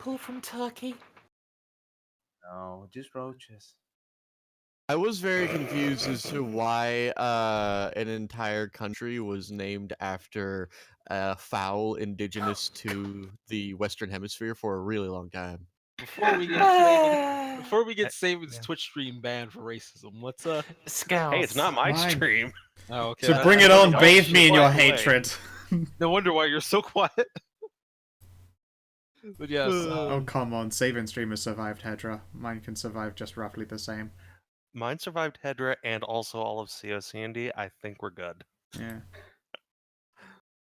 pull from Turkey? No, just roaches. I was very confused as to why an entire country was named after a fowl indigenous to the Western Hemisphere for a really long time. Before we get Saban's Yeah. Twitch stream banned for racism, let's Scouts. Hey, it's not my Mine. stream. Oh, okay. So bring I- it I on, wonder- bathe oh, me in your shit, by the way. hatred. No wonder why you're so quiet. But yes, Oh, come on. Saving streamers survived Hedra. Mine can survive just roughly the same. Mine survived Hedra and also all of COC&D. I think we're good. Yeah.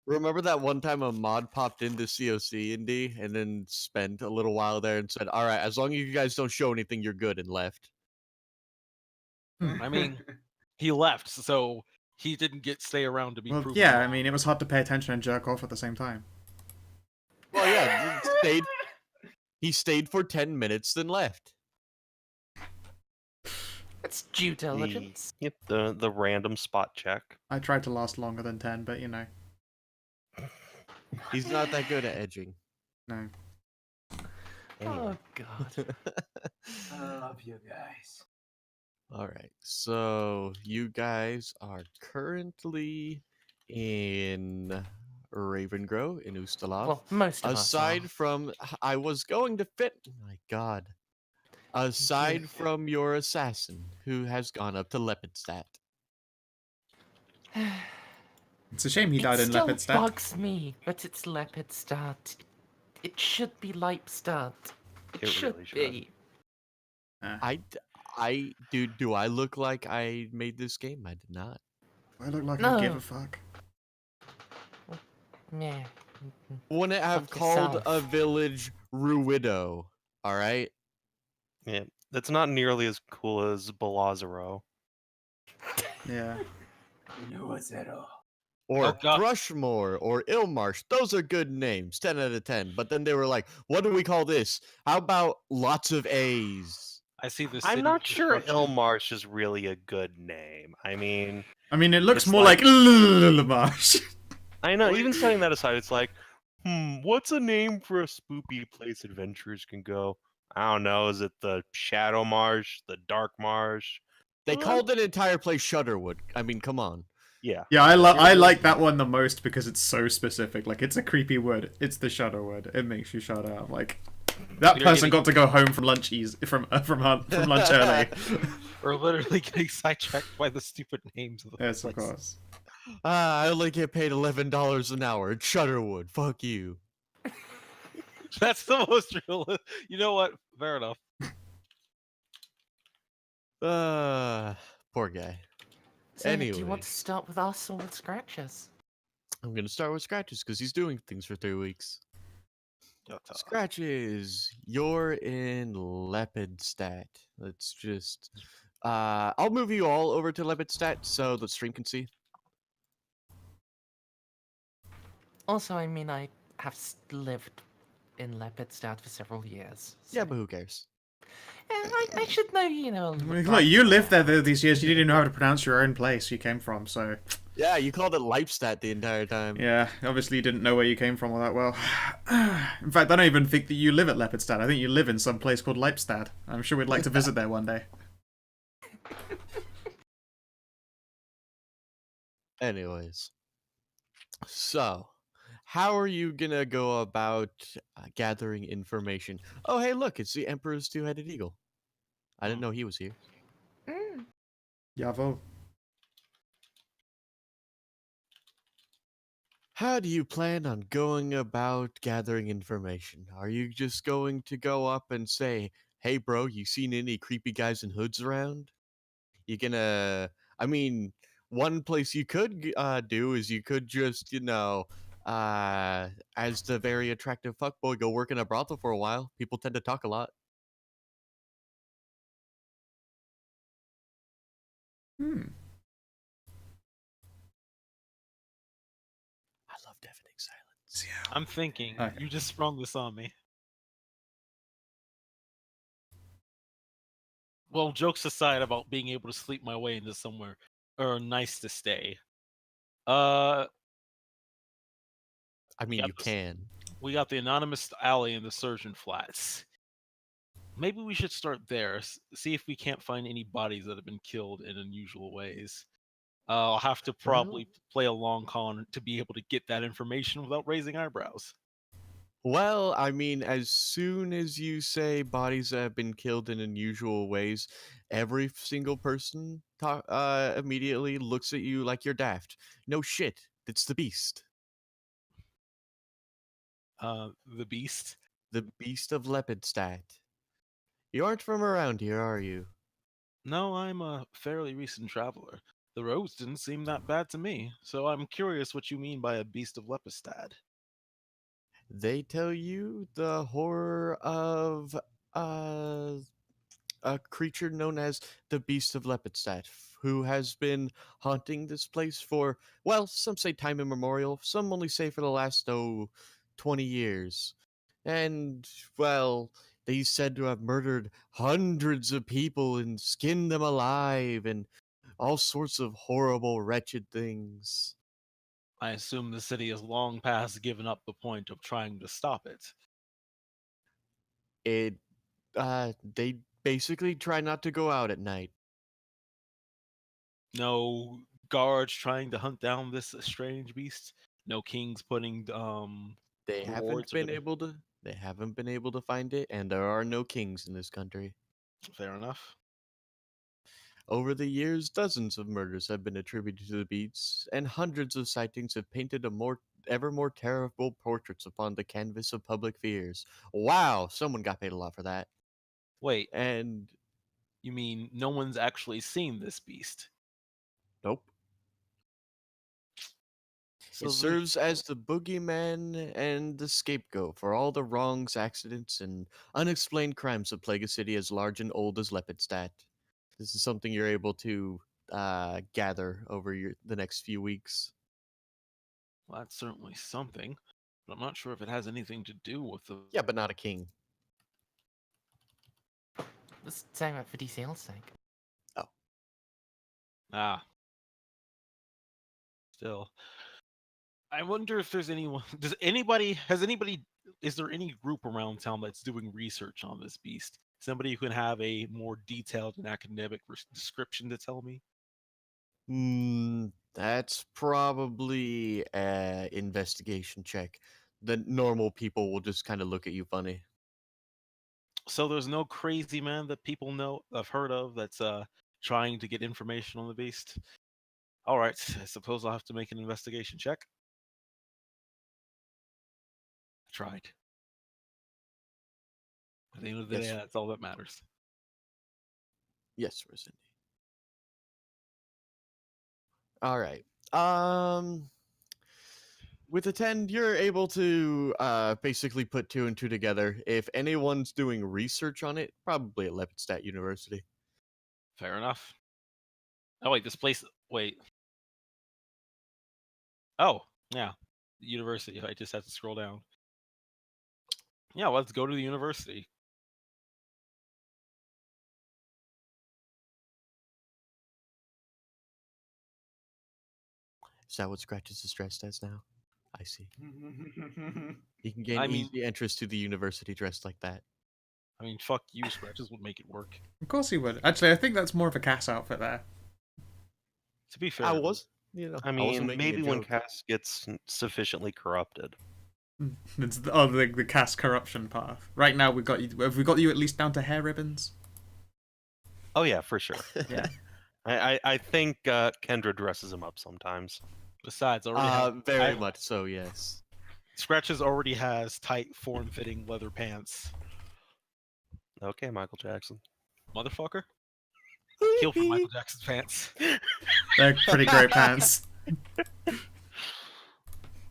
Remember that one time a mod popped into COC&D and then spent a little while there and said, "All right, as long as you guys don't show anything, you're good," and left. I mean, he left, so he didn't stay around to be Well, proven yeah, I wrong. mean, it was hard to pay attention and jerk off at the same time. Well, yeah, he stayed for 10 minutes, then left. It's due diligence. Yep, the random spot check. I tried to last longer than 10, but you know, He's not that good at edging. no. Oh god. I love you guys. All right, so you guys are currently in Ravengrow in Ustalav. Well, most of us Aside are. from, I was going to fit. My God. Aside from your assassin, who has gone up to Lepidstadt. It's a shame he died it in still Lepidstadt. bugs me that it's Lepidstadt. It should be Leipstadt. It It should really should. be. Do I look like I made this game? I did not. I look like I give No. a fuck. Yeah. Wouldn't it have Fuck called a yourself. village Ruido? All right. Yeah, that's not nearly as cool as Belazaro. Yeah. No zero. Or Oh, God. Thrushmore or Ilmarsh. Those are good names. 10 out of 10. But then they were like, what do we call this? How about lots of A's? I see this. I'm not sure Ilmarsh is really a good name. I mean, it looks It's more like- like Marsh. I know, even setting that aside, it's like, what's a name for a spoopy place adventurers can go? I don't know, is it the Shadow Marsh, the Dark Marsh? They called an entire place Shudderwood. I mean, come on. Yeah. Yeah, I like that one the most because it's so specific. Like, it's a creepy wood. It's the shadow wood. It makes you shut up. Like, that You're person getting- got to go home from lunch from lunch early. We're literally getting sidetracked by the stupid names of the Yes, of places. course. I only get paid $11 an hour. It's Shudderwood. Fuck you. That's the most real. You know what? Fair enough. Poor guy. So, do you Anyway. want to start with us or with Scratches? I'm gonna start with Scratches because he's doing things for 3 weeks. Scratches, you're in Lepidstadt. Let's just I'll move you all over to Lepidstadt so the stream can see. Also, I mean, I have lived in Lepidstadt for several years. Yeah, so- but who cares? And I should know, you know. Look, you lived there these years. You didn't even know how to pronounce your own place you came from, so... Yeah, you called it Leipstadt the entire time. Yeah, obviously you didn't know where you came from all that well. In fact, I don't even think that you live at Lepidstadt. I think you live in some place called Leipstadt. I'm sure we'd like to visit there one day. Anyways, so how are you gonna go about gathering information? Oh, hey, look, it's the Emperor's two-headed eagle. I didn't know he was here. Mm. Yavo. How do you plan on going about gathering information? Are you just going to go up and say, hey, bro, you seen any creepy guys in hoods around? You gonna... I mean, one place you could do is you could just, as the very attractive fuckboy, go work in a brothel for a while. People tend to talk a lot. I love deafening silence. I'm thinking. Okay. You just sprung this on me. Well, jokes aside about being able to sleep my way into somewhere or nice to stay. I mean, Yeah, you this- can. we got the anonymous alley in the Surgeon Flats. Maybe we should start there. See if we can't find any bodies that have been killed in unusual ways. I'll have to probably play a long con to be able to get that information without raising eyebrows. Well, I mean, as soon as you say bodies that have been killed in unusual ways, every single person immediately looks at you like you're daft. No shit, it's the beast. The beast. The beast of Lepidstadt. You aren't from around here, are you? No, I'm a fairly recent traveler. The roads didn't seem that bad to me, so I'm curious what you mean by a beast of Lepidstadt. They tell you the horror of uh, a creature known as the Beast of Lepidstadt, who has been haunting this place for, well, some say time immemorial, some only say for the last, 20 years. And, well, he's said to have murdered hundreds of people and skinned them alive and all sorts of horrible, wretched things. I assume the city has long past given up the point of trying to stop it. They basically try not to go out at night. No guards trying to hunt down this strange beast. No kings putting They haven't rewards been over able to. They haven't been able to find it, and there are no kings in this country. Fair enough. Over the years, dozens of murders have been attributed to the beasts, and hundreds of sightings have painted ever more terrible portraits upon the canvas of public fears. Wow, someone got paid a lot for that. Wait, And you mean no one's actually seen this beast? nope. So It the- serves as the boogeyman and the scapegoat for all the wrongs, accidents, and unexplained crimes that plague a city as large and old as Lepidstadt. This is something you're able to gather over the next few weeks. Well, that's certainly something, but I'm not sure if it has anything to do with the. Yeah, but not a king. Let's talk about 50 sales sake. Ah. Still. I wonder if there's anyone. Is there any group around town that's doing research on this beast? Somebody who can have a more detailed and academic description to tell me? That's probably an investigation check. The normal people will just kind of look at you funny. So there's no crazy man that people know I've heard of that's trying to get information on the beast. All right, I suppose I'll have to make an investigation check. Tried. At the end of the Yes. day, that's all that matters. Yes, Rosindi. All right. With a 10, you're able to basically put 2 and 2 together. If anyone's doing research on it, probably at Lepidstadt University. Fair enough. Oh wait, this place. Wait. Oh yeah, the university. I just have to scroll down. Yeah, let's go to the university. Is that what Scratches is stressed as now? I see. You can gain I mean- easy entrance to the university dressed like that. I mean, fuck you, Scratches would make it work. Of course he would. Actually, I think that's more of a Cass outfit there. To be fair, I was, I wasn't mean, making a maybe when joke. Cass gets sufficiently corrupted. It's the Cass corruption path. Right now, we've got you. Have we got you at least down to hair ribbons? Oh yeah, for sure. Yeah. I think Kendra dresses him up sometimes. Besides, Very much so, yes. Scratches already has tight, form-fitting leather pants. Okay, Michael Jackson. Motherfucker. Kill for Michael Jackson's pants. They're pretty great pants.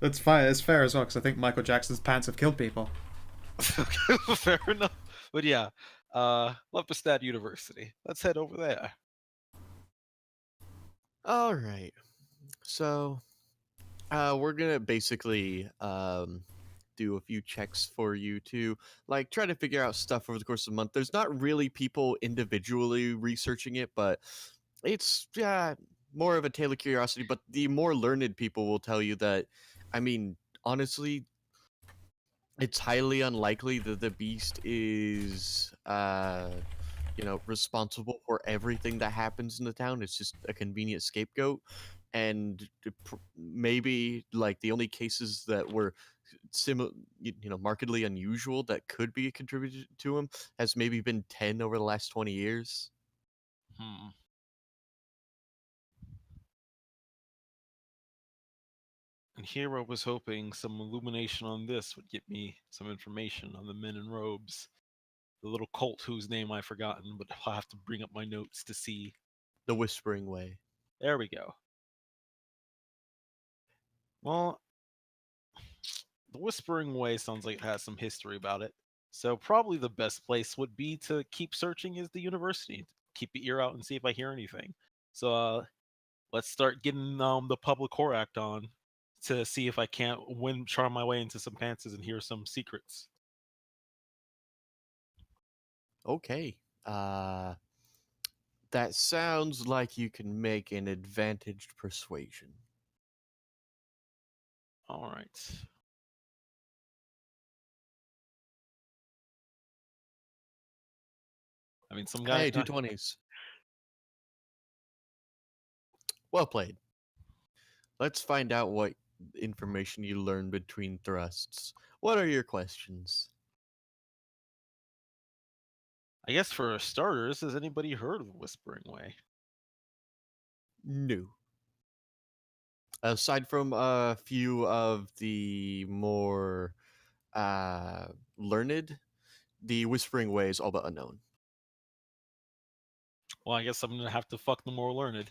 That's fine. It's fair as well, because I think Michael Jackson's pants have killed people. Fair enough. But yeah, Lepidstadt University. Let's head over there. All right. So, we're gonna basically do a few checks for you to like try to figure out stuff over the course of a month. There's not really people individually researching it, but it's more of a tale of curiosity. But the more learned people will tell you that, I mean, honestly, it's highly unlikely that the beast is responsible for everything that happens in the town. It's just a convenient scapegoat, and maybe like the only cases that were markedly unusual that could be contributed to him has maybe been 10 over the last 20 years. And here I was hoping some illumination on this would get me some information on the men in robes. The little cult whose name I've forgotten, but I'll have to bring up my notes to see. The Whispering Way. There we go. Well, the Whispering Way sounds like it has some history about it. So probably the best place would be to keep searching is the university. Keep your ear out and see if I hear anything. So let's start getting the Public Horror Act on to see if I can't charm my way into some pantses and hear some secrets. Okay. That sounds like you can make an advantaged persuasion. All right. I mean, some guy. Hey, 220s. Well played. Let's find out what information you learn between thrusts. What are your questions? I guess for starters, has anybody heard of the Whispering Way? No. Aside from a few of the more learned, the Whispering Way is all but unknown. Well, I guess I'm gonna have to fuck the more learned.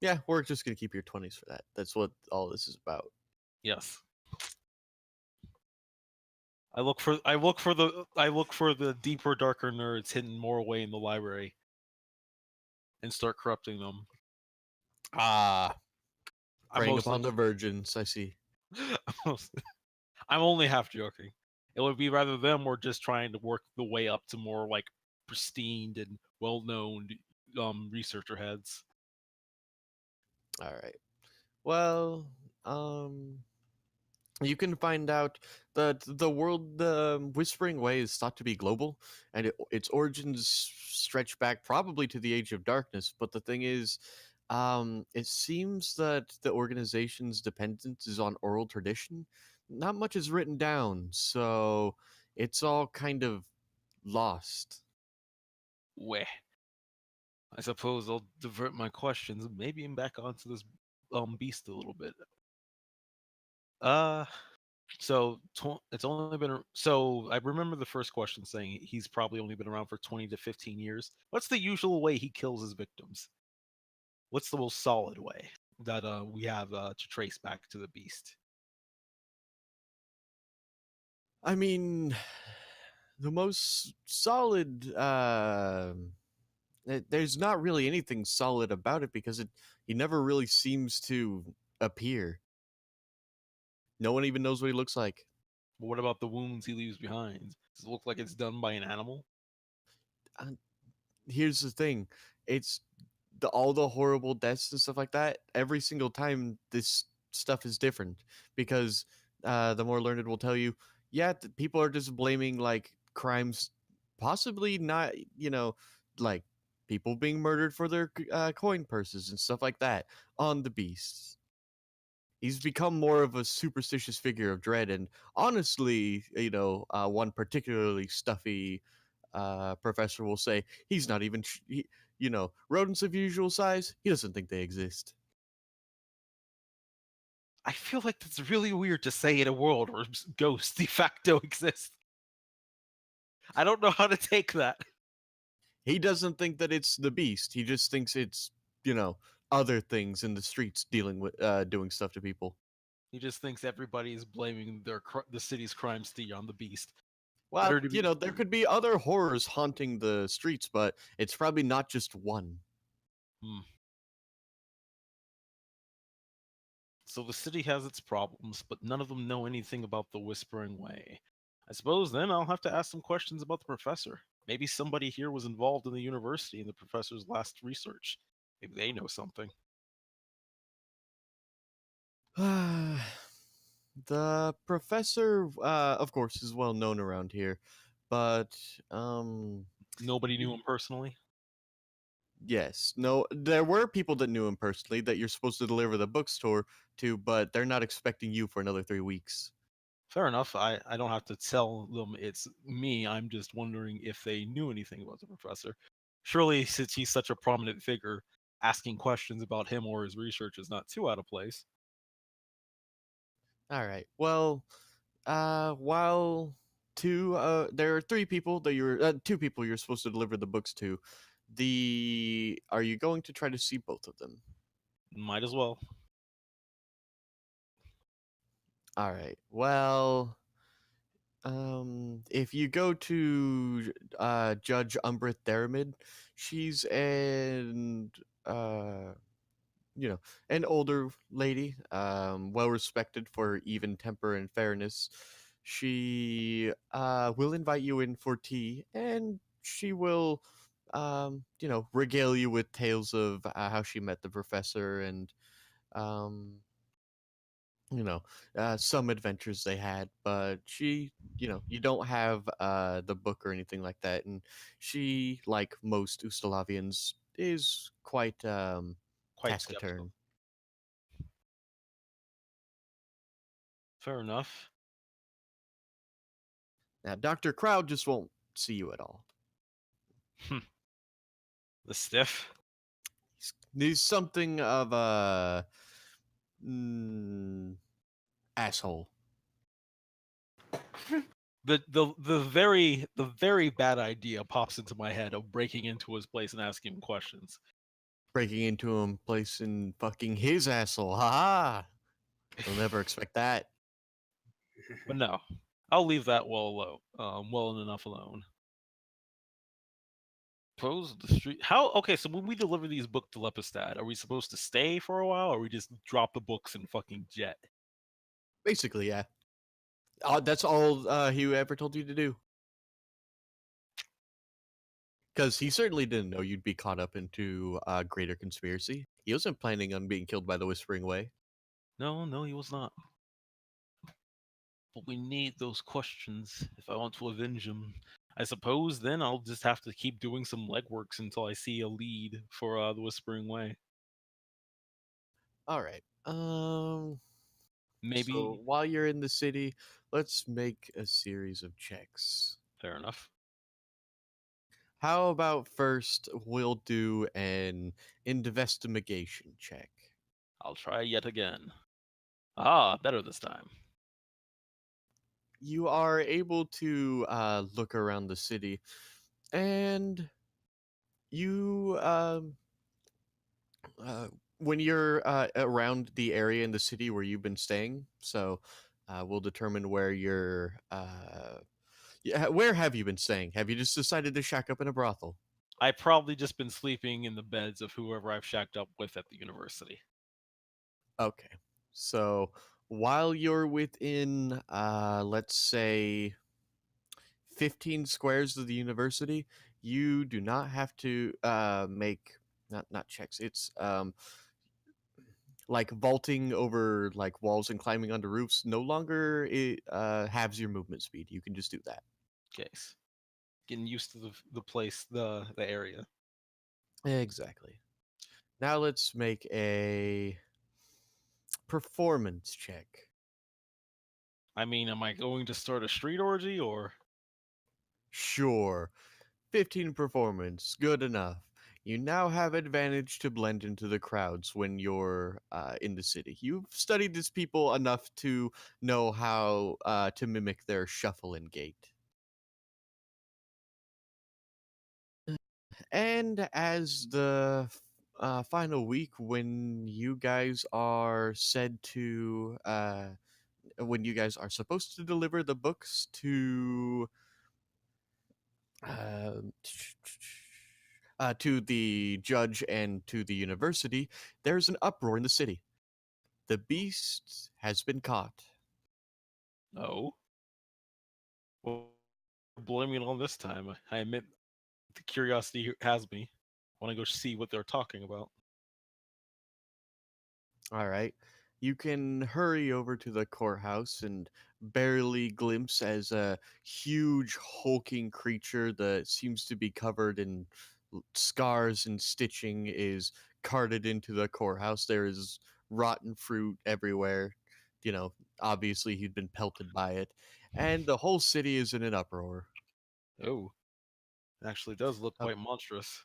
Yeah, we're just gonna keep your 20s for that. That's what all this is about. Yes. I look for the deeper, darker nerds hidden more away in the library, and start corrupting them. Ah, I'm preying mostly- upon the virgins. I see. I'm only half joking. It would be rather them or just trying to work the way up to more like pristine and well-known researcher heads. All right. Well, you can find out that the Whispering Way is thought to be global, and its origins stretch back probably to the Age of Darkness. But the thing is, it seems that the organization's dependence is on oral tradition. Not much is written down, so it's all kind of lost. Weh. I suppose I'll divert my questions, maybe back onto this beast a little bit. So it's only been so I remember the first question saying he's probably only been around for 20 to 15 years. What's the usual way he kills his victims? What's the most solid way that we have to trace back to the beast? I mean, the most solid. There's not really anything solid about it because he never really seems to appear. No one even knows what he looks like. But what about the wounds he leaves behind? Does it look like it's done by an animal? Here's the thing: it's all the horrible deaths and stuff like that. Every single time, this stuff is different because the more learned will tell you, yeah, people are just blaming like crimes, possibly not, like people being murdered for their coin purses and stuff like that on the beasts. He's become more of a superstitious figure of dread, and honestly, one particularly stuffy professor will say he's not even, rodents of usual size. He doesn't think they exist. I feel like that's really weird to say in a world where ghosts de facto exist. I don't know how to take that. He doesn't think that it's the beast. He just thinks it's, other things in the streets dealing with, doing stuff to people. He just thinks everybody is blaming the city's crime spree on the beast. Well, Better to be- there could be other horrors haunting the streets, but it's probably not just one. So the city has its problems, but none of them know anything about the Whispering Way. I suppose then I'll have to ask some questions about the professor. Maybe somebody here was involved in the university in the professor's last research. Maybe they know something. The professor, of course, is well known around here, but Nobody knew him personally. yes, no, there were people that knew him personally that you're supposed to deliver the bookstore to, but they're not expecting you for another 3 weeks. Fair enough. I don't have to tell them it's me. I'm just wondering if they knew anything about the professor. Surely, since he's such a prominent figure, asking questions about him or his research is not too out of place. All right. Well, while there are two people you're supposed to deliver the books to. Are you going to try to see both of them? Might as well. All right. Well, if you go to Judge Umbrith Daramid, she's an older lady, well respected for her even temper and fairness. She will invite you in for tea, and she will, regale you with tales of how she met the professor and, um, some adventures they had. But you don't have the book or anything like that, and she, like most Ustalavians, is quite Quite skeptical. taciturn. Fair enough. Now, Dr. Crowl just won't see you at all. The stiff. He's something of a asshole. The very bad idea pops into my head of breaking into his place and asking him questions. Breaking into him, placing fucking his asshole. Ha ha! You'll never expect that. But no, I'll leave that well enough alone. Close the street. How? Okay, so when we deliver these books to Lepidstadt, are we supposed to stay for a while, or we just drop the books and fucking jet? Basically, yeah. That's all he ever told you to do. Because he certainly didn't know you'd be caught up into a greater conspiracy. He wasn't planning on being killed by the Whispering Way. No, he was not. But we need those questions if I want to avenge him. I suppose then I'll just have to keep doing some legworks until I see a lead for the Whispering Way. All right. Maybe. So while you're in the city, let's make a series of checks. Fair enough. How about first we'll do an investigation check? I'll try yet again. Ah, better this time. You are able to look around the city, and you when you're around the area in the city where you've been staying, so we'll determine where you're. Yeah, where have you been staying? Have you just decided to shack up in a brothel? I've probably just been sleeping in the beds of whoever I've shacked up with at the university. Okay. So while you're within, let's say, 15 squares of the university, you do not have to make not checks. It's like vaulting over like walls and climbing onto roofs. No longer it halves your movement speed. You can just do that. Case. Getting used to the place, the area. Exactly. Now let's make a performance check. I mean, am I going to start a street orgy or? Sure. 15 performance. Good enough. You now have advantage to blend into the crowds when you're in the city. You've studied these people enough to know how to mimic their shuffle and gait. And as the final week, when you guys are when you guys are supposed to deliver the books um, to the judge and to the university, there's an uproar in the city. The beast has been caught. No. Well, blaming it on this time. I admit the curiosity has me. I want to go see what they're talking about. All right. you can hurry over to the courthouse and barely glimpse as a huge hulking creature that seems to be covered in scars and stitching is carted into the courthouse. There is rotten fruit everywhere. You know, obviously he'd been pelted by it, and the whole city is in an uproar. Oh, it actually does look Uh, quite monstrous.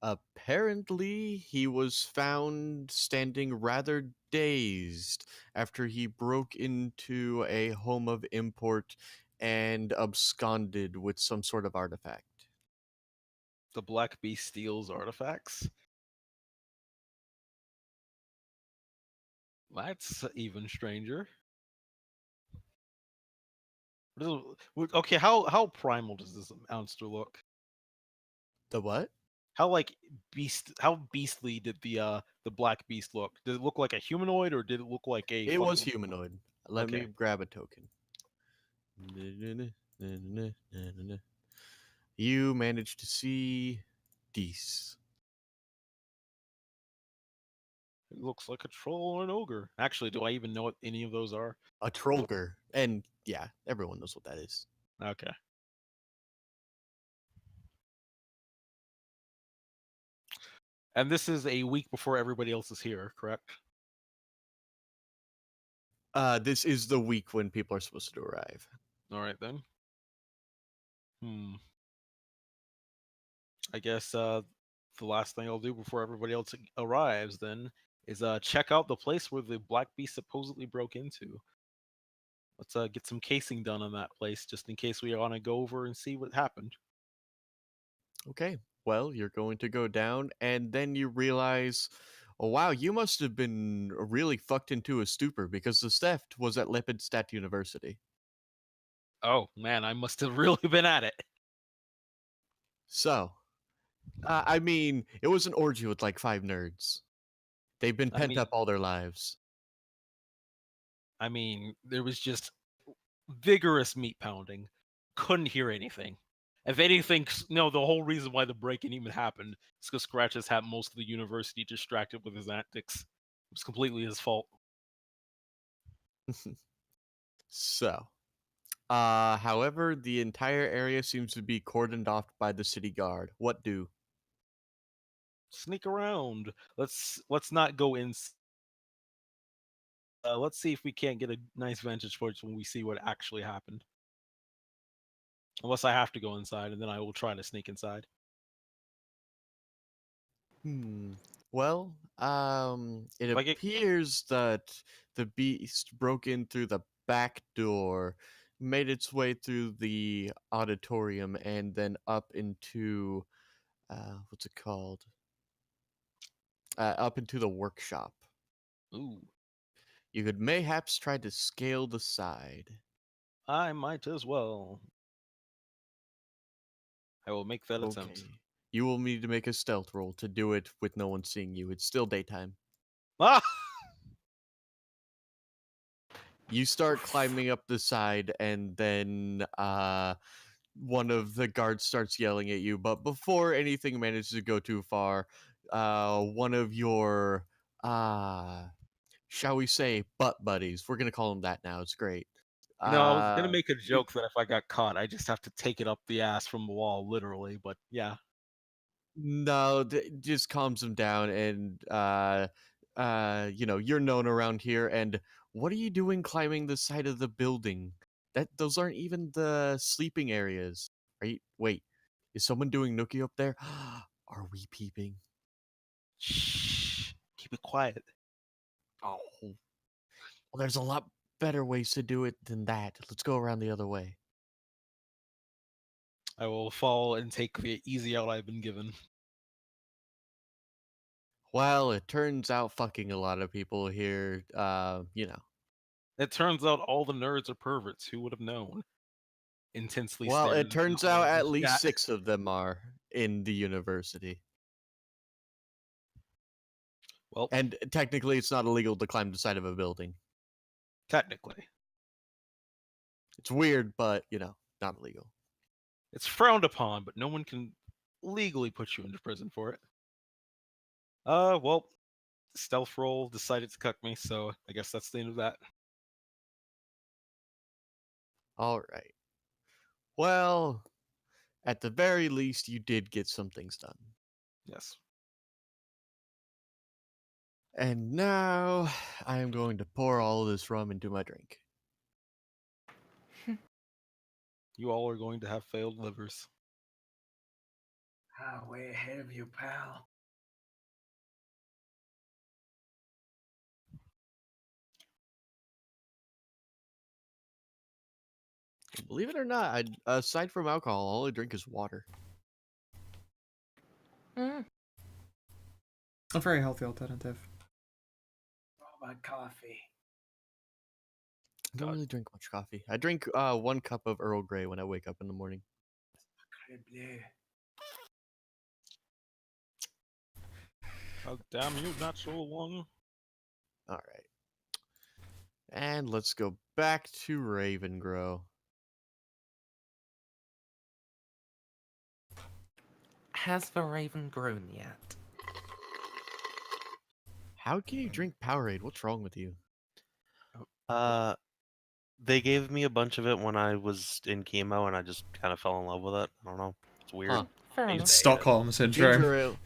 Apparently, he was found standing rather dazed after he broke into a home of import and absconded with some sort of artifact. The Black Beast steals artifacts? That's even stranger. Okay, how primal does this monster look? The what? How beastly did the Black Beast look? Did it look like a humanoid or did it look like a It was fucking... humanoid. Let me Okay. grab a token. You managed to see Dees. It looks like a troll or an ogre. Actually, do I even know what any of those are? A Trollger. And yeah, everyone knows what that is. Okay. And this is a week before everybody else is here, correct? This is the week when people are supposed to arrive. All right then. I guess the last thing I'll do before everybody else arrives then is check out the place where the Black Beast supposedly broke into. Let's get some casing done on that place just in case we want to go over and see what happened. Okay, well, you're going to go down, and then you realize, oh wow, you must have been really fucked into a stupor because the theft was at Lepidstadt University. Oh man, I must have really been at it. So, I mean, it was an orgy with like 5 nerds. They've been I pent mean, up all their lives. there was just vigorous meat pounding. Couldn't hear anything. If anything, no, the whole reason why the break-in even happened is because Scratch has had most of the university distracted with his antics. It was completely his fault. So, however, the entire area seems to be cordoned off by the city guard. What do? Sneak around. Let's not go in. Let's see if we can't get a nice vantage point when we see what actually happened. Unless I have to go inside, and then I will try to sneak inside. Well, it If I get appears that the beast broke in through the back door, made its way through the auditorium, and then up into, what's it called? Up into the workshop. ooh, You could mayhaps try to scale the side. I might as well. I will make that attempt. Okay. You will need to make a stealth roll to do it with no one seeing you. It's still daytime. Ah! You start climbing up the side, and then one of the guards starts yelling at you. But before anything manages to go too far, one of your shall we say butt buddies, we're gonna call him that now. It's great. No, I was gonna make a joke that if I got caught, I just have to take it up the ass from the wall, literally. But yeah. No, just calms him down, and you're known around here. And what are you doing climbing the side of the building? Those aren't even the sleeping areas. Are you? Wait, is someone doing nookie up there? Are we peeping? Shh. Keep it quiet. Oh, well, there's a lot better ways to do it than that. Let's go around the other way. I will fall and take the easy out I've been given. Well, it turns out fucking a lot of people here, It turns out all the nerds are perverts. Who would have known? Intensely Well, staring it at turns the out wall. at least Yeah. 6 of them are in the university. Well, And technically, it's not illegal to climb the side of a building. technically. It's weird, but, not illegal. It's frowned upon, but no one can legally put you into prison for it. Well, stealth roll decided to cuck me, so I guess that's the end of that. All right. Well, at the very least, you did get some things done. Yes. And now I am going to pour all of this rum into my drink. You all are going to have failed livers. Way ahead of you, pal. Believe it or not, aside from alcohol, all I drink is water. Mm. A very healthy alternative. What about coffee? I don't really drink much coffee. I drink 1 cup of Earl Grey when I wake up in the morning. Crème bleu. Oh, damn you, not so long. All right. And let's go back to Ravengrow. Has the raven grown yet? How can you drink Powerade? What's wrong with you? They gave me a bunch of it when I was in chemo, and I just kind of fell in love with it. I don't know. It's weird. Huh. Fair These enough. days. Stockholm syndrome.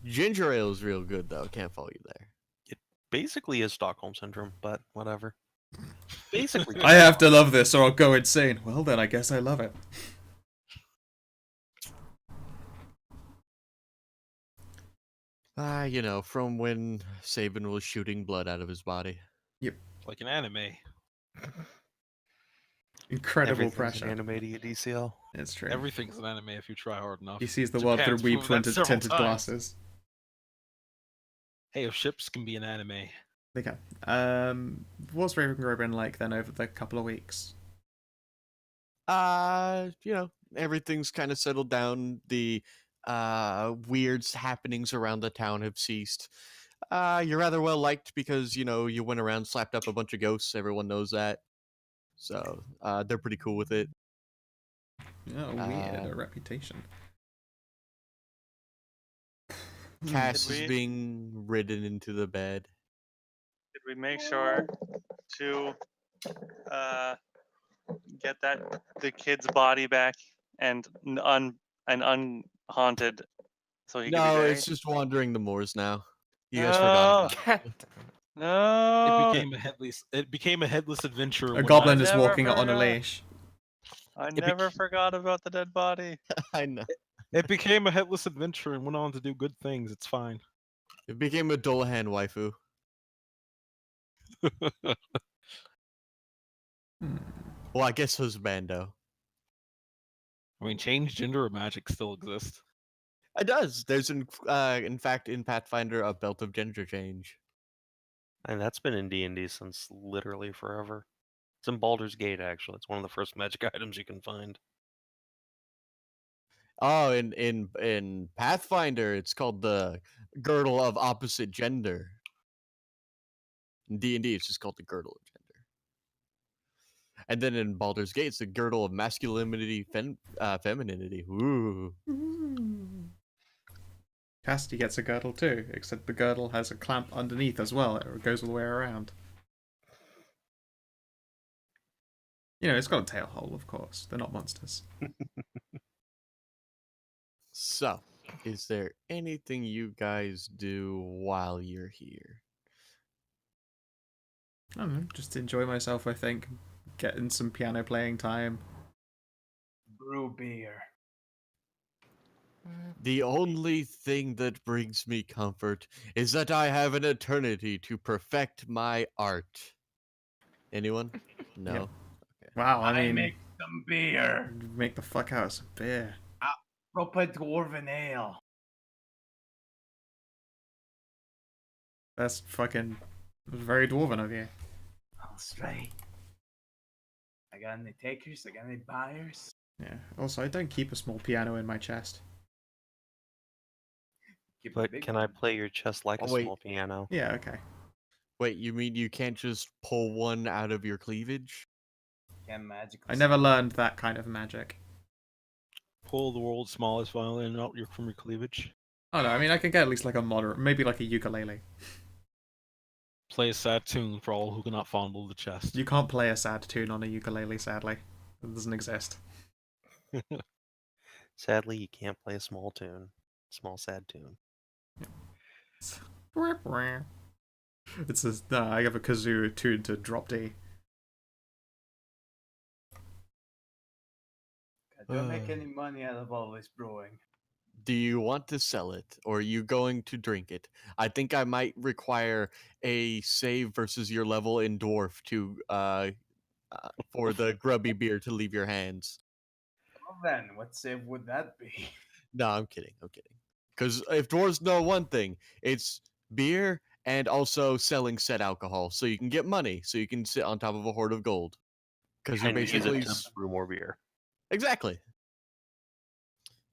Ginger ale is real good though. Can't follow you there. Basically is Stockholm syndrome, but whatever. Basically. I have to love this or I'll go insane. Well, then I guess I love it. You know, from when Sabin was shooting blood out of his body. Like an anime. Incredible Everything's pressure. an anime to you, DCL. It's true. Everything's an anime if you try hard enough. He sees the world through Japan's proven that weeb several tinted times. glasses. Hey, if ships can be an anime. They can. What's Ravengrow been like then over the couple of weeks? You know, everything's kind of settled down. The weird happenings around the town have ceased. You're rather well liked because, you know, you went around, slapped up a bunch of ghosts. Everyone knows that. So, they're pretty cool with it. Oh, weird. A reputation. Cass Did is we- being ridden into the bed. Did we make sure to get the kid's body back and unhaunted so he can be No, buried? it's just wandering the moors now. You guys No. forgot. God damn it. No, It became a headless adventure. A when goblin I is never walking on a forgot. leash. I bec- never forgot about the dead body. I know. It became a headless adventure and went on to do good things. It's fine. It became a Dolahan waifu. Well, I guess husbando. I mean, change gender or magic still exists. It does. There's in fact in Pathfinder a belt of gender change. And that's been in D&D since literally forever. It's in Baldur's Gate, actually. It's one of the first magic items you can find. Oh, in Pathfinder, it's called the girdle of opposite gender. In D&D, it's just called the girdle of gender. And then in Baldur's Gate, it's the girdle of masculinity, femininity. Ooh. Cassidy gets a girdle too, except the girdle has a clamp underneath as well. It goes all the way around. You know, it's got a tail hole, of course. They're not monsters. So, is there anything you guys do while you're here? I don't know, just enjoy myself, I think. Getting some piano playing time. Brew beer. The only thing that brings me comfort is that I have an eternity to perfect my art. Anyone? No. Yep. Wow, I mean, make some beer. make the fuck out of some beer. Proper dwarven ale. That's fucking very dwarven of you. All straight. I got any takers? I got any buyers? Yeah. Also, I don't keep a small piano in my chest. Keep a But big can I one. play your chest like Oh, a wait. small piano? Yeah, okay. Wait, you mean you can't just pull one out of your cleavage? Can magically I never learned that kind of magic. Pull the world's smallest violin out from your cleavage. Oh no, I mean I can get at least like a moderate, maybe like a ukulele. Play a sad tune for all who cannot fondle the chest. You can't play a sad tune on a ukulele, sadly. It doesn't exist. Sadly, you can't play a small small sad tune. It's a, I have a kazoo tune to drop D. I don't make any money out of all this brewing. Do you want to sell it, or are you going to drink it? I think I might require a save versus your level in dwarf to for the grubby beer to leave your hands. Well then, what save would that be? No, I'm kidding. I'm kidding. Because if dwarves know one thing, it's beer and also selling said alcohol, so you can get money, so you can sit on top of a hoard of gold. Because you're And use basically it to brew more beer. exactly.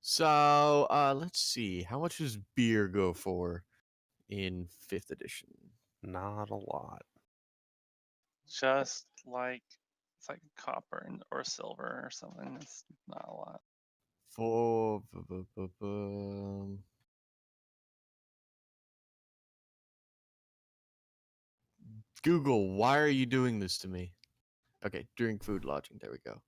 So let's see, how much does beer go for in 5th edition? Not a lot. Just like it's like copper or silver or something. It's not a lot. For Google, why are you doing this to me? Okay, during food lodging. There we go.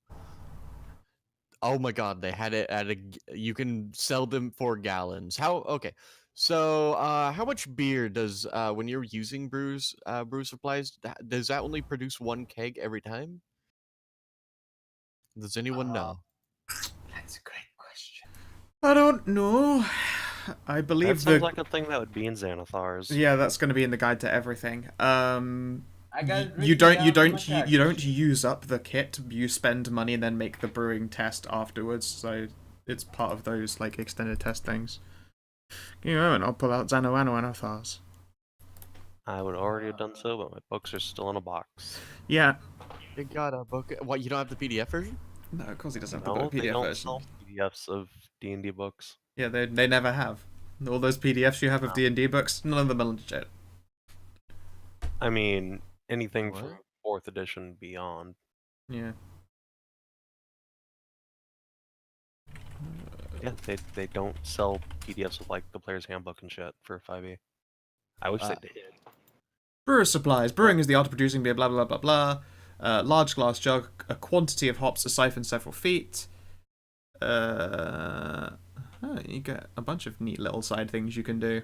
Oh my God, they had it at you can sell them for gallons. How? Okay, so how much beer does when you're using brew supplies, does that only produce 1 keg every time? Does anyone know? That's a great question. I don't know. I That believe sounds like a thing that would be in Xanathar's. yeah, that's going to be in the guide to everything. I got it You written don't down on my you don't charts. use up the kit. You spend money and then make the brewing test afterwards. So it's part of those like extended test things. Give me a moment, I'll pull out Xanathars. I would already have done so, but my books are still in a box. Yeah. You got a book. What? You don't have the PDF version? No, of course he doesn't have No, the they PDF don't version. sell PDFs of D&D books. Yeah, they never have. All those PDFs you have of No. D&D books, none of them are legit. I mean, anything What? from 4th edition beyond. Yeah. Yeah, they don't sell PDFs of like the player's handbook and shit for 5e. I wish they did. Brewer supplies. Brewing is the art of producing beer, blah, blah, blah, blah. Large glass jug, a quantity of hops, a siphon several feet. You get a bunch of neat little side things you can do.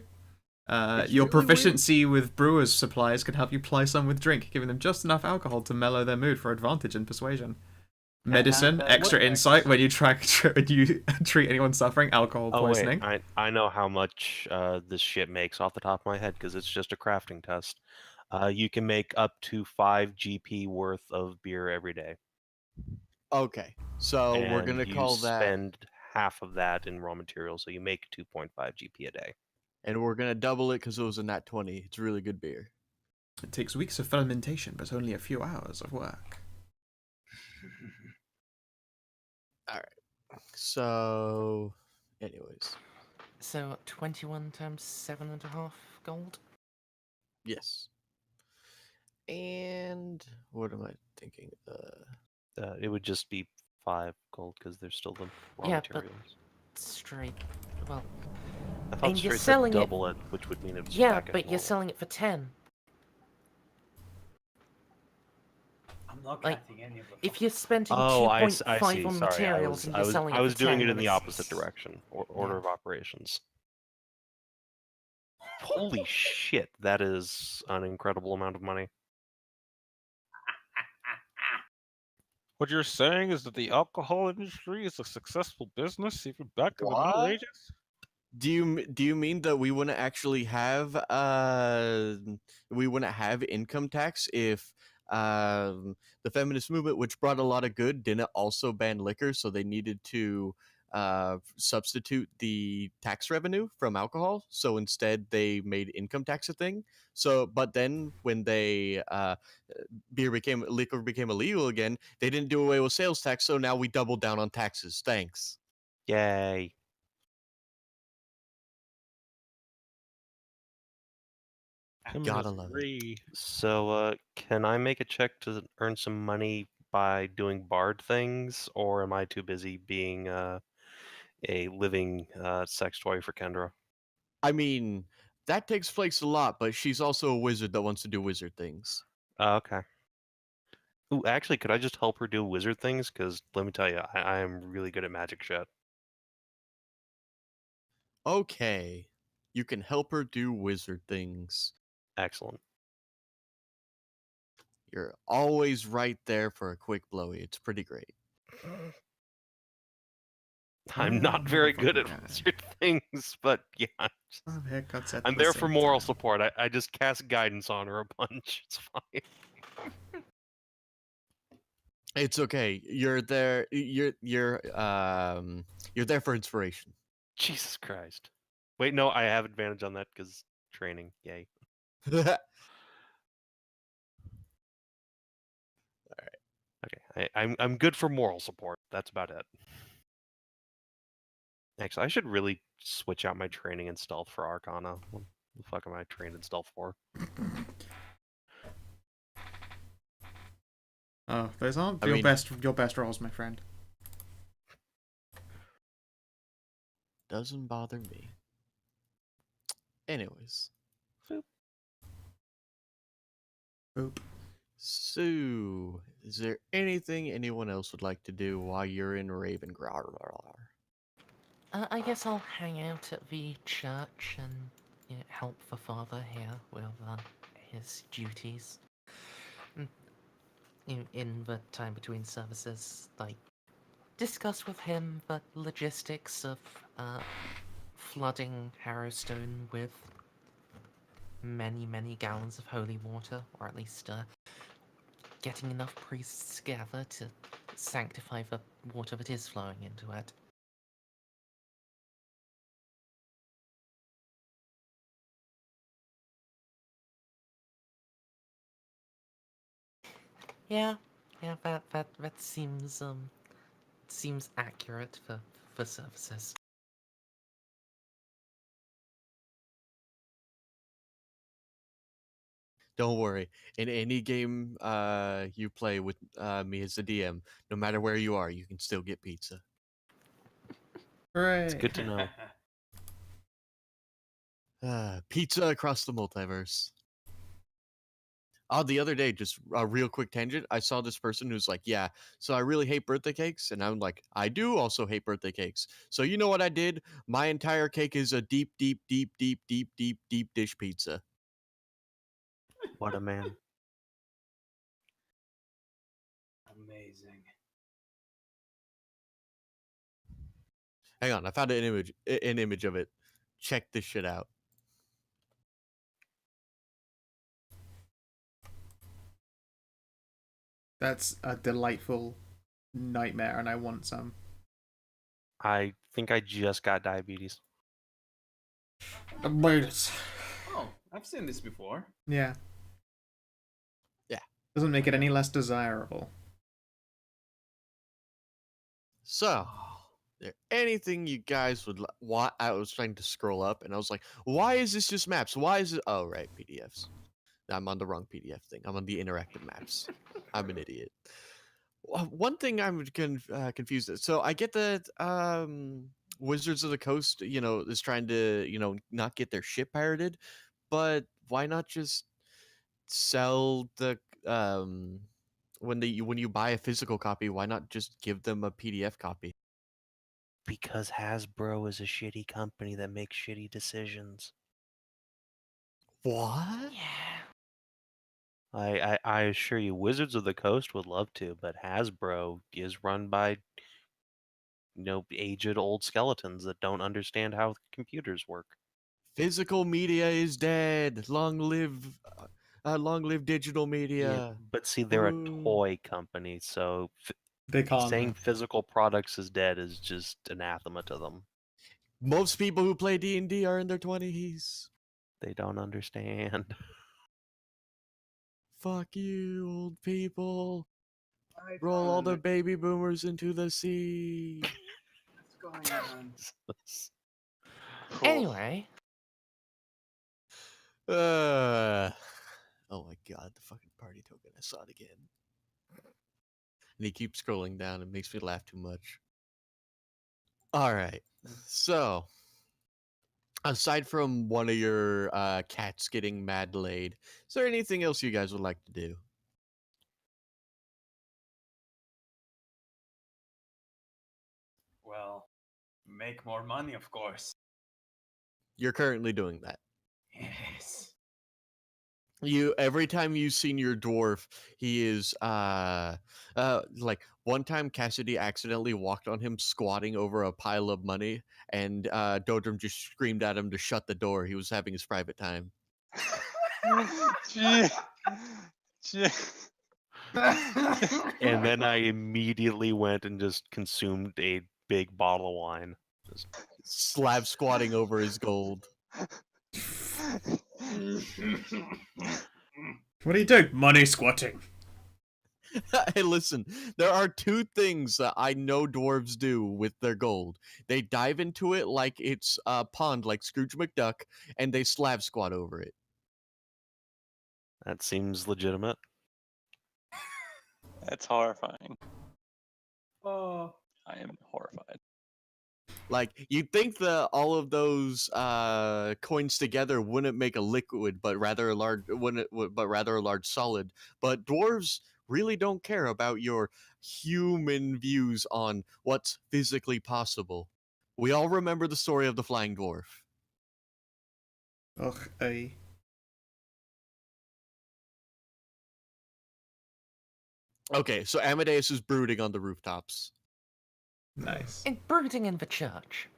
It's Your really weird. proficiency with brewer's supplies can help you ply some with drink, giving them just enough alcohol to mellow their mood for advantage and persuasion. Medicine, that extra works. insight when you when you treat anyone suffering alcohol Oh poisoning. wait, I know how much this shit makes off the top of my head because it's just a crafting test. You can make up to 5 GP worth of beer every day. Okay, so we're and gonna you call that, spend half of that in raw materials, so you make 2.5 GP a day. and we're gonna double it because it was a nat 20. It's really good beer. It takes weeks of fermentation, but only a few hours of work. So, anyways, So 21 times 7.5 gold. yes. And what am I thinking? It would just be 5 gold because there's still the raw Yeah, but- materials. Straight. Well, I thought and you're straight said selling it- double it, which would mean it was yeah, back at but you're normal. selling it for 10. I'm not Like, cutting any of the If you're spending Oh, I 2.5 see. on Sorry, materials and you're selling it I was for doing 10, it in then the it's- opposite direction. Order Yeah. of operations. Holy shit, that is an incredible amount of money. What you're saying is that the alcohol industry is a successful business even back in the Middle What? Ages? Do you mean that we wouldn't actually have income tax if the feminist movement, which brought a lot of good, didn't also ban liquor, so they needed to substitute the tax revenue from alcohol, so instead they made income tax a thing. So but then when they liquor became illegal again, they didn't do away with sales tax, so now we doubled down on taxes. Thanks. Yay. Gotta love it. Agree. So, can I make a check to earn some money by doing bard things, or am I too busy being a living sex toy for Kendra? I mean, That takes place a lot, but she's also a wizard that wants to do wizard things. Okay. Ooh, actually, could I just help her do wizard things? Because let me tell you, I am really good at magic shit. Okay. You can help her do wizard things. Excellent. You're always right there for a quick blowy. It's pretty great. I'm not very good at motherfucking guy. wizard things, but yeah, Oh, haircuts at I'm the there for same moral time. support. I just cast guidance on her a bunch. It's fine. It's okay. You're there. You're there for inspiration. Jesus Christ. Wait, no, I have advantage on that because training. Yay. Okay, I'm good for moral support. That's about it. Actually, I should really switch out my training and stealth for Arcana. What the fuck am I trained in stealth for? Oh, those aren't I your mean- best rolls, my friend. Doesn't bother me. Anyways, Oop. so is there anything anyone else would like to do while you're in Ravengrow? I guess I'll hang out at the church and help the father here with his duties. Mm, in the time between services, like, discuss with him the logistics of flooding Harrowstone with many, many gallons of holy water, or at least getting enough priests together to sanctify the water that is flowing into it. Yeah, that seems accurate for services. Don't worry. In any game you play with me as the DM, no matter where you are, you can still get pizza. Hooray. It's good to know. Pizza across the multiverse. Oh, the other day, just a real quick tangent, I saw this person who's like, yeah, so I really hate birthday cakes. And I'm like, I do also hate birthday cakes. So you know what I did? My entire cake is a deep, deep, deep, deep, deep, deep, deep dish pizza. What a man. Amazing. Hang on, I found an image of it. Check this shit out. That's a delightful nightmare, and I want some. I think I just got diabetes. Diabetes. Oh, I've seen this before. Yeah. Yeah. Doesn't make it any less desirable. So, there anything you guys would want? I was trying to scroll up, and I was like, "Why is this just maps? Why is it?" Oh, right, PDFs. I'm on the wrong PDF thing. I'm on the interactive maps. I'm an idiot. One thing I'm confused. So I get that Wizards of the Coast, is trying to, not get their shit pirated, but why not just sell the when you buy a physical copy? Why not just give them a PDF copy? Because Hasbro is a shitty company that makes shitty decisions. What? Yeah. I assure you, Wizards of the Coast would love to, but Hasbro is run by, aged old skeletons that don't understand how computers work. Physical media is dead. Long live digital media. But see, they're a Woo. toy company, so They can't. saying physical products is dead is just anathema to them. Most people who play D&D are in their 20s. They don't understand. Fuck you, old people. I Roll all the found baby boomers into the sea. what's going on. Cool. Anyway, Oh my god, the fucking party token. I saw it again. And he keeps scrolling down. It makes me laugh too much. Alright. So, Aside from one of your cats getting mad laid, is there anything else you guys would like to do? Well, make more money, of course. You're currently doing that. Yes. You every time you've seen your dwarf, he is like one time Cassidy accidentally walked on him squatting over a pile of money, and Dodrum just screamed at him to shut the door. He was having his private time. Gee. Gee. And then I immediately went and just consumed a big bottle of wine. Just Slab squatting over his gold. What do you do? Money squatting. Hey, listen, there are two things that I know dwarves do with their gold. They dive into it like it's a pond, like Scrooge McDuck, and they slab squat over it. that seems legitimate. That's horrifying. Oh. I am horrified. Like, you'd think that all of those coins together wouldn't make a liquid, but rather a large solid. But dwarves really don't care about your human views on what's physically possible. We all remember the story of the flying dwarf. Ugh, aye. Okay, so Amadeus is brooding on the rooftops. Nice. And brooding in the church.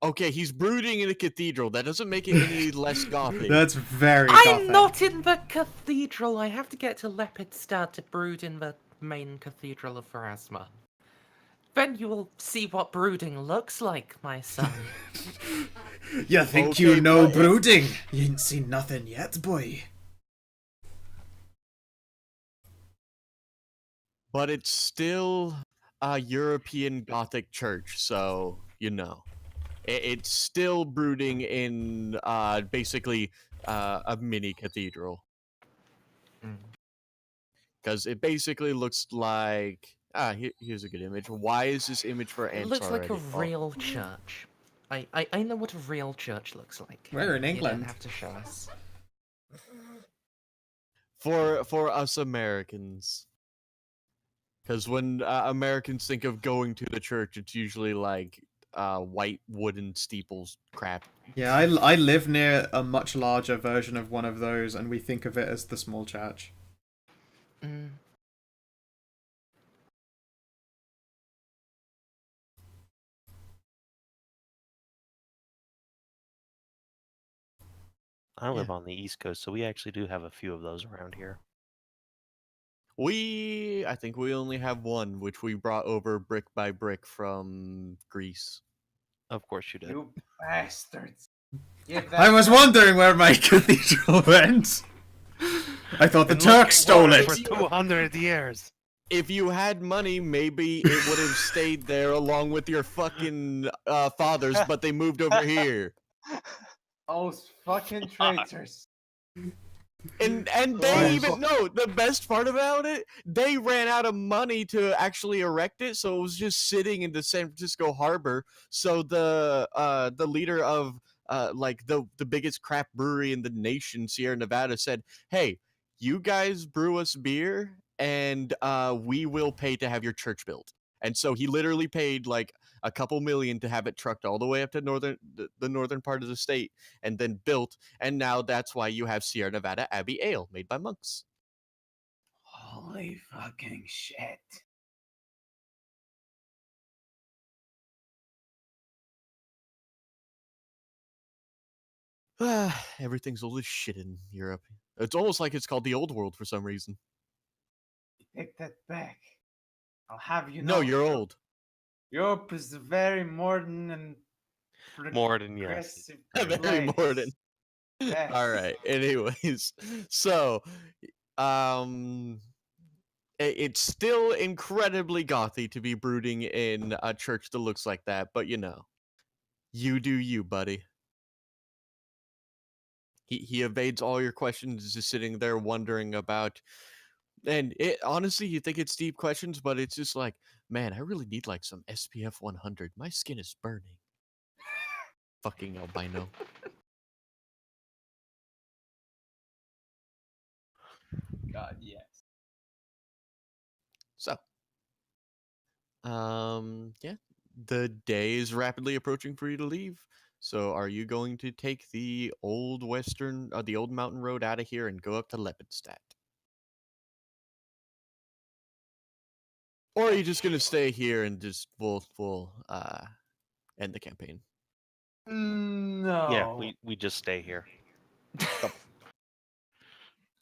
Okay, he's brooding in a cathedral. That doesn't make it any less gothic. That's very I'm gothic. not in the cathedral. I have to get to Lepidstadt to brood in the main cathedral of Pharasma. Then you will see what brooding looks like, my son. You think Okay, you know but- brooding? You ain't seen nothing yet, boy. But it's still a European Gothic church, so, you know. It's still brooding in basically a mini cathedral. Mm. Because it basically looks like... here's a good image. Why is this image for It ants looks like a already? Oh. real church. I know what a real church looks like. We're in You England. don't have to show us. For us Americans. Because when Americans think of going to the church, it's usually like white wooden steeples crap. Yeah, I live near a much larger version of one of those, and we think of it as the small church. Mm. I live on the East Coast, so we actually do have a few of those around here. I think we only have one, which we brought over brick by brick from Greece. Of course you did. You bastards. Give I that was back. wondering where my cathedral went. I thought the Been Turks stole looking it. for 200 years. If you had money, maybe it would have stayed there along with your fucking fathers, but they moved over here. Those fucking traitors. And Oh. they even no, the best part about it, they ran out of money to actually erect it, so it was just sitting in the San Francisco harbor. So the leader of like the biggest craft brewery in the nation, Sierra Nevada, said, "Hey, you guys brew us beer and we will pay to have your church built." And so he literally paid like a couple million to have it trucked all the way up to the northern part of the state and then built. And now that's why you have Sierra Nevada Abbey Ale made by monks. Holy fucking shit. Everything's old as shit in Europe. It's almost like it's called the old world for some reason. Take that back. I'll have you No, know. you're old. Europe is a very modern and Morden, yes. progressive Very place. modern. Yes. All right. Anyways, so it's still incredibly gothy to be brooding in a church that looks like that, but you know, you do you, buddy. He evades all your questions, just sitting there wondering about. And it honestly, you think it's deep questions, but it's just like, man, I really need like some SPF 100. My skin is burning. fucking albino. God, yes. So, yeah, the day is rapidly approaching for you to leave. So, are you going to take the old the old mountain road out of here and go up to Lepidstadt? Or are you just gonna stay here and just we'll end the campaign? No. Yeah, we just stay here.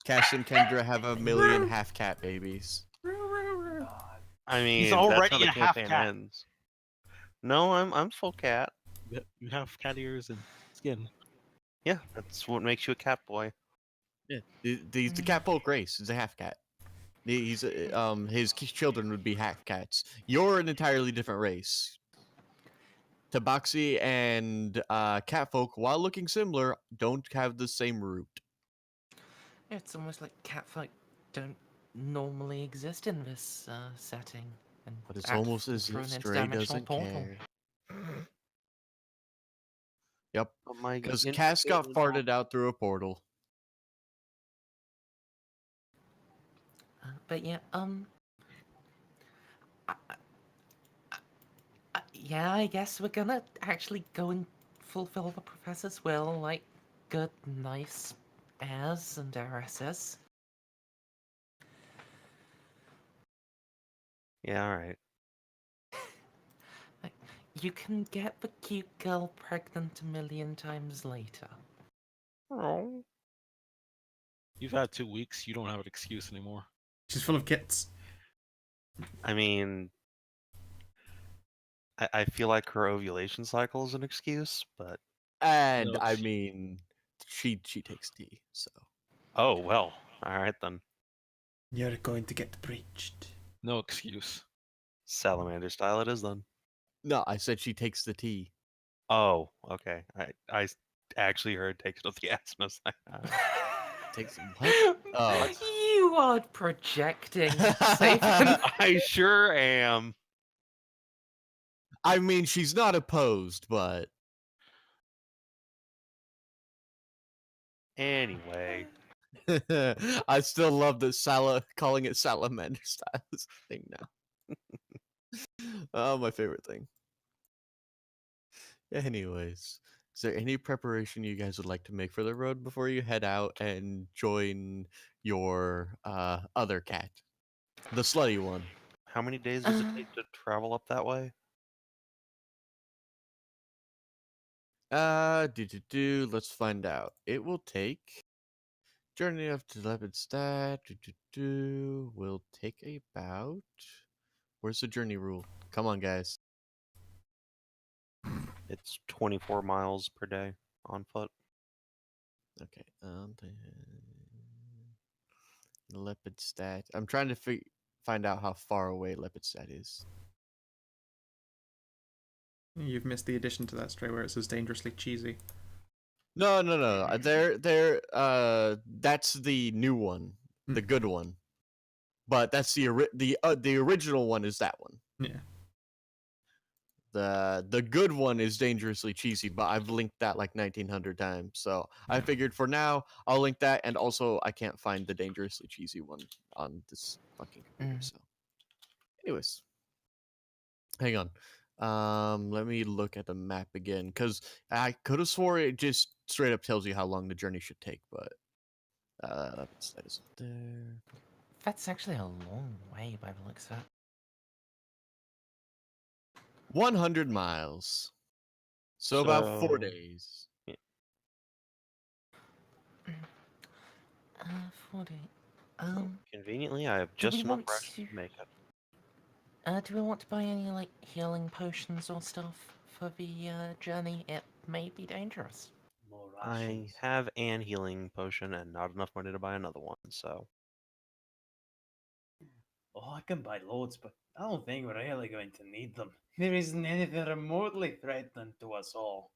Cass and Kendra have a million half cat babies. God. I mean, He's that's how already the a half campaign cat. ends. No, I'm full cat. You have cat ears and skin. Yeah, that's what makes you a cat boy. Yeah, the cat folk race is a half cat. He's his children would be half cats. You're an entirely different race. Tabaxi and catfolk, while looking similar, don't have the same root. It's almost like catfolk don't normally exist in this setting. And But it's act almost as through if an Stray interdimensional doesn't portal. care. Yep, But my because interest Cass got in- farted out through a portal. But yeah, yeah, I guess we're gonna actually go and fulfill the professor's will, like good, nice heirs and heiresses. Yeah, all right. You can get the cute girl pregnant a million times later. Oh. You've had 2 weeks. You don't have an excuse anymore. She's full of kits. I mean, I feel like her ovulation cycle is an excuse, but And No, I it's- mean, she takes tea, so oh well. All right then. You're going to get breached. No excuse. Salamander style it is then. no, I said she takes the tea. Oh, okay. I actually heard takes it up the ass, and I was like, Takes what? Oh. You are projecting, Saban. I sure am. I mean, she's not opposed, but Anyway, I still love that calling it salamander style is a thing now. Oh, my favorite thing. Anyways, is there any preparation you guys would like to make for the road before you head out and join your other cat, the slutty one? how many days does it take to travel up that way? Let's find out. It will take journey up to Lepidstadt. Will take about. Where's the journey rule? Come on, guys. It's 24 miles per day on foot. Okay. Lepidstadt. I'm trying to find out how far away Lepidstadt is. You've missed the addition to that Stray where it says dangerously cheesy. No. That's the new one, the good one. But that's the original one is that one. Yeah. The good one is dangerously cheesy, but I've linked that like 1900 times. So I figured for now I'll link that, and also I can't find the dangerously cheesy one on this fucking computer. So, anyways, hang on. Let me look at the map again, because I could have swore it just straight up tells you how long the journey should take, but that is up there. That's actually a long way by the looks of it. 100 miles. So about 4 So- days. 40. Conveniently, I have Do we just enough want rations to- to make it. Do we want to buy any like healing potions or stuff for the journey? It may be dangerous. More I rations. have an healing potion and not enough money to buy another one, so Oh, I can buy loads, but I don't think we're really going to need them. There isn't anything remotely threatening to us all.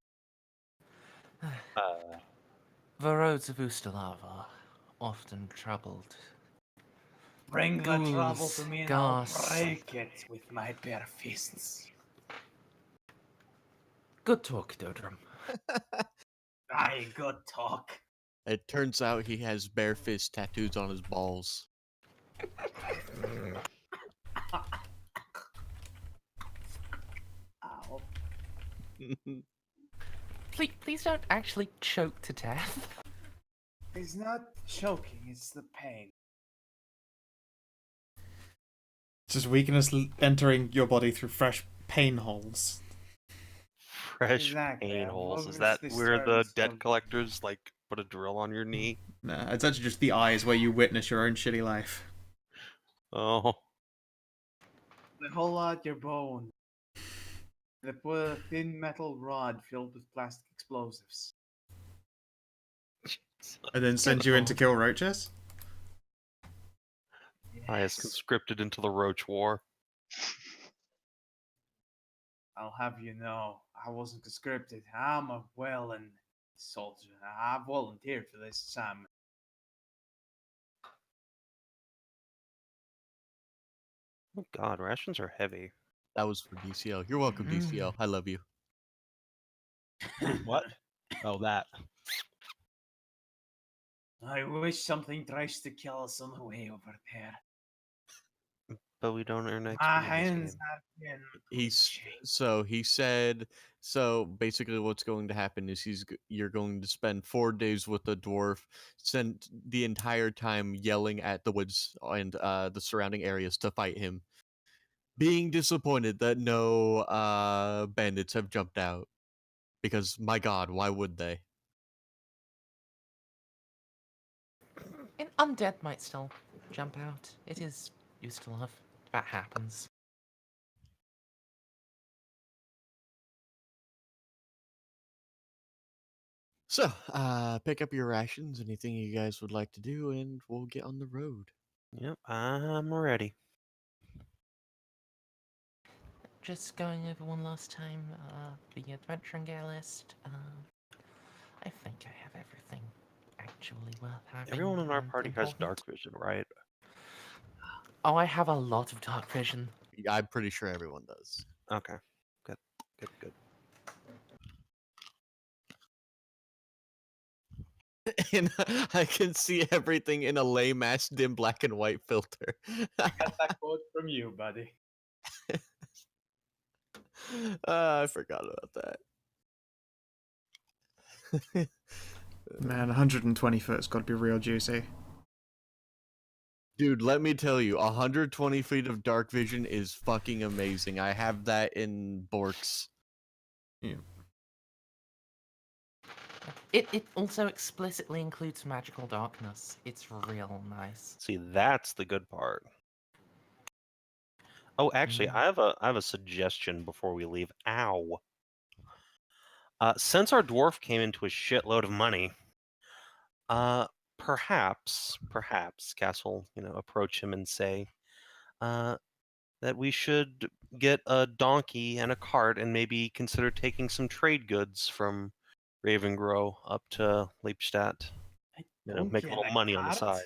The roads of Ustalav are often troubled. Bring the trouble Ghouls, to me and ghasts. I'll break it with my bare fists. Good talk, Dodrum. Aye, good talk. It turns out he has bare fist tattoos on his balls. Ow. Please don't actually choke to death. It's not choking, it's the pain. Just weakness entering your body through fresh pain holes. Fresh Exactly, pain I've holes. Is always that where the disturbance debt of- collectors like put a drill on your knee? Nah, it's actually just the eyes where you witness your own shitty life. Oh, They haul out your bone. They put a thin metal rod filled with plastic explosives. And then send you in to kill roaches? I is conscripted into the Roach War. I'll have you know, I wasn't conscripted. I'm a well-and soldier. I volunteered for this assignment. Oh God, rations are heavy. That was for DCL. You're welcome, DCL. I love you. What? Oh, that. I wish something tries to kill us on the way over there. But we don't earn XP My in this hands game. have been He said basically what's going to happen is you're going to spend 4 days with the dwarf, spend the entire time yelling at the woods and the surrounding areas to fight him, being disappointed that no bandits have jumped out, because my god, why would they? An undead might still jump out. It is used to love. That happens. So pick up your rations, anything you guys would like to do, and we'll get on the road. Yep, I'm ready. Just going over one last time, the adventuring gear list. I think I have everything actually worth having. Everyone in our and party has important. dark vision, right? Oh, I have a lot of dark vision. I'm pretty sure everyone does. Okay, good, good, good. And I can see everything in a lame ass dim black and white filter. Got that quote from you, buddy. I forgot about that. Man, 120 foot's got to be real juicy. Dude, let me tell you, 120 feet of dark vision is fucking amazing. I have that in Borks. Yeah. It also explicitly includes magical darkness. It's real nice. See, that's the good part. Oh, actually, I have a suggestion before we leave. Ow. Since our dwarf came into a shitload of money, perhaps Castle, approach him and say, that we should get a donkey and a cart and maybe consider taking some trade goods from Ravengrow up to Lepidstadt. Make a little money on the side.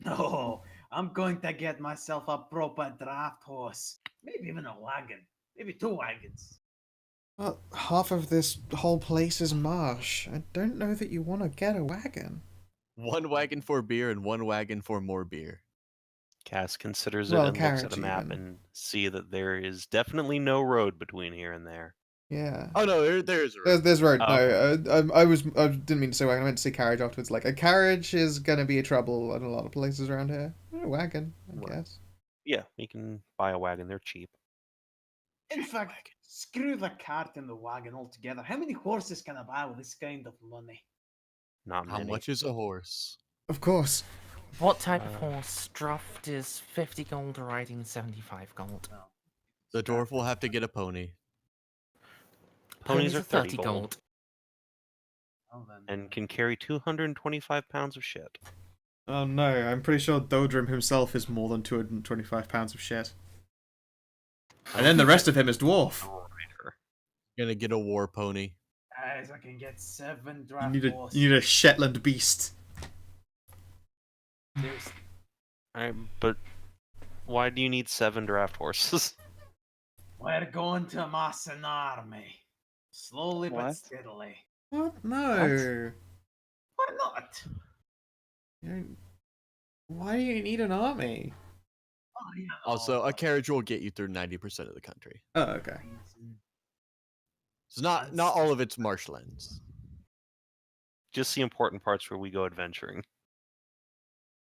No, I'm going to get myself a proper draft horse. Maybe even a wagon. Maybe 2 wagons. Well, half of this whole place is marsh. I don't know that you want to get a wagon. 1 wagon for beer and 1 wagon for more beer. Cass considers Well, it and looks at carriage a map even. and see that there is definitely no road between here and there. Yeah. Oh no, there is a road. There's road. Oh, No, I didn't mean to say wagon. I meant to say carriage afterwards. Like, a carriage is gonna be a trouble in a lot of places around here. A wagon, I Right. guess. Yeah, you can buy a wagon. They're cheap. In fact, screw the cart and the wagon altogether. How many horses can I buy with this kind of money? Not How many. much is a horse? Of course. What type of horse? Draft is 50 gold, riding 75 gold. No. The dwarf will have to get a pony. Ponies are 30 30 gold. gold. Oh, then, And can carry 225 pounds of shit. Oh no, I'm pretty sure Doldrum himself is more than 225 pounds of shit. And then the rest of him is dwarf. Rider. Gonna get a war pony. Guys, I can get 7 You draft need horses. you need a Shetland beast. There's But why do you need 7 draft horses? We're going to amass an army. Slowly but What? steadily. What? No. Why not? You don't... Why do you need an army? Oh, yeah. Also, a carriage will get you through 90% of the country. Oh, okay. It's not all of it's marshlands. Just the important parts where we go adventuring.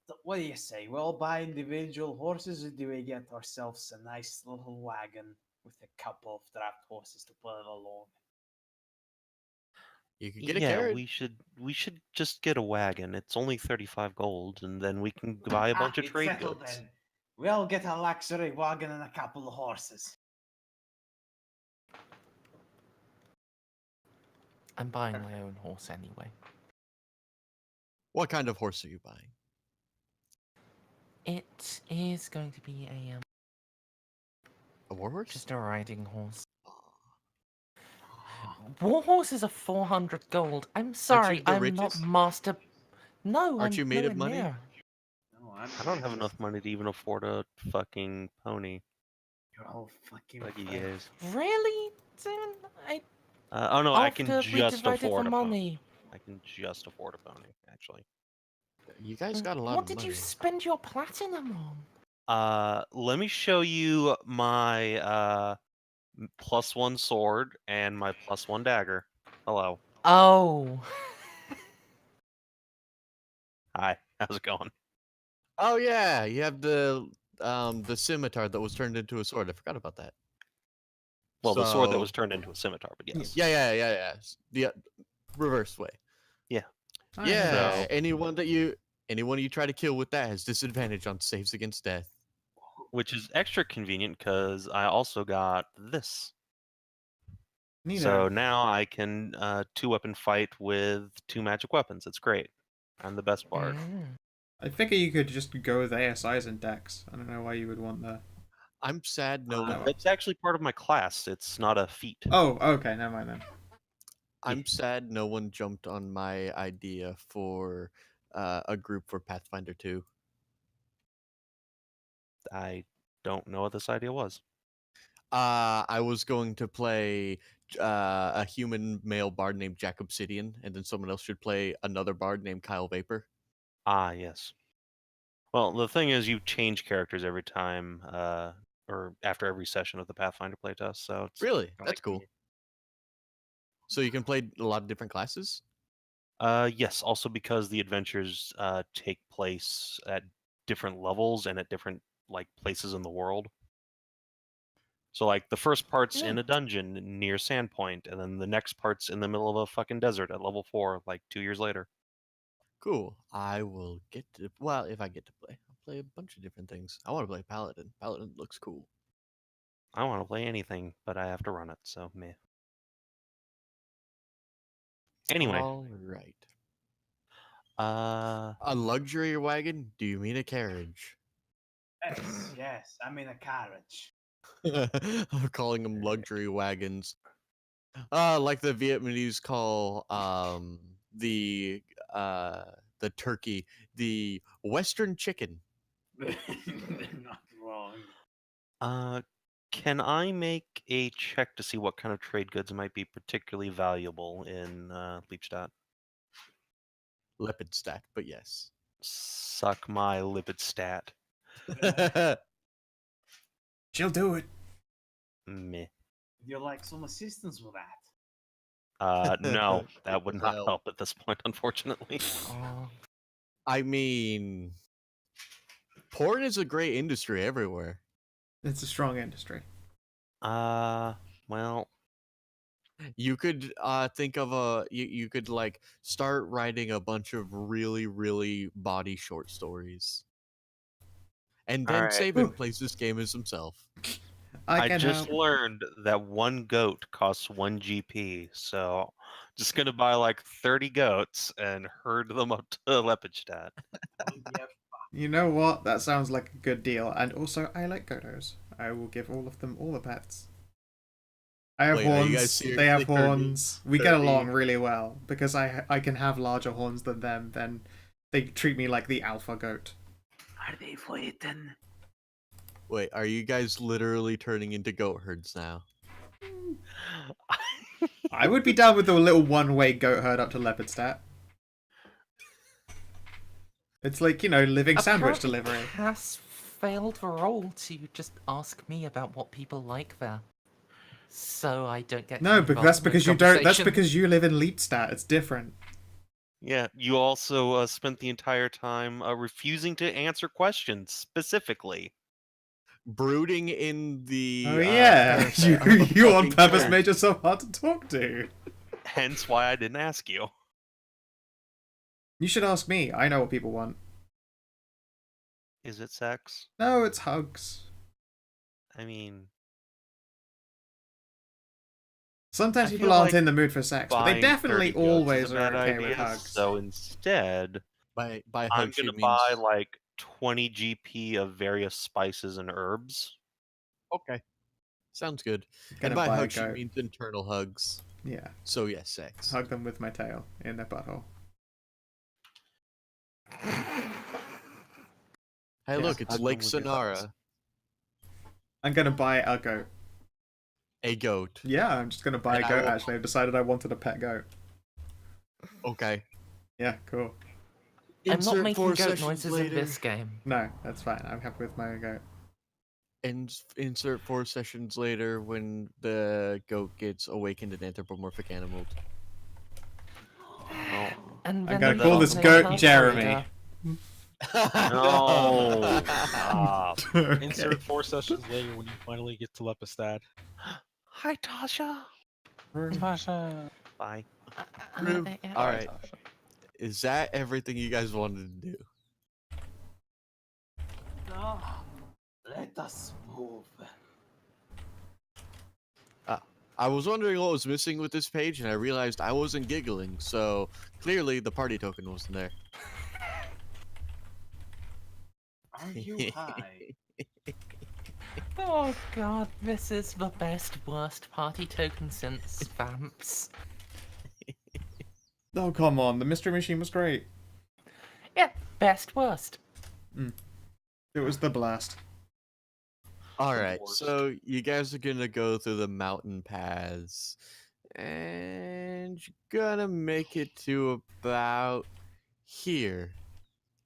So what do you say? We'll buy individual horses, or do we get ourselves a nice little wagon with a couple of draft horses to pull it along? You could get a Yeah, carriage. we should just get a wagon. It's only 35 gold, and then we can buy a bunch of It's trade settled goods. then. We'll get a luxury wagon and a couple of horses. I'm buying my own horse anyway. What kind of horse are you buying? It is going to be A warhorse? just a riding horse. War horses are 400 gold. I'm sorry, the I'm not richest? master. No, Aren't I'm you made of nowhere money? near. No, I don't have enough money to even afford a fucking pony. You're all fucking Like you fat. guys. Really? Simon? Oh no, I can After we just divided the afford a pony. money. I can just afford a pony, actually. You guys got a lot What of did money. you spend your platinum on? Let me show you my +1 sword and my +1 dagger. Hello. Oh. Hi. How's it going? Oh yeah, you have the scimitar that was turned into a sword. I forgot about that. Well, the sword that was So- turned into a scimitar, but yes. Yeah. The reverse way. I Yeah, So- anyone you try to kill with that has disadvantage on saves against death. Which is extra convenient because I also got this. Neato. So now I can 2-weapon fight with 2 magic weapons. It's great. I'm the best bard. I figure you could just go with ASIs and decks. I don't know why you would want the... I'm sad no one. It's actually part of my class. It's not a feat. Oh, okay, never mind then. I'm sad no one jumped on my idea for a group for Pathfinder 2. I don't know what this idea was. I was going to play a human male bard named Jack Obsidian, and then someone else should play another bard named Kyle Vapor. Ah, yes. Well, the thing is, you change characters every time, or after every session of the Pathfinder playtest. So it's Really? kinda That's cool. convenient. So you can play a lot of different classes? Yes. Also, because the adventures take place at different levels and at different places in the world. So like the first part's in a dungeon near Sandpoint, and then the next part's in the middle of a fucking desert at level 4, like 2 years later. Cool. I will get to, well, if I get to play. I'll play a bunch of different things. I want to play Paladin. Paladin looks cool. I want to play anything, but I have to run it, so meh. Anyway, All right. uh, A luxury wagon? Do you mean a carriage? Yes, I'm in a carriage. I'm calling them luxury wagons. Like the Vietnamese call the turkey the Western chicken. Not wrong. can I make a check to see what kind of trade goods might be particularly valuable in Lepidstadt? Lepidstadt, but yes. Suck my Lepidstadt. She'll do it. Meh. Would you like some assistance with that? No, that would not Hell. help at this point, unfortunately. Oh. I mean, porn is a great industry everywhere. It's a strong industry. Well, You could think of you could like start writing a bunch of really body short stories, and then Alright. Saban plays this game as himself. I can just help. learned that 1 goat costs 1 GP, so just gonna buy like 30 goats and herd them up to Lepidstadt. You know what? That sounds like a good deal. And also, I like goatos. I will give all of them all the pets. I have Wait, are you guys horns. seriously They have herding horns. We get 30? along really well because I can have larger horns than them. Then they treat me like the alpha goat. Are they fighting? Wait, are you guys literally turning into goat herds now? I would be down with a little one-way goat herd up to Lepidstadt. It's like, living sandwich Apparently delivery. Cass failed the role to just ask me about what people like there. So I don't get No, to but that's because you don't. That's because you live in Lepidstadt. It's different. Yeah, you also spent the entire time refusing to answer questions specifically. Brooding in the. Oh yeah, parasite of a you on fucking purpose chair. made yourself hard to talk to. Hence why I didn't ask you. You should ask me. I know what people want. Is it sex? No, it's hugs. I mean, Sometimes I people feel aren't like in the mood for sex, but they buying definitely 30 goats is always a are bad okay with idea, hugs. So instead, By I'm hugs, she gonna means... buy like 20 GP of various spices and herbs. Okay. Sounds good. Gonna And by buy a hugs, she goat. means internal hugs. Yeah, So yes, sex. hug them with my tail in their butthole. Hey, Yeah, look, it's hug them Lake with your thumbs. Sonara. I'm gonna buy a goat. A goat. Yeah, I'm just gonna buy And a I goat. will- Actually, I've decided I wanted a pet goat. Okay. Yeah, cool. I'm not Insert making 4 goat sessions noises later. in this game. No, that's fine. I'm happy with my goat. And insert 4 sessions later when the goat gets awakened in anthropomorphic animal. Oh. And I'm then gonna we call got this a goat house Jeremy. breeder. No. Stop. Okay. Insert 4 sessions later when you finally get to Lepidstadt. Hi, Tasha. Tasha. Bye. Rude. Yeah. All Bye, right. Tasha. Is that everything you guys wanted to do? No, let us move. I was wondering what was missing with this page, and I realized I wasn't giggling, so clearly the party token wasn't there. Are you high? Oh god, this is the best worst party token since Vamps. Oh, come on. The mystery machine was great. Yeah, best worst. It was the blast. Alright, worst. so you guys are gonna go through the mountain paths, and you're gonna make it to about here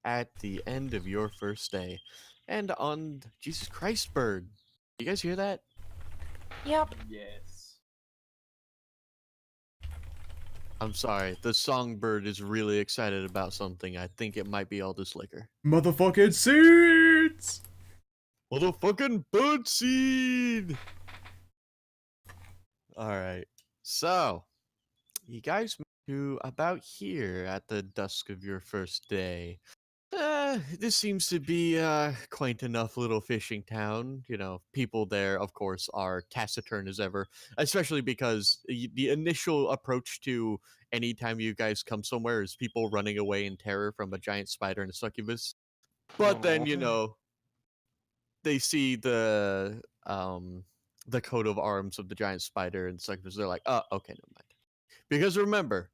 at the end of your first day. And on Jesus Christ, bird. You guys hear that? Yep. Yes. I'm sorry, the songbird is really excited about something. I think it might be all this liquor. Motherfucking seeds! Motherfucking bird seed! Alright, so you guys made to about here at the dusk of your first day. This seems to be a quaint enough little fishing town. You know, people there, of course, are taciturn as ever, especially because the initial approach to any time you guys come somewhere is people running away in terror from a giant spider and a succubus. But then, you know, they see the coat of arms of the giant spider and succubus. They're like, oh, okay, never mind. Because remember,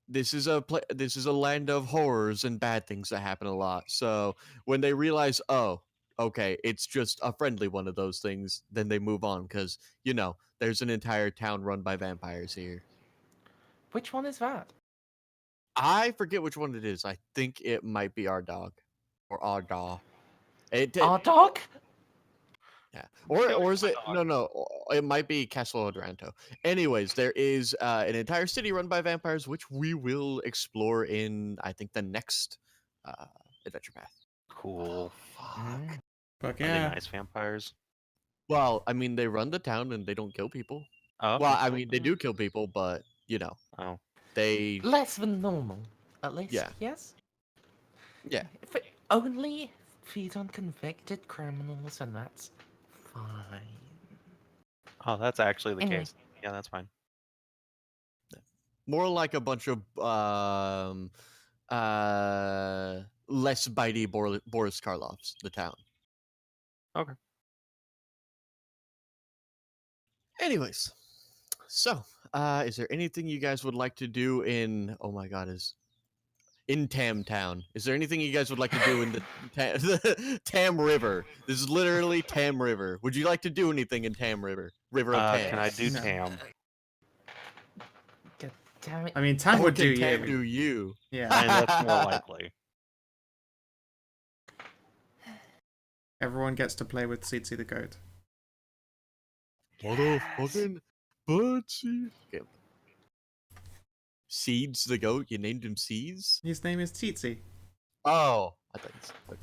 this is a land of horrors and bad things that happen a lot. So when they realize, oh, okay, it's just a friendly one of those things, then they move on because, you know, there's an entire town run by vampires here. Which one is that? I forget which one it is. I think it might be our dog or our dog. Our dog? Yeah. Or is it no, it might be Castle Odranto. Anyways, there is an entire city run by vampires, which we will explore in, I think, the next adventure path. Cool. Fuck Are they yeah. nice vampires? Well, I mean, they run the town and they don't kill people. Oh, Well, okay, I cool. mean, they do kill people, but you know, Oh. they Less than normal. At least, Yeah. yes? yeah. If it only feed on convicted criminals, and that's fine. Oh, that's actually the Anyway. case. Yeah, that's fine. More like a bunch of less bitey Boris Karloffs, the town. Okay. Anyways, so is there anything you guys would like to do in? Oh my God, in Tam Town? Is there anything you guys would like to do in the Tam River? This is literally Tam River. Would you like to do anything in Tam River? River of Tam. Can I do No. Tam? Damn it. I mean, Tam would do Tam you. do you. Yeah. And that's more likely. Everyone gets to play with Tsitsi the goat. Motherfucking Budsy. Okay. Seeds the goat. You named him Seeds. His name is Tsitsi. Oh, I thought you said. Okay.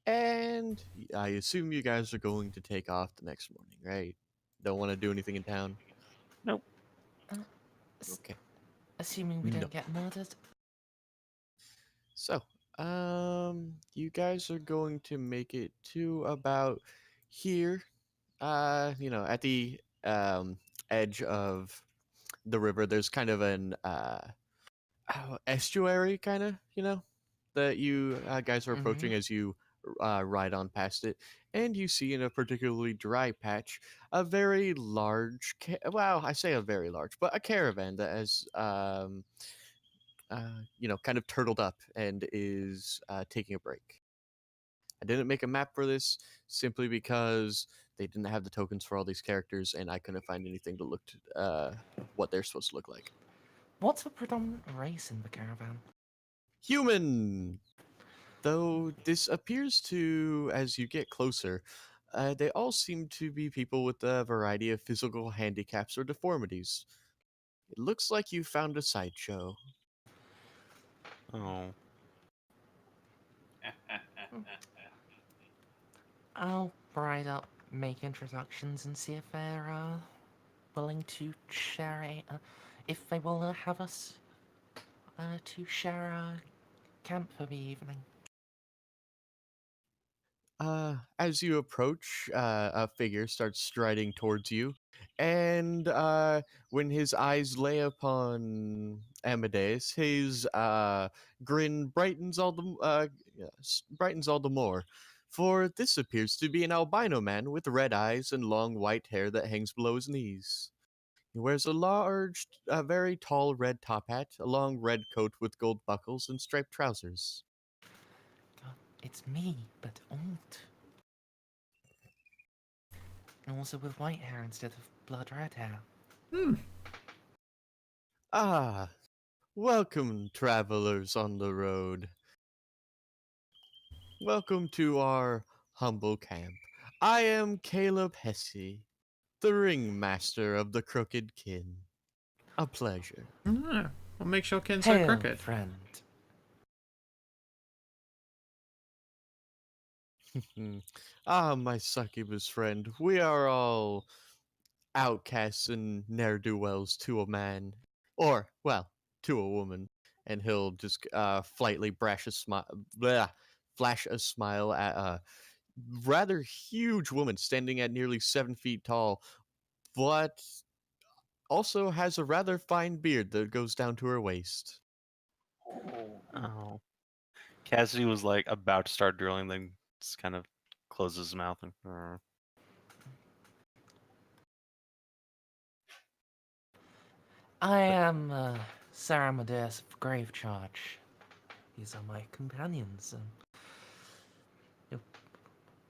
And I assume you guys are going to take off the next morning, right? Don't want to do anything in town. S- Okay. Assuming we No. don't get murdered. So, you guys are going to make it to about here. At the edge of the river, there's kind of an estuary, kind of, that you guys are approaching as you ride on past it, and you see in a particularly dry patch a very large, I say a very large, but a caravan that has kind of turtled up and is taking a break. I didn't make a map for this simply because they didn't have the tokens for all these characters, and I couldn't find anything to look what they're supposed to look like. What's the predominant race in the caravan? Human! Though this appears to, as you get closer, they all seem to be people with a variety of physical handicaps or deformities. It looks like you found a sideshow. Oh. I'll ride up, make introductions, and see if they're willing to share if they will have us to share a camp for the evening. As you approach, a figure starts striding towards you, and when his eyes lay upon Amadeus, his grin brightens brightens all the more. For this appears to be an albino man with red eyes and long white hair that hangs below his knees. He wears a very tall red top hat, a long red coat with gold buckles, and striped trousers. God, it's me, but old. And also with white hair instead of blood red hair. Ah, welcome, travelers on the road. Welcome to our humble camp. I am Caleb Hesse, the ringmaster of the Crooked Kin. A pleasure. Ah, what makes your kin so Hail, crooked? friend. My succubus friend, we are all outcasts and ne'er-do-wells to a man. Or, well, to a woman. And he'll just flightly flash a smile at a rather huge woman standing at nearly 7 feet tall, but also has a rather fine beard that goes down to her waist. Oh. Cassidy was like about to start drilling, then just kind of closes his mouth and. I am Sir Amadeus of Grave Charge. These are my companions. You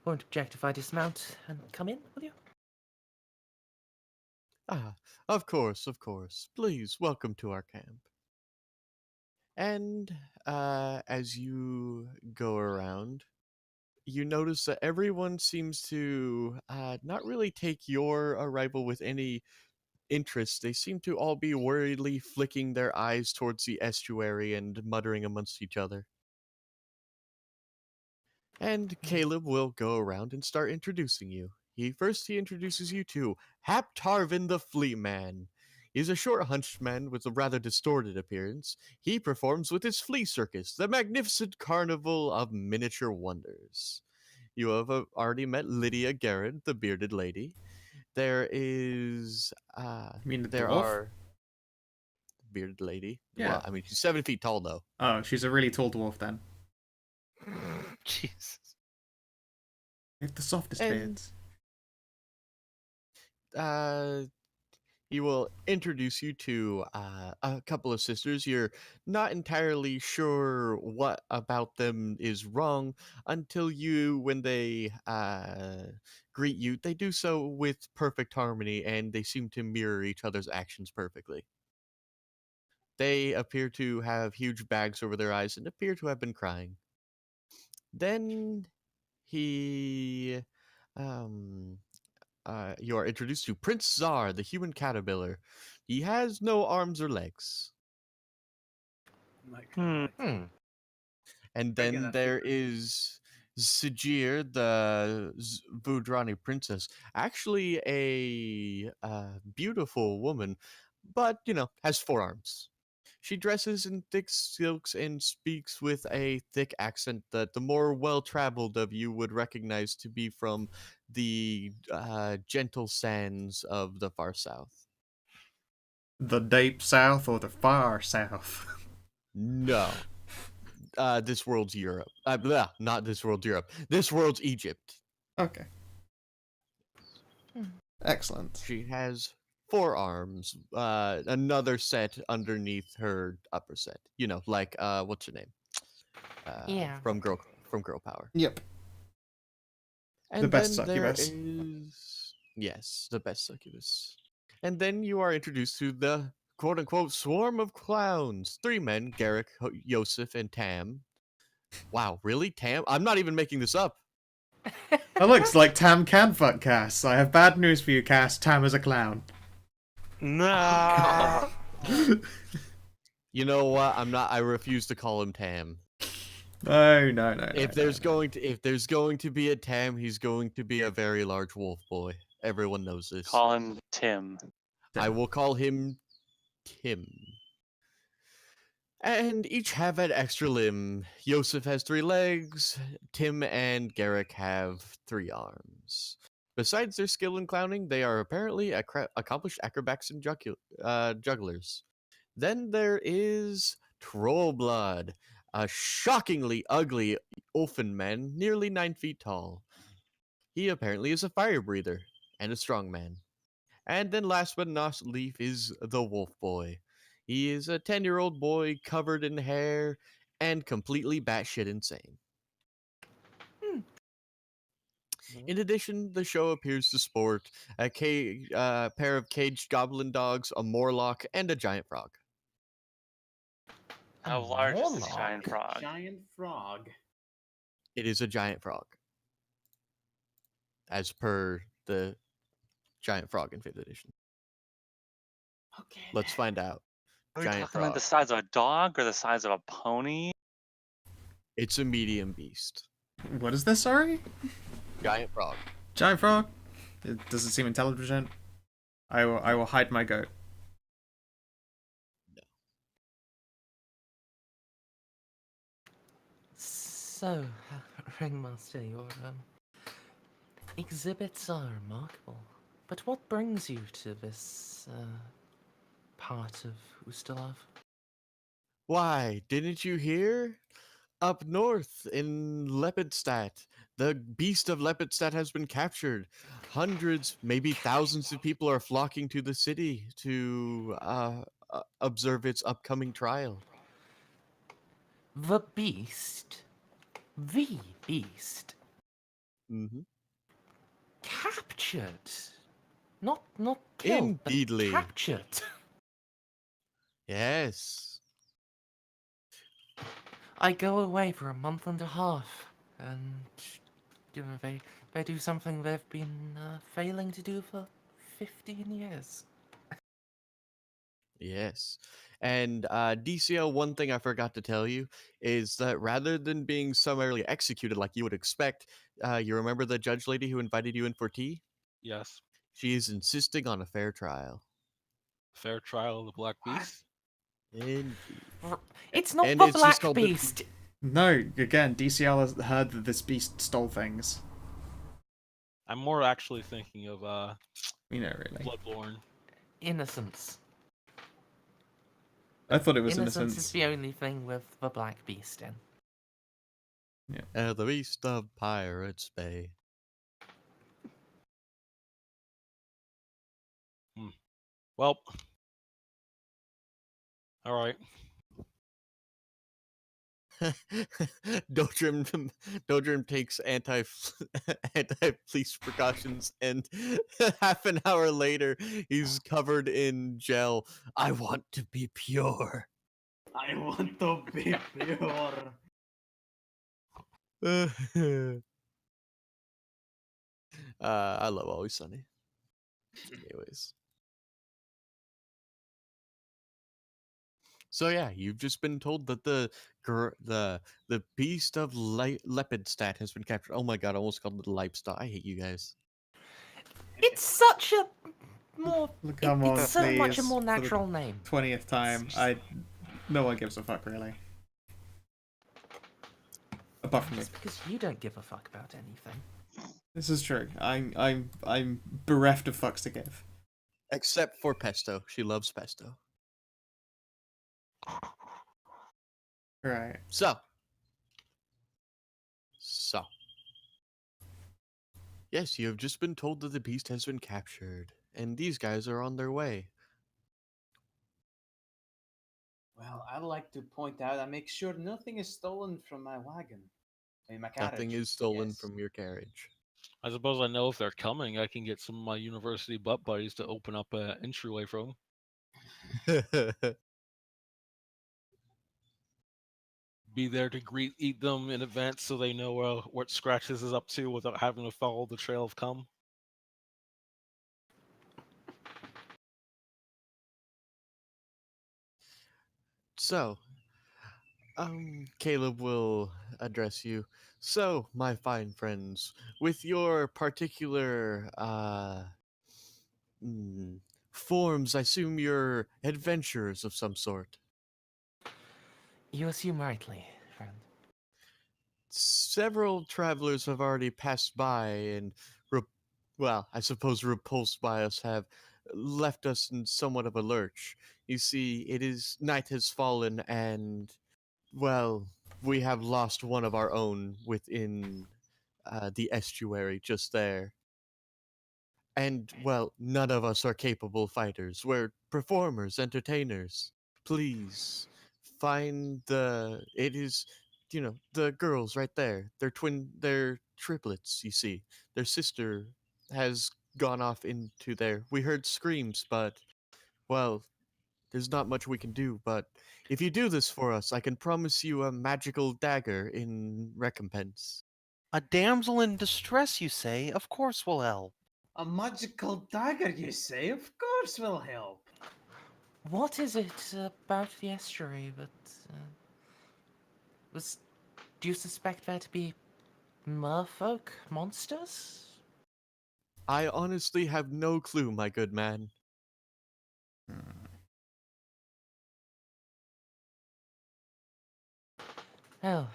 won't object if I dismount and come in, will you? Ah, of course, of course. Please, welcome to our camp. And as you go around, you notice that everyone seems to not really take your arrival with any interest. They seem to all be worriedly flicking their eyes towards the estuary and muttering amongst each other. And Caleb will go around and start introducing you. He introduces you to Hap Tarvin the Flea Man. He's a short, hunched man with a rather distorted appearance. He performs with his flea circus, the magnificent carnival of miniature wonders. You have already met Lydia Garrett, the bearded lady. There is, You mean the there dwarf? are bearded lady. Yeah. Well, I mean, she's 7 feet tall though. Oh, she's a really tall dwarf then. Jesus. They have the softest And- beards. He will introduce you to a couple of sisters. You're not entirely sure what about them is wrong until when they greet you, they do so with perfect harmony and they seem to mirror each other's actions perfectly. They appear to have huge bags over their eyes and appear to have been crying. Then he, um, you are introduced to Prince Czar, the human caterpillar. He has no arms or legs. Hmm. And Bigger then than there human. is Sajir, the Vudrani princess. Actually, a beautiful woman, but has 4 arms. She dresses in thick silks and speaks with a thick accent that the more well-traveled of you would recognize to be from the gentle sands of the far south. The deep south or the far south? No. This world's Europe. Not this world's Europe. This world's Egypt. Okay. Excellent. She has 4 arms. Another set underneath her upper set. Like what's her name? Yeah. From Girl Power. Yep. And best then there succubus. is yes, the best succubus. And then you are introduced to the quote unquote swarm of clowns. 3 men: Garrick, Yosef, and Tam. Wow, really? Tam? I'm not even making this up. That looks like Tam can fuck Cass. I have bad news for you, Cass. Tam is a clown. Nah. You know what? I refuse to call him Tam. No. If there's going to be a Tam, he's going to be a very large wolf boy. Everyone knows this. Call him Tim. I will call him Tim. And each have an extra limb. Yosef has 3 legs. Tim and Garrick have 3 arms. Besides their skill in clowning, they are apparently accomplished acrobats and jugglers. Then there is Trollblood, a shockingly ugly elfin man, nearly 9 feet tall. He apparently is a fire breather and a strong man. And then last but not least is the Wolf Boy. He is a 10-year-old boy covered in hair and completely batshit insane. In addition, the show appears to sport a pair of caged goblin dogs, a Morlock, and a giant frog. How A large is this Morlock? giant frog? Giant frog. It is a giant frog, as per the giant frog in 5th edition. Okay. Let's find out. Are we Giant talking like frog. the size of a dog or the size of a pony? It's a medium beast. What is this, sorry? Giant frog. Giant frog? Does it seem intelligent? I will hide my goat. So, Ringmaster, your exhibits are remarkable. But what brings you to this part of Ustalov? Why, didn't you hear? Up north in Lepidstadt, the beast of Lepidstadt has been captured. Hundreds, maybe thousands of people are flocking to the city to observe its upcoming trial. The beast? The beast? Mm-hmm. Captured? Not killed, Indeedly. but captured. Yes. I go away for a month and a half, and they do something they've been failing to do for 15 years. Yes. And DCL, one thing I forgot to tell you is that rather than being summarily executed like you would expect, you remember the judge lady who invited you in for tea? Yes. She is insisting on a fair trial. Fair trial of the Black Beast. Indeed. It's not And the it's just Black called the- Beast! No, again, DCL has heard that this beast stole things. I'm more actually thinking of Really. Bloodborne. Innocence. I thought it was Innocence innocence. is the only thing with the Black Beast in. The beast of Pirates Bay. Well, all right. Dodrim takes anti police precautions, and half an hour later, he's covered in gel. I want to be pure. I want to be pure. I love Always Sunny. Anyways. So yeah, you've just been told that the beast of Lepidstadt has been captured. Oh my god, I almost called it Lepidstadt. I hate you guys. It's such a more. Come on, It's so much a please, more for the natural name. 20th time. No one gives a fuck really. Apart from me. It's because you don't give a fuck about anything. This is true. I'm bereft of fucks to give. Except for Pesto. She loves Pesto. Right. So. Yes, you have just been told that the beast has been captured, and these guys are on their way. Well, I'd like to point out I make sure nothing is stolen from my wagon. I mean, my carriage. Nothing is stolen yes. from your carriage. I suppose I know if they're coming, I can get some of my university butt buddies to open up an entryway for them. Be there to eat them in advance so they know what Scratches is up to without having to follow the trail of cum. So, Caleb will address you. So, my fine friends, with your particular, forms, I assume you're adventurers of some sort. You assume rightly, friend. Several travelers have already passed by and, I suppose repulsed by us, have left us in somewhat of a lurch. You see, night has fallen and, well, we have lost one of our own within the estuary just there. And, well, none of us are capable fighters. We're performers, entertainers. Please, it is, the girls right there. They're triplets, you see. Their sister has gone off into there. We heard screams, but, well, there's not much we can do, but if you do this for us, I can promise you a magical dagger in recompense. A damsel in distress, you say? Of course we'll help. A magical dagger, you say? Of course will help. What is it about the estuary that do you suspect there to be merfolk monsters? I honestly have no clue, my good man. Oh.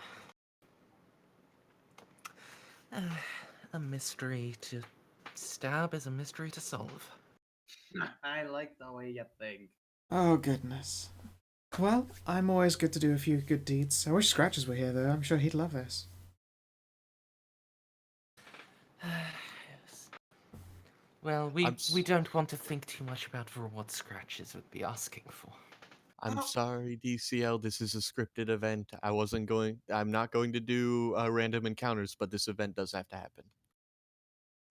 A mystery to stab is a mystery to solve. I like the way you think. Oh, goodness. Well, I'm always good to do a few good deeds. I wish Scratches were here, though. I'm sure he'd love this. Yes. Well, we don't want to think too much about what Scratches would be asking for. I'm sorry, DCL. This is a scripted event. I'm not going to do random encounters, but this event does have to happen.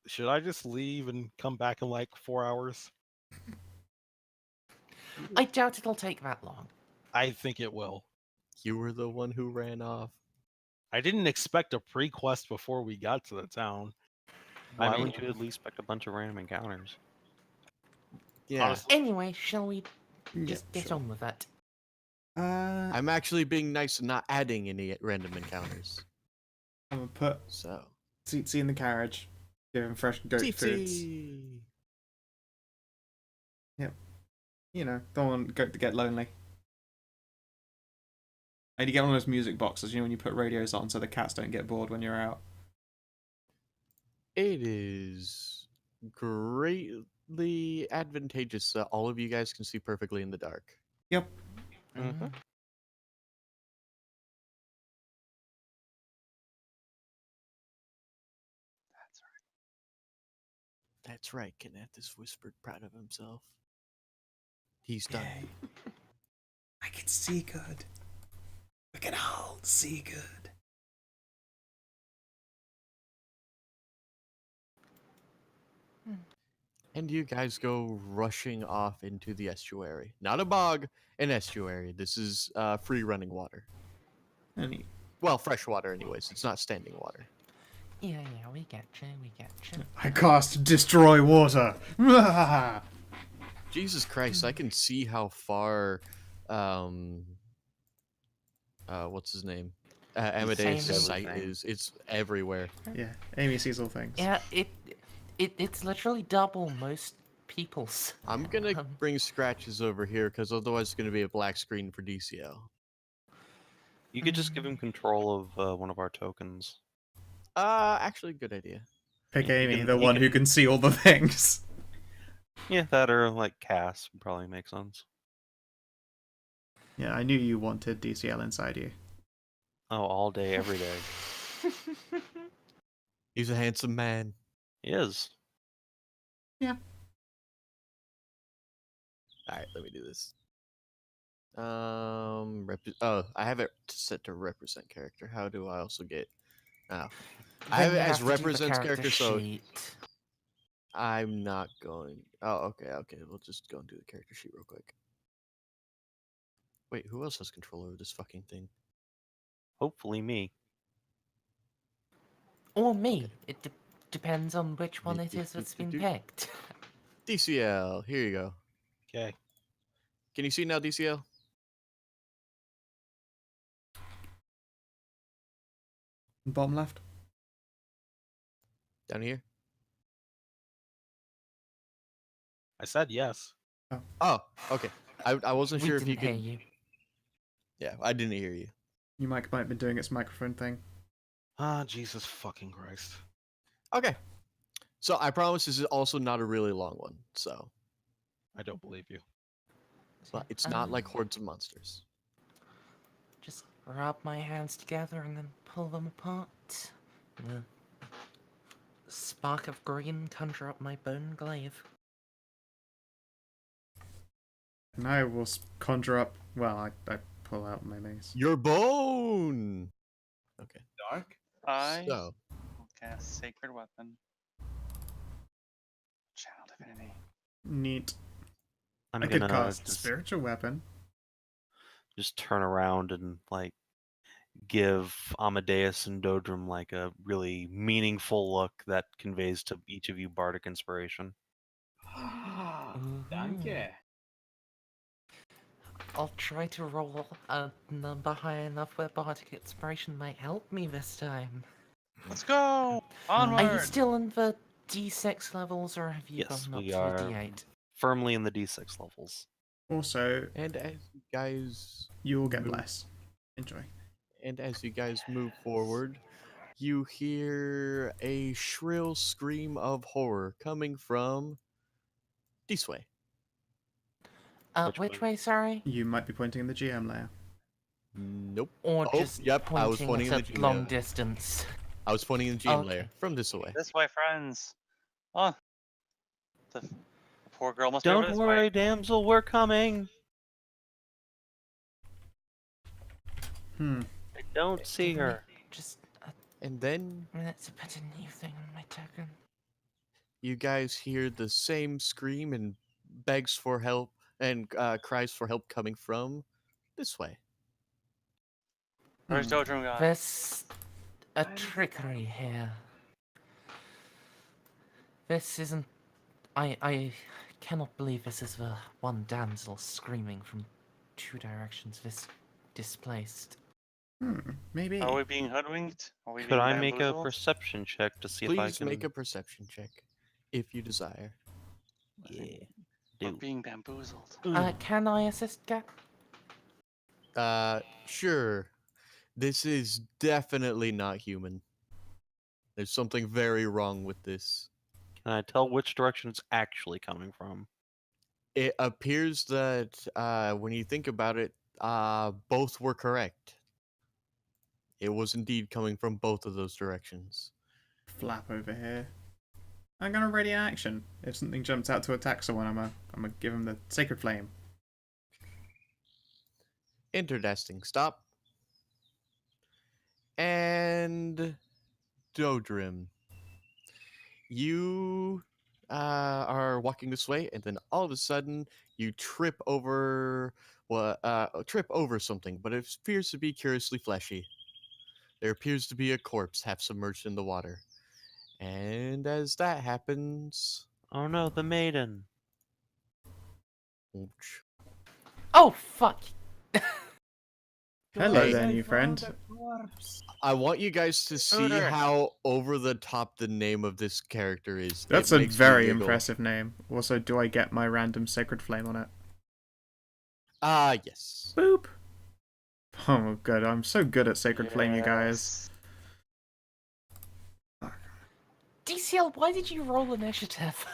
Should I just leave and come back in like 4 hours? I doubt it'll take that long. I think it will. You were the one who ran off. I didn't expect a pre-quest before we got to the town. Why would you at least expect a bunch of random encounters? Yeah. Honestly, Anyway, shall we just get sure. on with that? I'm actually being nice and not adding any random encounters. I'm gonna put So. Tsitsi in the carriage. Give him fresh goat foods. Tsitsi! Yep. You know, don't want goat to get lonely. And you get one of those music boxes, when you put radios on so the cats don't get bored when you're out. It is greatly advantageous that all of you guys can see perfectly in the dark. Yep. Mm-hmm. That's right, Kennethus whispered, proud of himself. He's done. Yay. I can see good. The can all see good. And you guys go rushing off into the estuary. Not a bog, an estuary. This is free running water. Any Well, fresh water, anyways. It's not standing water. Yeah, we get you. I cast destroy water. Jesus Christ, I can see how far, what's his name? Amadeus' Same. sight Everything. is. It's everywhere. Yeah, Amy sees all things. Yeah, it's literally double most people's. I'm gonna bring Scratches over here, because otherwise it's gonna be a black screen for DCL. You could just give him control of one of our tokens. Actually, good idea. Pick He Amy, can- the he one can- who can see all the things. Yeah, that or like Cass would probably make sense. Yeah, I knew you wanted DCL inside you. Oh, all day, every day. He's a handsome man. He is. Alright, let me do this. I have it set to represent character. How do I also get... Oh. I have it as represents character, so sheet. I'm not going... Oh, okay. We'll just go and do the character sheet real quick. Wait, who else has control over this fucking thing? Hopefully me. Or me. It depends on which one it is that's been picked. DCL, here you go. Okay. Can you see now, DCL? Bottom left. Down here? I said yes. Oh, okay. I wasn't We sure if you didn't could... hear you. Yeah, I didn't hear you. Your mic might have been doing its microphone thing. Ah, Jesus fucking Christ. Okay. So I promise this is also not a really long one, so... I don't believe you. But it's not like hordes of monsters. Just rub my hands together and then pull them apart. The spark of green conjure up my bone glaive. And I will conjure up. Well, I pull out my mace. Your bone! Okay. Dark? I So, will cast Sacred Weapon. Channel Divinity. Neat. I'm I could gonna cast just, spiritual weapon. just turn around and like give Amadeus and Dodrum like a really meaningful look that conveys to each of you bardic inspiration. Danke. I'll try to roll a number high enough where bardic inspiration might help me this time. Let's go! Are you Onward! still in the D6 levels, or have you Yes, gone up we to are. the D8? Firmly in the D6 levels. Also, and as you guys you will get move- bless. Enjoy. And as you guys move forward, you hear a shrill scream of horror coming from this way. Which way, sorry? You might be pointing in the GM layer. Nope. Or Oh, just yep, I was pointing in at the a GM long layer. distance? I was pointing in the GM Okay. layer from this way. This way, friends. Oh. The poor girl must be over Don't this worry, way. damsel, we're coming. I don't see Give me her. Just And then a minute to put a new thing on my token. you guys hear the same scream and begs for help and cries for help coming from this way. Where's Dodrum guy? There's a trickery here. This isn't... I cannot believe this is the one damsel screaming from two directions this displaced. Maybe. Are we being hoodwinked? Are we Could being I make a bamboozled? perception check to see if I Please can make a perception check if you desire. yeah, We're do? being bamboozled. Can I assist, Gap? Sure. This is definitely not human. There's something very wrong with this. Can I tell which direction it's actually coming from? It appears that when you think about it, both were correct. It was indeed coming from both of those directions. Flap over here. I'm gonna ready action. If something jumps out to attack someone, I'm gonna give him the sacred flame. Interesting. Stop. And Dodrim, you are walking this way, and then all of a sudden you trip over something, but it appears to be curiously fleshy. There appears to be a corpse half submerged in the water. And as that happens, Oh no, the maiden. ouch. Oh, fuck! Hello Hey. there, new friend. I want you guys to see Hooter. how over the top the name of this character is. That's It a makes me very giggle. impressive name. Also, do I get my random sacred flame on it? Yes. Boop. Oh, good. I'm so good at sacred flame, you guys. DCL, why did you roll initiative?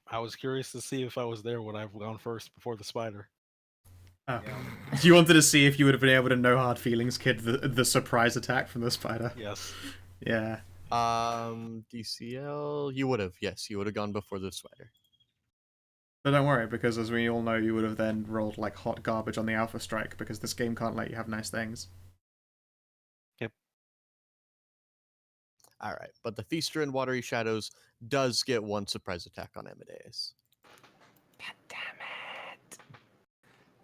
I was curious to see if I was there when I've gone first before the spider. Oh. You wanted to see if you would have been able to know hard feelings, kid, the surprise attack from the spider. Yes. Yeah. DCL, you would have. Yes, you would have gone before the spider. But don't worry, because as we all know, you would have then rolled like hot garbage on the Alpha Strike, because this game can't let you have nice things. All right, but the Feaster in Watery Shadows does get one surprise attack on Amadeus. God damn it.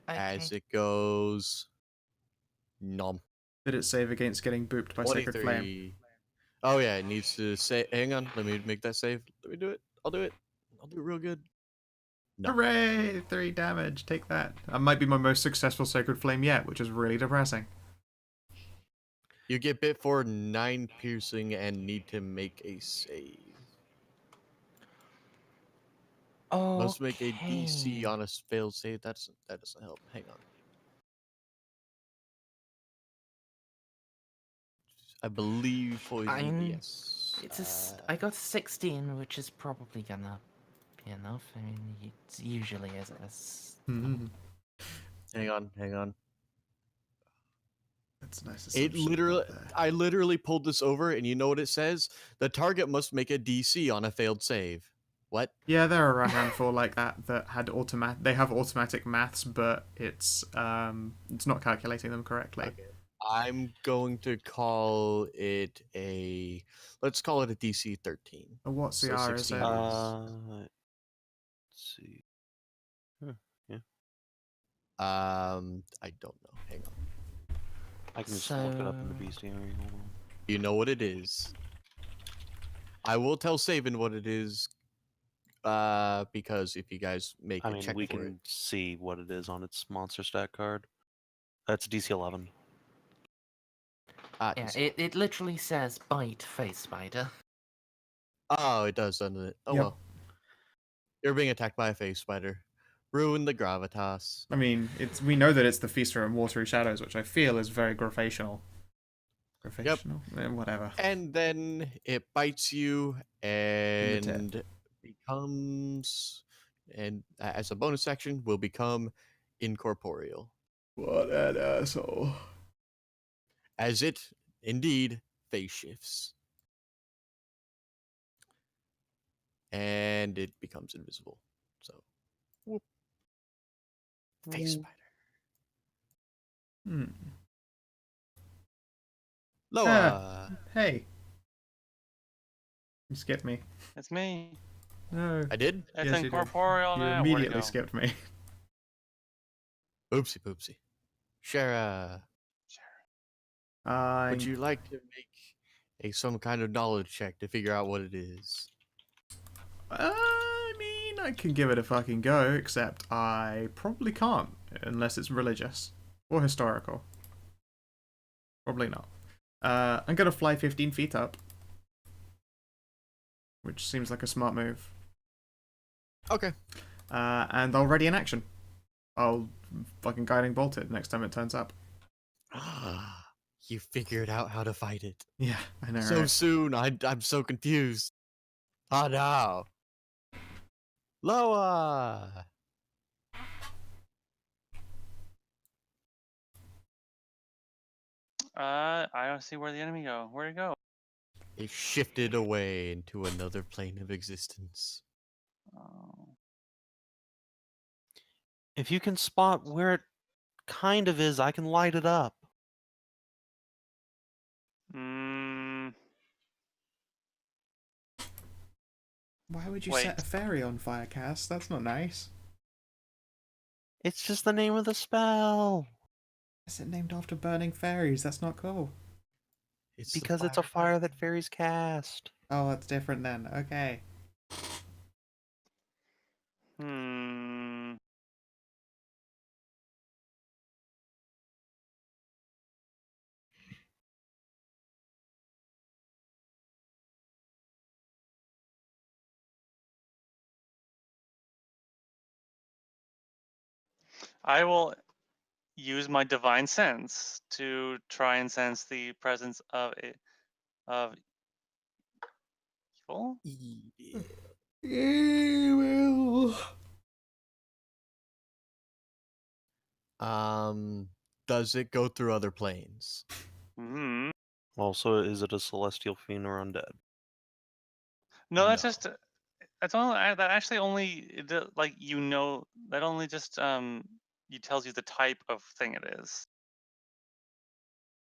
As it goes... Nom. Did it save against getting booped by Sacred Flame? 23. Oh yeah, it needs to say... Hang on, let me make that save. Let me do it. I'll do it. I'll do it real good. No. Hooray! 3 damage. Take that. That might be my most successful Sacred Flame yet, which is really depressing. You get bit for 9 piercing and need to make a save. Must make a DC on a failed save. That doesn't help. Hang on. I believe poison. Yes. I got a 16, which is probably gonna be enough. I mean, it usually is. Hang on. That's nice. I literally pulled this over, and you know what it says? The target must make a DC on a failed save. What? Yeah, there are a handful like that had They have automatic maths, but it's not calculating them correctly. Okay. I'm going to call it a. Let's call it a DC 13. What So CR is 16 it? Let's see. Yeah. I don't know. Hang on. I can just look it up in the So- bestiary. Hold on. You know what it is. I will tell Saban what it is. Because if you guys make I a mean, check we for it. can see what it is on its monster stat card. That's DC 11. Yeah, DC. it literally says bite face spider. Oh, it does, doesn't it? Oh Yep. well. You're being attacked by a face spider. Ruin the gravitas. I mean, we know that it's the Feaster and Watery Shadows, which I feel is very graphational. Graphational? Whatever. And then it bites you the and becomes, and as a bonus action, will become incorporeal. What an asshole. As it indeed phase shifts. And it becomes invisible. So, whoop. Face spider. Loa. Hey. You skipped me. It's me. No. I did? It's Yes, you did. incorporeal You now. Where'd it immediately go? skipped me. Oopsie poopsie. Shara, would you like to make some kind of knowledge check to figure out what it is? I mean, I can give it a fucking go, except I probably can't, unless it's religious. Or historical. Probably not. I'm gonna fly 15 feet up. Which seems like a smart move. Okay. And I'll ready an action. I'll fucking guiding bolt it next time it turns up. You figured out how to fight it. Yeah, I know, So right? soon, I'm so confused. Oh no. Loa! I don't see where the enemy go. Where'd it go? It shifted away into another plane of existence. Oh. If you can spot where it kind of is, I can light it up. Why would you Wait. set a fairy on fire, Cass? That's not nice. It's just the name of the spell. Is it named after burning fairies? That's not cool. It's the Because it's a fire that fairies cast. Oh, that's different then. Okay. Hmm. I will use my divine sense to try and sense the presence of evil. Evil. Does it go through other planes? Hmm. Also, is it a celestial fiend or undead? No, that's No. just that's only that actually only like that only just you tells you the type of thing it is.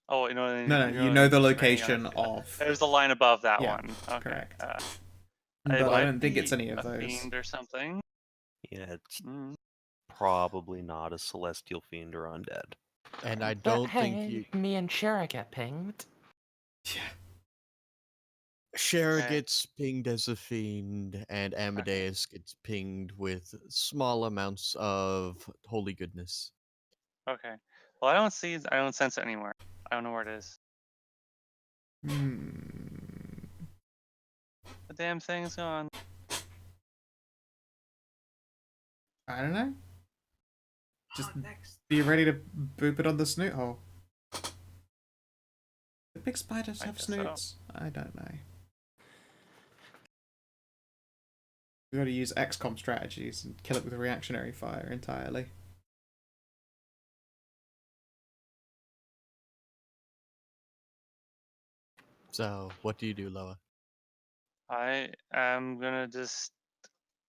Oh, No, you know the depending on location it. of. There's a line above that Yeah, one. Okay. correct. It But I might don't think it's be any of a those. fiend or something. Yeah, it's Mm. probably not a celestial fiend or undead. And I But don't hey, think you. me and Shara get pinged. Yeah. Shara Okay. gets pinged as a fiend, and Amadeus gets pinged with small amounts of holy goodness. Okay. Well, I don't sense it anywhere. I don't know where it is. The damn thing's gone. I don't know. Just be ready to boop it on the snoot hole. Do big spiders I have guess so. snoots? I don't know. We got to use XCOM strategies and kill it with reactionary fire entirely. So, what do you do, Loa? I am gonna just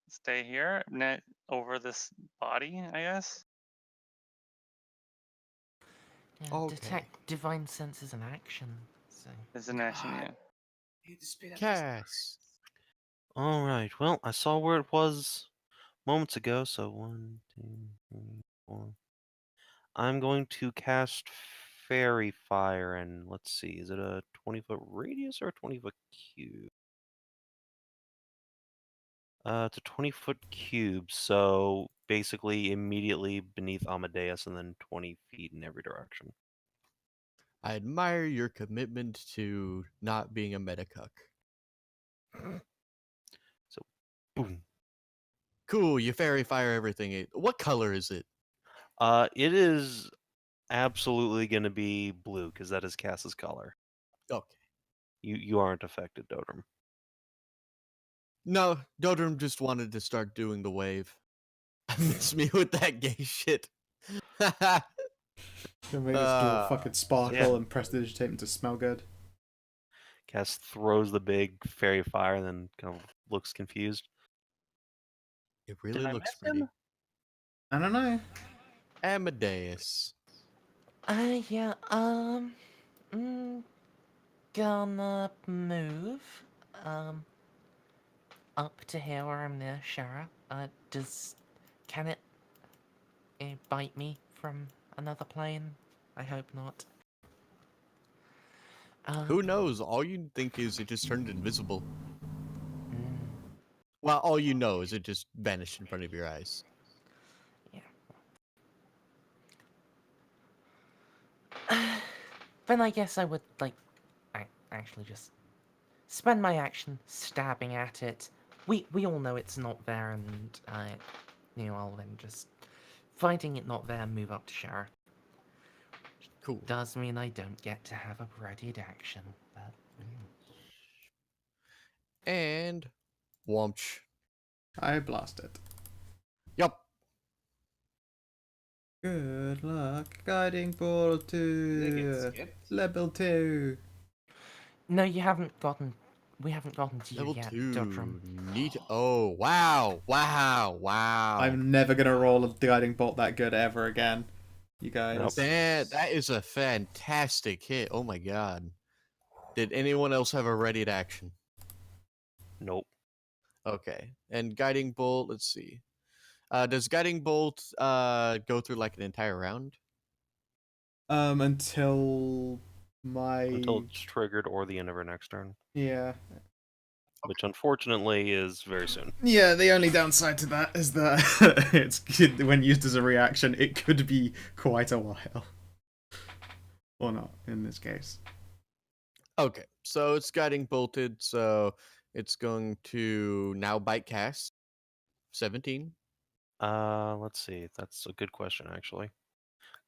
stay here, over this body, I guess. Yeah, Okay. detect divine sense is an action. So It's an action, yeah. Need to speed up this. Cass. Alright, well, I saw where it was moments ago, so 1, 2, 3, 4. I'm going to cast Fairy Fire, and let's see, is it a 20-foot radius or a 20-foot cube? It's a 20-foot cube, so basically immediately beneath Amadeus and then 20 feet in every direction. I admire your commitment to not being a metacuck. So, boom. Cool, you fairy fire everything. What color is it? It is absolutely going to be blue, because that is Cass's color. Okay. You aren't affected, Dodrum. No, Dodrum just wanted to start doing the wave. Miss me with that gay shit. Gonna make this door Uh, fucking sparkle yeah. and prestidigitate to smell good. Cass throws the big fairy fire and then kind of looks confused. It really I looks miss pretty. him? I don't know. Amadeus. yeah, gonna move, up to here where I'm near Shara. Can it bite me from another plane? I hope not. Who knows? All you think is it just turned invisible. mm, Well, all you know is it just vanished in front of your eyes. Then I guess I would, actually just spend my action stabbing at it. We all know it's not there, and I'll then just finding it not there, move up to Shara. Cool. Does mean I don't get to have a readied action, but And Womch. I blast it. Yup. Good luck. Guiding ball Did it to get skipped? level 2. no, we haven't gotten to you Level yet, 2. Dodrum. Neat. Oh, wow. Wow. Wow. I'm never gonna roll a guiding bolt that good ever again. You guys. Nope. That is a fantastic hit. Oh my god. Did anyone else have a readied action? Nope. Okay. And guiding bolt, let's see. Does guiding bolt go through like an entire round? Until my Until it's triggered or the end of her next turn, yeah. which unfortunately is very soon. Yeah, the only downside to that is that it's when used as a reaction, it could be quite a while. Or not, in this case. Okay. So it's guiding bolted, so it's going to now bite cast. 17. Let's see. That's a good question, actually.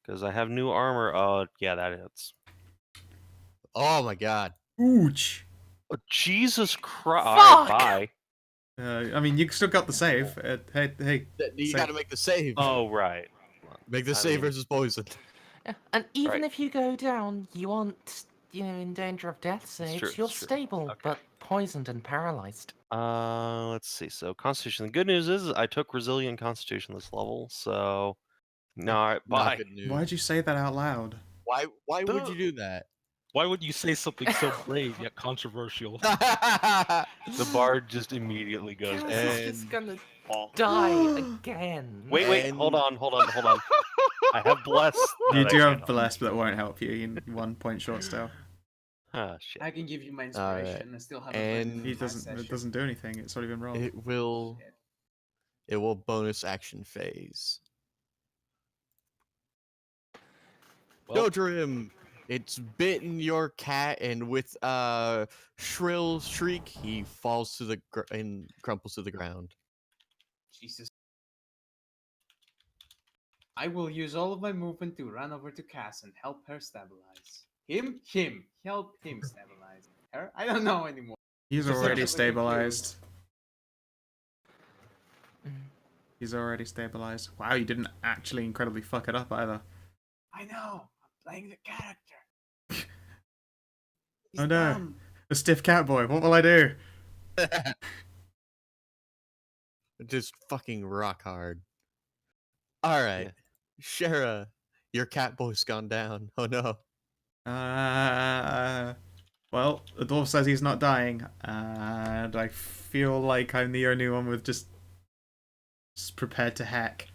Because I have new armor. Oh, yeah, that hits. Oh my god. Ouch! Oh, Jesus Christ. Fuck! Alright, bye. I mean, you still got the save. Hey. You Save. gotta make the save. Oh, right. Make the I save mean- versus poison. Yeah, and even Right. if you go down, you aren't, in danger of death saves. true, You're it's true. stable, Okay. but poisoned and paralyzed. Let's see. So, Constitution. The good news is I took Resilient Constitution this level, so. No, alright, Not bye. good news. Why'd you say that out loud? Why would Duh. you do that? Why would you say something so brave yet controversial? The bard just immediately goes. Cass "Eh." is just gonna Oh. die again. Wait, hold And- on. I have Bless. You that do I have can't- Bless, but that won't help you. You're 1 point short still. Ah, shit. I can give you my Alright, inspiration. I still haven't and- learned He it in my doesn't. It session. doesn't do anything. It's already been rolled. Shit. It will bonus action phase. Well, Dodrim, it's bitten your cat, and with shrill shriek, he falls to the and crumples to the ground. Jesus. I will use all of my movement to run over to Cass and help her stabilize. Him. Help him stabilize. Her? I don't know anymore. He's Just already sounds like a stabilized. Mm. He's already stabilized. Wow, you didn't actually incredibly fuck it up either. I know. I'm playing the character. He's Oh no. dumb. A stiff cat boy. What will I do? Just fucking rock hard. All right, Shara, your cat boy's gone down. Oh no. Well, the dwarf says he's not dying, and I feel like I'm the only one with just prepared to heck.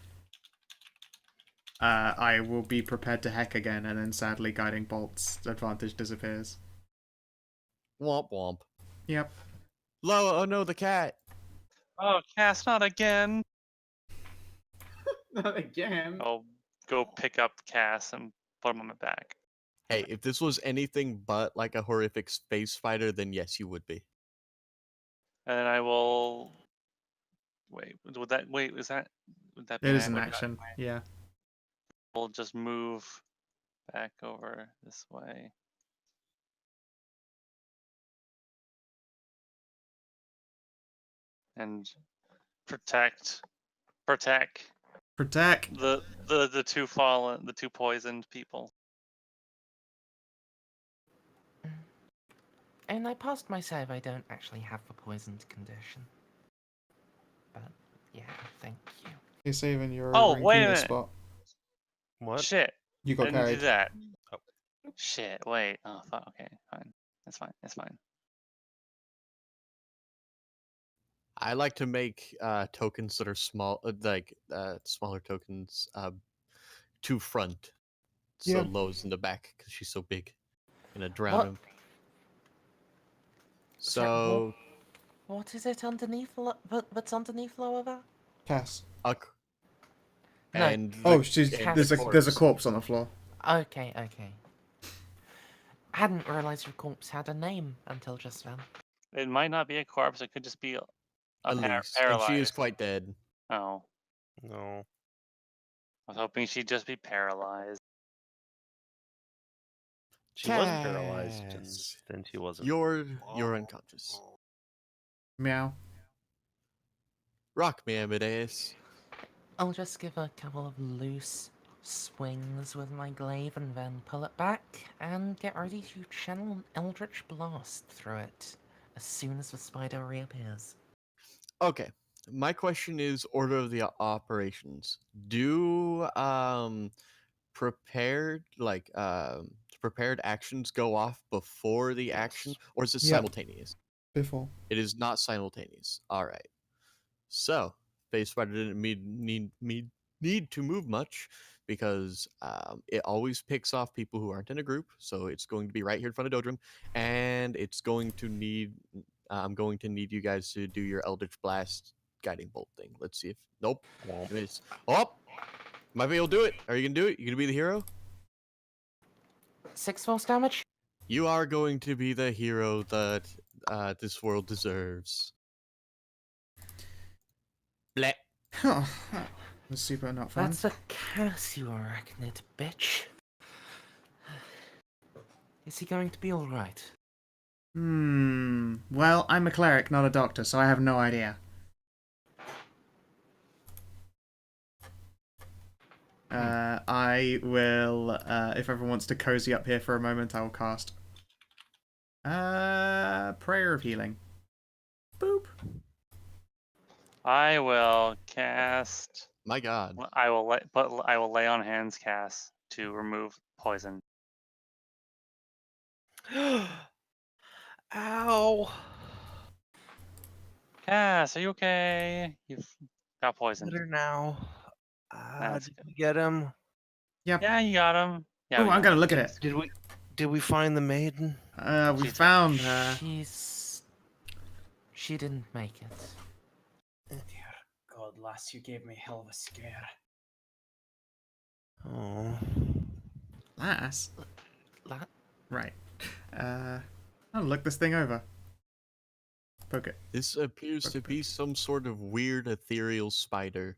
I will be prepared to heck again, and then sadly, guiding bolt's advantage disappears. Womp womp. Yep. Oh no, the cat. Oh, Cass, not again. Not again. I'll go pick up Cass and put him on my back. Hey, if this was anything but like a horrific space fighter, then yes, you would be. And then I will. Wait, would that be It is my an action? action. Yeah. We'll just move back over this way. And protect Protect. the two fallen, the two poisoned people. And I passed my save. I don't actually have the poisoned condition. But yeah, thank you. You're saving your Oh, rank wait a in your minute. spot. What? Shit, You I got didn't do carried. that. Oh. Shit, wait. Oh, fuck. Okay, fine. That's fine. That's fine. I like to make tokens that are small, smaller tokens, to front, so Yeah. Lowe's in the back because she's so big. Gonna drown What? him. Sorry, So, What is it underneath? What's underneath lower there? Cass. No. And Oh, the- and there's a corpse. corpse on the floor. Okay. I hadn't realized your corpse had a name until just then. It might not be a corpse. It could just be Elise, and paralyzed. she is quite dead. Oh, No. I was hoping she'd just be paralyzed. She was paralyzed, and Cass, then she wasn't. You're unconscious. Meow. Rock me, Amadeus. I'll just give a couple of loose swings with my glaive and then pull it back and get ready to channel an eldritch blast through it as soon as the spider reappears. Okay. My question is order of the operations. Do prepared prepared actions go off before the action, or is it Yep. simultaneous? Before. It is not simultaneous. All right. So, Face Spider didn't need to move much because it always picks off people who aren't in a group. So it's going to be right here in front of Dodrim, and it's going to need. I'm going to need you guys to do your Eldritch Blast guiding bolt thing. Let's see if nope. Oh, might be able to do it. Are you gonna do it? You gonna be the hero? 6 force damage? You are going to be the hero that this world deserves. Bleh. Oh, that was super not fun. That's a curse, you arachnid bitch. Is he going to be alright? Well, I'm a cleric, not a doctor, so I have no idea. I will, if everyone wants to cozy up here for a moment, I will cast Prayer of Healing. Boop. I will cast. My God. I will lay on hands cast to remove poison. Ow. Cass, are you okay? You've got poisoned. Better now. That's Did we get him? Yeah, you got him. Yeah, Oh, we I'm got gonna him. look at it. Did we find the maiden? We She's- found her. She didn't make it. God, lass, you gave me hell of a scare. Oh. Lass. La- Right. I'll look this thing over. Poke it. This appears to be some sort of weird ethereal spider.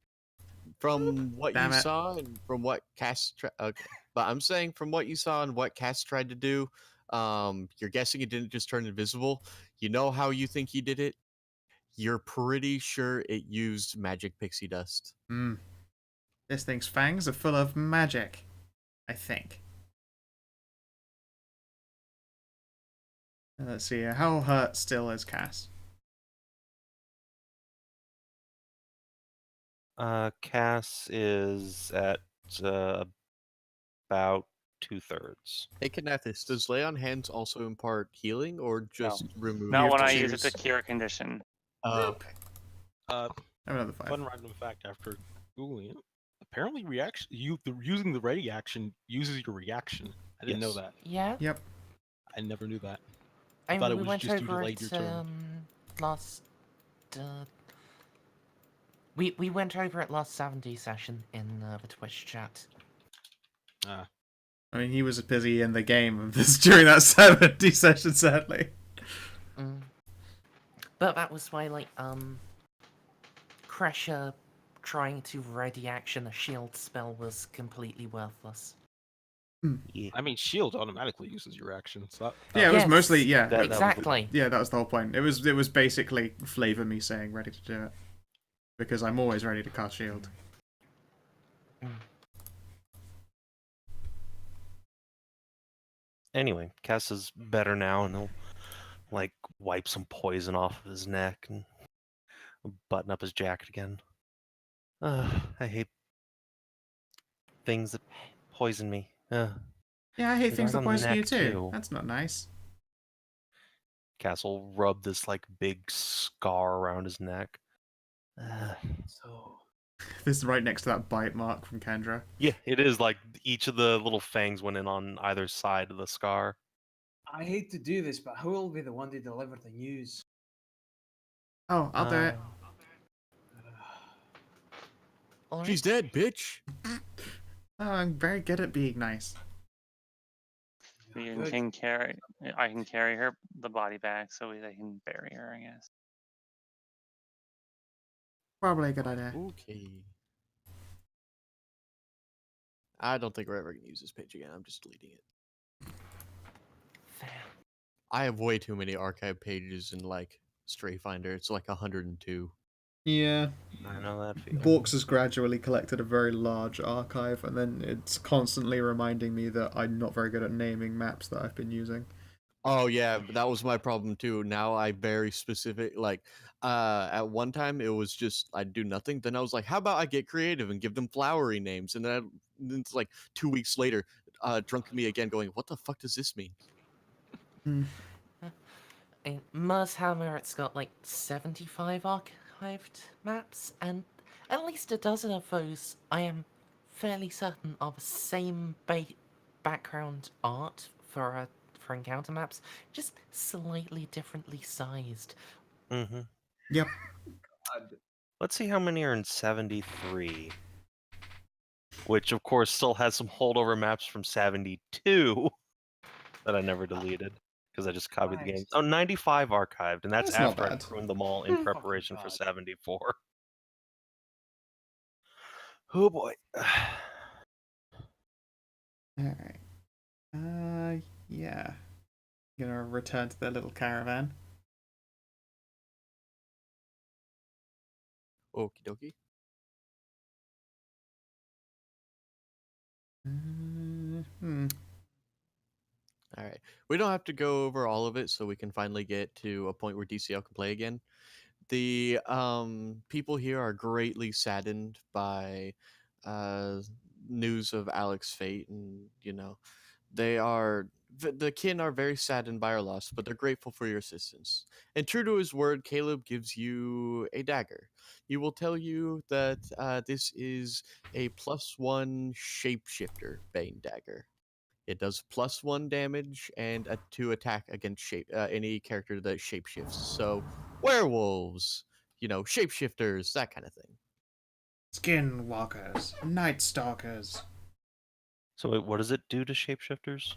From what Damn you it. saw and from what Cass okay. But I'm saying from what you saw and what Cass tried to do, you're guessing it didn't just turn invisible. You know how you think he did it? You're pretty sure it used magic pixie dust. This thing's fangs are full of magic. I think. Let's see. How hurt still is Cass? Cass is at about 2/3. Hey, Kanathis, does lay on hands also impart healing or just remove? Not have when to I use it to choose. cure a condition. Okay. I have another 5. Fun random fact after googling it. Apparently, using the ready action uses your reaction. I didn't know Yes. that. Yeah? Yep. I never knew that. I thought mean, it we was went just you over delayed your it turn. last. We went over it last 70 session in the Twitch chat. Ah. I mean, he was busy in the game of this during that 70 session, sadly. But that was why, like, Crusher trying to ready action a shield spell was completely worthless. Yeah. I mean, shield automatically uses your action. So Yeah, it was Yes, mostly, yeah. That was the- exactly. Yeah, that was the whole point. It was basically flavor me saying ready to do it. Because I'm always ready to cast shield. Anyway, Cass is better now, and he'll like wipe some poison off of his neck and button up his jacket again. I hate things that poison me. Yeah, I hate Right things that on the poison you neck, too. too. That's not nice. Cass will rub this like big scar around his neck. So, This is right next to that bite mark from Kendra. Yeah, it is like each of the little fangs went in on either side of the scar. I hate to do this, but who will be the one to deliver the news? Oh, I'll do it. Alright. She's dead, bitch. Oh, I'm very good at being nice. You Good. can carry. I can carry her the body back so they can bury her. I guess. Probably a good idea. Okay. I don't think we're ever gonna use this page again. I'm just deleting it. Fair. I have way too many archive pages in like Stray Finder. It's like 102. Yeah. I know that feeling. Borks has gradually collected a very large archive, and then it's constantly reminding me that I'm not very good at naming maps that I've been using. Oh yeah, but that was my problem too. Now I very specific like at one time it was just I'd do nothing. Then I was like, how about I get creative and give them flowery names? And then it's like 2 weeks later, drunk me again going, what the fuck does this mean? In Mershammer, it's got like 75 archived maps, and at least a dozen of those I am fairly certain are the same background art for encounter maps, just slightly differently sized. Mm-hmm. Yep. Let's see how many are in 73. Which, of course, still has some holdover maps from 72 that I never deleted because I just copied the game. Nice. Oh, 95 archived, and that's That's not after I bad. pruned them all in Fucking preparation for bad. 74. Oh boy. Alright. Yeah. Gonna return to their little caravan. Okie dokie. All right. We don't have to go over all of it, so we can finally get to a point where DCL can play again. The people here are greatly saddened by news of Alex's fate, and the kin are very saddened by our loss, but they're grateful for your assistance. And true to his word, Caleb gives you a dagger. He will tell you that this is a +1 shapeshifter Bane dagger. It does +1 damage and to attack against any character that shapeshifts. So werewolves, shapeshifters, that kind of thing. Skinwalkers, Night Stalkers. So wait, what does it do to shapeshifters?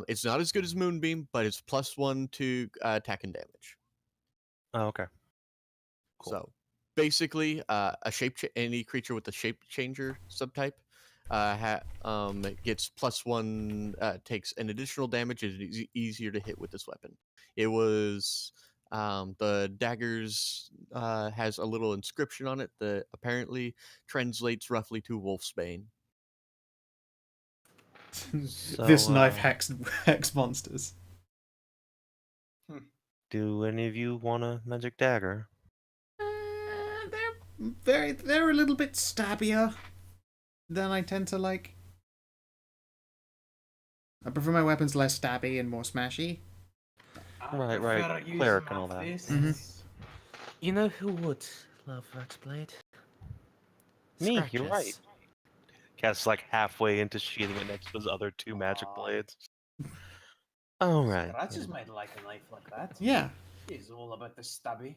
It's not as good as Moonbeam, but it's +1 to attack and damage. Oh, okay. Cool. So basically, any creature with the shape changer subtype gets +1, takes an additional damage. It is easier to hit with this weapon. It was the daggers has a little inscription on it that apparently translates roughly to Wolfsbane. This So, knife hex monsters. do any of you want a magic dagger? They're a little bit stabbier than I tend to like. I prefer my weapons less stabby and more smashy. Right, prefer using cleric and my all that. fists. You know who would love that blade? Me, you're right. Scratches. Cass like halfway into sheathing it next to his other two magic blades. All right. Scratches might like a knife like that. Yeah. He's all about the stabby.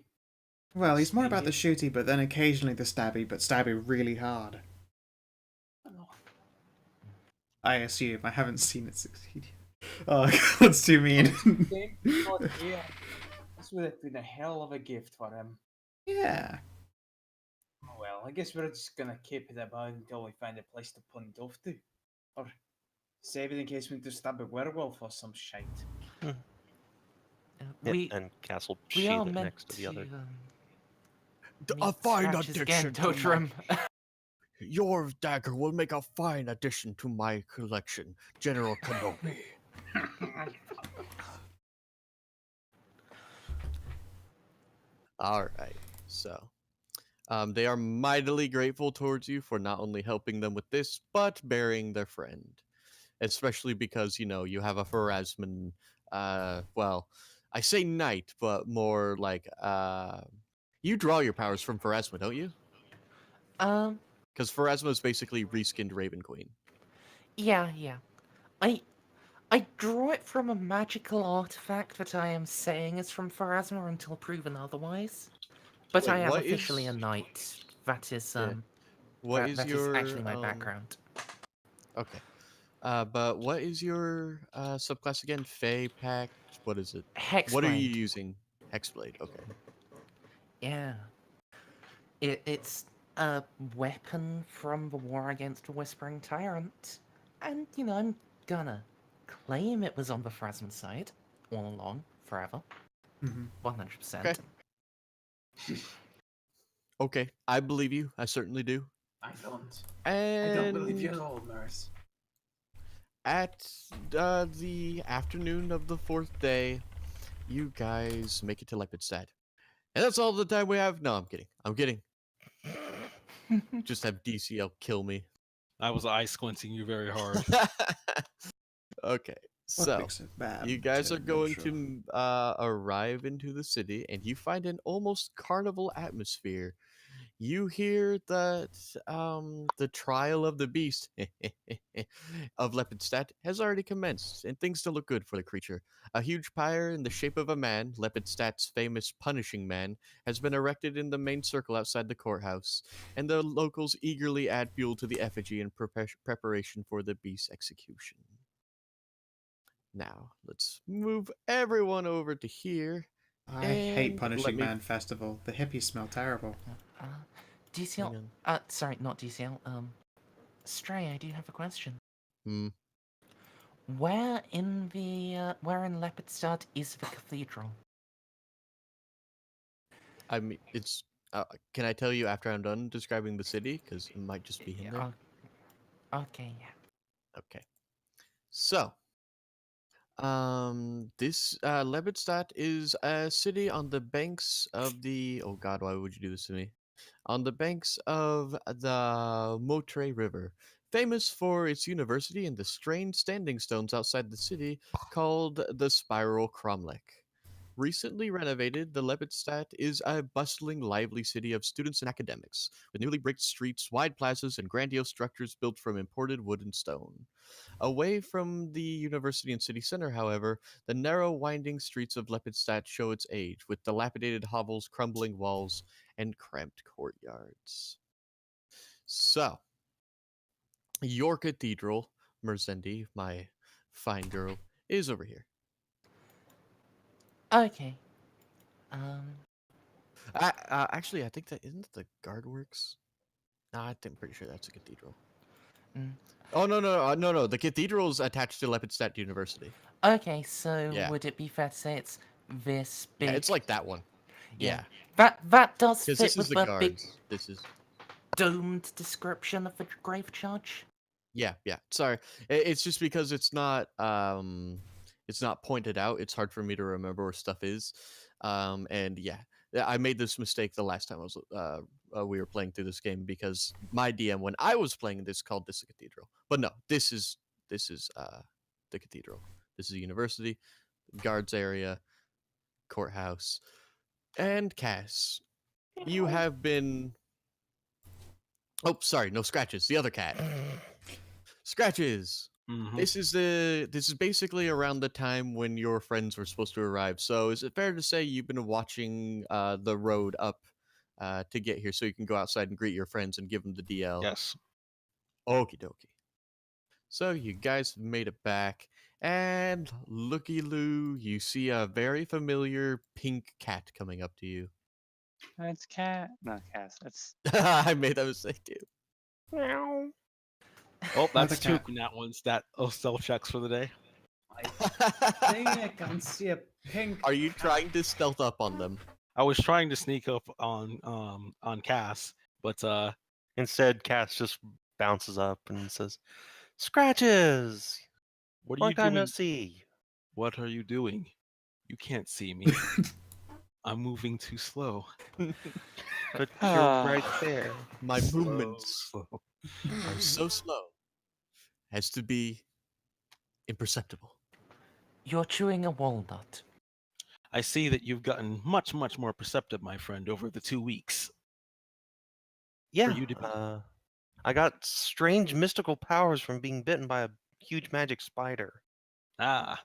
Well, he's more about the Stabby. shooty, but then occasionally the stabby, but stabby really hard. Oh, I assume. I haven't seen it succeed yet. Oh, God, that's too mean. game not here. This would have been a hell of a gift for him. Yeah. Oh, well, I guess we're just gonna keep it about until we find a place to punt off to. Or save it in case we need to stab a werewolf or some shite. Uh, Yeah, we and Cass will we are sheath it meant next to the other. A meet fine Scratches addition again, to my- Toterum. Your dagger will make a fine addition to my collection, General Kenobi. All right, so they are mightily grateful towards you for not only helping them with this, but burying their friend. Especially because, you have a Pharasman, well, I say knight, but more like, you draw your powers from Pharasma, don't you? Um, Because Pharasma is basically reskinned Raven Queen. yeah. I draw it from a magical artifact that I am saying is from Pharasma until proven otherwise. But Wait, I am what officially is- a knight. That is What that, is that your is actually my background. Okay. But what is your subclass again? Fey Pact? What is it? What are you Hexblade. using? Hexblade. Okay. Yeah. It's a weapon from the war against the Whispering Tyrant. And, I'm gonna claim it was on the Phrasman side all along, forever. Mm-hmm. 100%. Okay. Okay, I believe you. I certainly do. I don't. And I don't believe you at all, nurse. at the afternoon of the 4th day, you guys make it to Lepidstadt. And that's all the time we have. No, I'm kidding. I'm kidding. Just have DCL kill me. I was eye squinting you very hard. Okay. So, makes it bad you guys to are going neutral? to arrive into the city, and you find an almost carnival atmosphere. You hear that the trial of the beast of Lepidstadt has already commenced, and things don't look good for the creature. A huge pyre in the shape of a man, Lepidstadt's famous punishing man, has been erected in the main circle outside the courthouse, and the locals eagerly add fuel to the effigy in preparation for the beast's execution. Now, let's move everyone over to here. I hate And Punishing let me Man Festival. The hippies smell terrible. Uh, hang DCL. on. Sorry, not DCL. Stray, I do have a question. Hmm. Where in Lepidstadt is the cathedral? I mean, it's. Can I tell you after I'm done describing the city? Because it might just be in there. Okay, yeah. Okay. So, this Lepidstadt is a city on the banks of the. Oh God, why would you do this to me? On the banks of the Motre River, famous for its university and the strange standing stones outside the city called the Spiral Cromlech. Recently renovated, the Lepidstadt is a bustling, lively city of students and academics, with newly bricked streets, wide plazas, and grandiose structures built from imported wood and stone. Away from the university and city center, however, the narrow, winding streets of Lepidstadt show its age, with dilapidated hovels, crumbling walls, and cramped courtyards. So, your cathedral, Merzendi, my fine girl, is over here. Okay. Actually, I think that isn't the guard works. No, I'm pretty sure that's a cathedral. Mm. Oh no! The cathedral is attached to Lepidstadt University. Okay, so Yeah. would it be fair to say it's this big? Yeah, it's like that one. Yeah, That does because fit this with is the the big guards. This is. domed description of the grave charge. Yeah. Sorry, it's just because it's not pointed out. It's hard for me to remember where stuff is. And yeah, I made this mistake the last time we were playing through this game because my DM when I was playing this called this a cathedral, but no, this is the cathedral. This is a university, guards area, courthouse, and Cass. You have been. Oh, sorry, no Scratches. The other cat. Scratches. Mhm. This is basically around the time when your friends were supposed to arrive. So is it fair to say you've been watching the road up to get here so you can go outside and greet your friends and give them the DL? Yes. Okie dokie. So you guys have made it back, and looky loo, you see a very familiar pink cat coming up to you. It's cat. Not Cass. It's I made that mistake too. Meow. Oh, that's Another two cat. nat ones. That stealth checks for the day. I think I can see a pink. Are you trying to stealth up on them? I was trying to sneak up on Cass, but Instead, Cass just bounces up and says, "Scratches! what are Long you time no doing? see." What are you doing? You can't see me. I'm moving too slow. But you're right there. My Slow, movements slow. are so slow as to be imperceptible. You're chewing a walnut. I see that you've gotten much more perceptive, my friend, over the 2 weeks. Yeah. you to be- I got strange mystical powers from being bitten by a huge magic spider. Ah,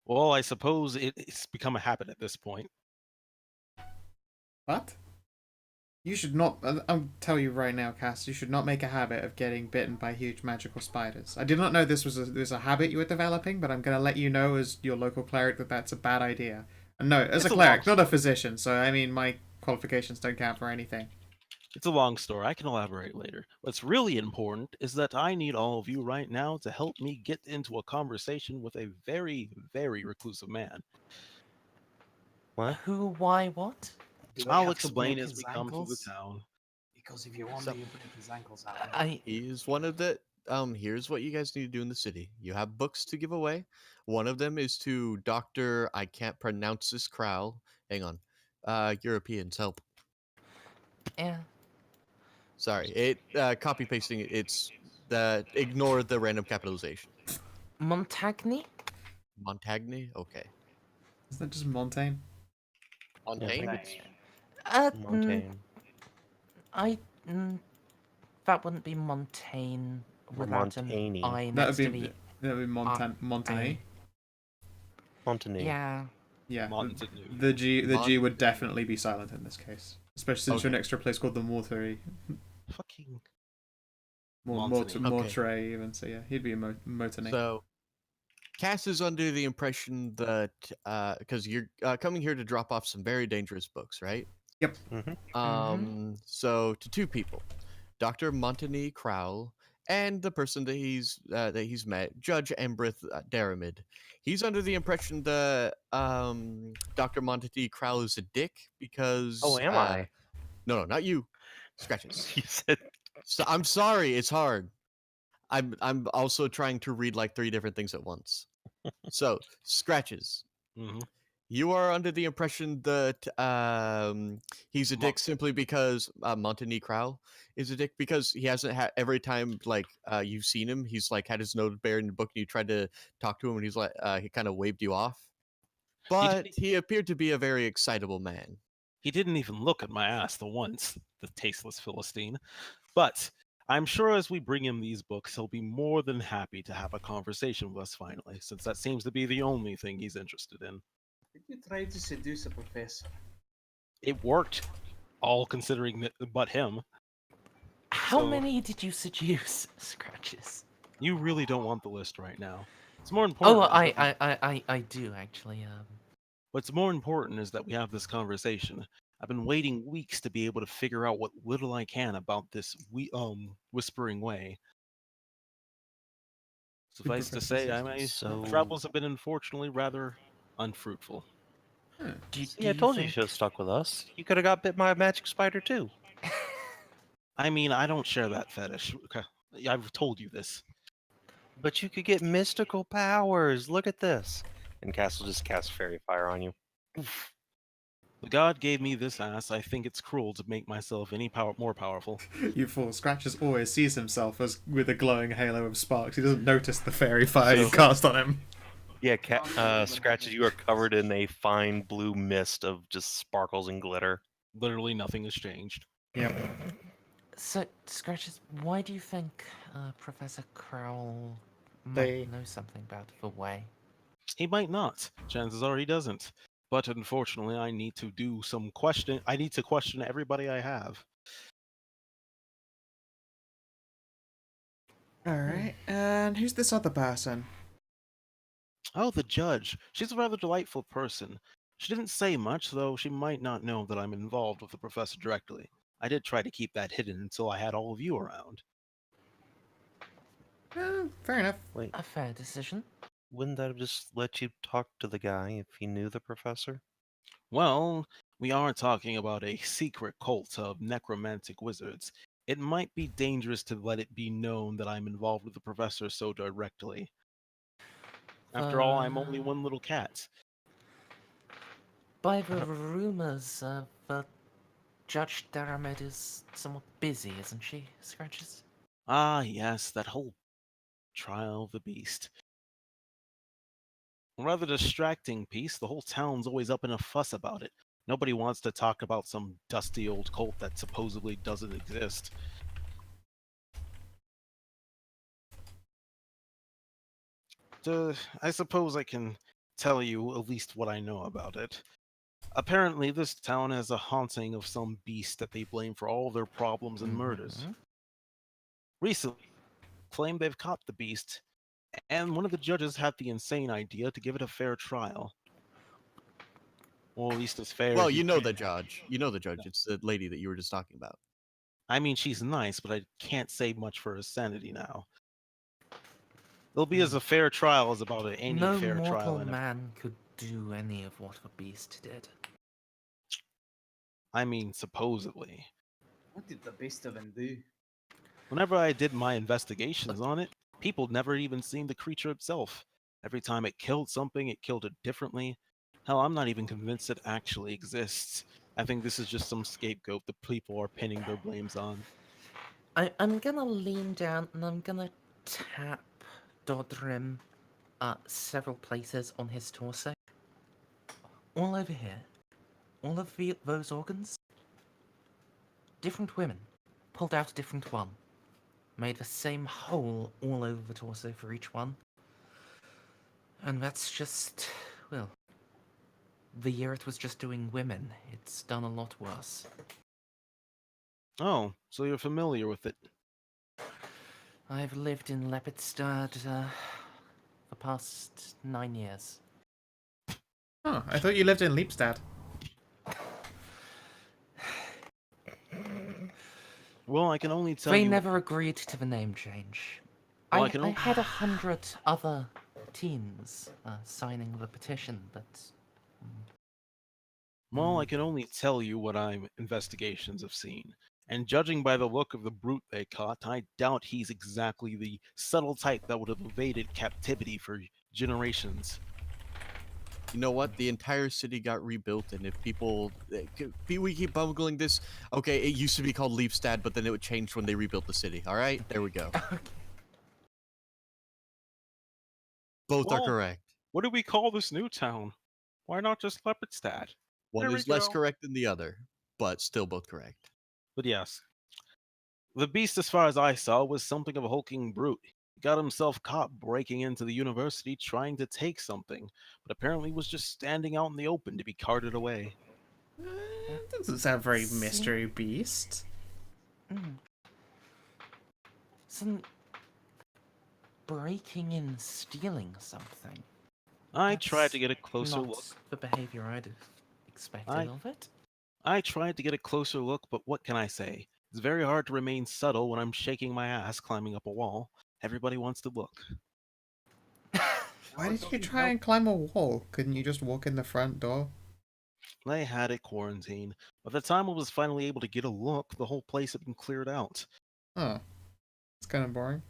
well, I suppose it's become a habit at this point. What? You should not. I'll tell you right now, Cass. You should not make a habit of getting bitten by huge magical spiders. I did not know this was a habit you were developing, but I'm going to let you know as your local cleric that that's a bad idea. And no, as It's a a cleric, long not a physician. So I mean, my qualifications don't count for anything. It's a long story. I can elaborate later. What's really important is that I need all of you right now to help me get into a conversation with a very reclusive man. What? Who, why, what? Do I I'll have to explain break as his we come through the ankles? town. Because if you want So- me to break his ankles out. He's one of the here's what you guys need to do in the city. You have books to give away. One of them is to Dr. I can't pronounce this Crowl. Hang on. Europeans help. Yeah. Sorry. Copy pasting it's ignore the random capitalization. Montagnie? Montagnie? Okay. Isn't that just Montaigne? Yeah, I think Montaigne? it's Uh, Montaigne. I that wouldn't be Montaigne Or without an Montagnie. I That next would to be the Montagnie. Montagnie. yeah. Yeah, Montagnie. the G Mon- would definitely be silent in this case, especially since you're Okay. next to a place called the Mortuary, Fucking Mortuary Okay. even. So yeah, he'd be a Montagnie. So, Cass is under the impression that because you're coming here to drop off some very dangerous books, right? Yep. Mm-hmm. So to two people, Dr. Montagnie Crowl and the person that he's met, Judge Embrith Daramid. He's under the impression that Dr. Montagnie Crowl is a dick because Oh, am I? No, not you. Scratches. You said So I'm sorry, it's hard. I'm also trying to read like 3 different things at once. So, Scratches. Mhm. You are under the impression that he's a dick simply because Montagnie Crowl is a dick because he hasn't had every time like you've seen him, he's like had his nose buried in the book and you tried to talk to him and he's like he kind of waved you off. But didn't- he appeared to be a very excitable man. He didn't even look at my ass the once, the tasteless Philistine. But I'm sure as we bring him these books, he'll be more than happy to have a conversation with us finally, since that seems to be the only thing he's interested in. Did you try to seduce a professor? It worked, all considering that, but him. How So- many did you seduce, Scratches? You really don't want the list right now. It's more important. Oh, is that I do actually. What's more important is that we have this conversation. I've been waiting weeks to be able to figure out what little I can about this whispering way. Suffice to say, my So- travels have been unfortunately rather unfruitful. See, I told you you should have stuck with us. You could have got bit by a magic spider too. I mean, I don't share that fetish. Okay. I've told you this. But you could get mystical powers. Look at this. And Cass will just cast fairy fire on you. The god gave me this ass. I think it's cruel to make myself any more powerful. You fool! Scratches always sees himself as with a glowing halo of sparks. He doesn't notice the fairy fire you So- cast on him. Yeah, Scratches, you are covered in a fine blue mist of just sparkles and glitter. Literally nothing has changed. Yep. So, Scratches, why do you think Professor Crowl They- might know something about the way? He might not. Chances are he doesn't. But unfortunately, I need to do some question. I need to question everybody I have. All right. And who's this other person? Oh, the judge. She's a rather delightful person. She didn't say much, though she might not know that I'm involved with the professor directly. I did try to keep that hidden until I had all of you around. Fair enough. Wait, A fair decision. wouldn't that have just let you talk to the guy if he knew the professor? Well, we are talking about a secret cult of necromantic wizards. It might be dangerous to let it be known that I'm involved with the professor so directly. After all, I'm only one little cat. By the rumors, Judge Daramid is somewhat busy, isn't she, Scratches? Ah, yes, that whole trial of the beast. A rather distracting piece. The whole town's always up in a fuss about it. Nobody wants to talk about some dusty old cult that supposedly doesn't exist. I suppose I can tell you at least what I know about it. Apparently, this town has a haunting of some beast that they blame for all their problems and murders. Mhm. Recently, claimed they've caught the beast, and one of the judges had the insane idea to give it a fair trial. Well, at least as fair. Well, as you know can. the judge. You know the judge. It's the lady that you were just talking about. I mean, she's nice, but I can't say much for her sanity now. It'll be as a fair trial as about any No fair trial. mortal in a- man could do any of what the beast did. I mean, supposedly. What did the beast even do? Whenever I did my investigations on it, people never even seen the creature itself. Every time it killed something, it killed it differently. Hell, I'm not even convinced it actually exists. I think this is just some scapegoat the people are pinning their blames on. I'm gonna lean down and I'm gonna tap Dodrim several places on his torso. All over here. All of those organs. Different women. Pulled out a different one. Made the same hole all over the torso for each one. And that's just, well, the year it was just doing women. It's done a lot worse. Oh, so you're familiar with it. I've lived in Lepidstadt the past 9 years. Oh, I thought you lived in Lepidstadt. Well, I can only tell They you. never agreed to the name change. Well, I had 100 other teens signing the petition, but Well, I can only tell you what investigations have seen. And judging by the look of the brute they caught, I doubt he's exactly the subtle type that would have evaded captivity for generations. You know what? The entire city got rebuilt, and if people, we keep bungling this. Okay, it used to be called Lepidstadt, but then it would change when they rebuilt the city. All right, there we go. Both Well, are correct. What do we call this new town? Why not just Lepidstadt? One there we is less go. correct than the other, but still both correct. But yes, the beast, as far as I saw, was something of a hulking brute. He got himself caught breaking into the university trying to take something, but apparently was just standing out in the open to be carted away. Doesn't sound very See? mystery beast. some breaking and stealing something. I tried That's to get a closer not look. the behavior I'd have expected I- of it. I tried to get a closer look, but what can I say? It's very hard to remain subtle when I'm shaking my ass climbing up a wall. Everybody wants to look. Why did you try and climb a wall? Couldn't you just walk in the front door? They had it quarantined. By the time I was finally able to get a look, the whole place had been cleared out. Oh. It's kind of boring.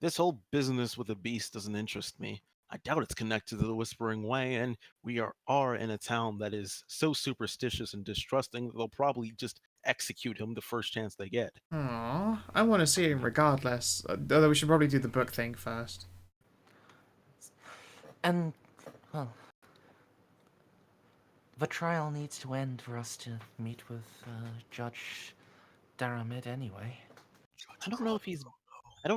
This whole business with the beast doesn't interest me. I doubt it's connected to the Whispering Way, and we are in a town that is so superstitious and distrusting that they'll probably just execute him the first chance they get. Aww. I want to see him regardless. Although we should probably do the book thing first. And, well, the trial needs to end for us to meet with Judge Daramid anyway. I don't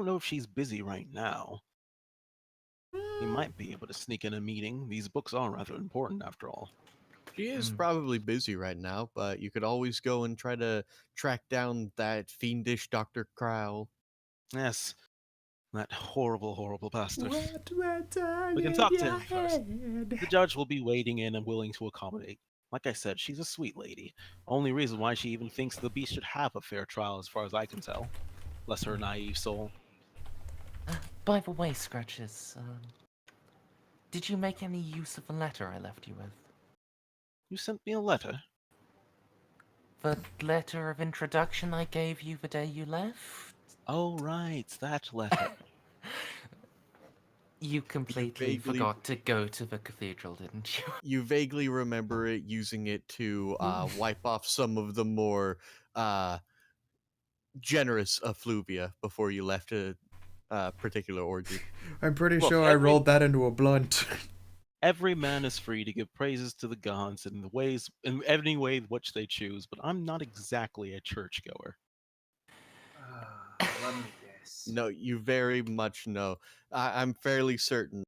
know if she's busy right now. He might be able to sneak in a meeting. These books are rather important after all. She is probably busy right now, but you could always go and try to track down that fiendish Dr. Crowl. Yes. That horrible, horrible bastard. We We can talk to him first. The judge will be waiting in and willing to accommodate. Like I said, she's a sweet lady. Only reason why she even thinks the beast should have a fair trial, as far as I can tell. Bless her naive soul. By the way, Scratches, did you make any use of the letter I left you with? You sent me a letter? The letter of introduction I gave you the day you left? Oh, right, that letter. You completely vaguely- forgot to go to the cathedral, didn't you? You vaguely remember it using it to wipe off some of the more generous effluvia before you left a particular orgy. I'm pretty Look, sure I every- rolled that into a blunt. Every man is free to give praises to the gods in any way which they choose, but I'm not exactly a churchgoer. Let me guess. No, you very much know. I'm fairly certain.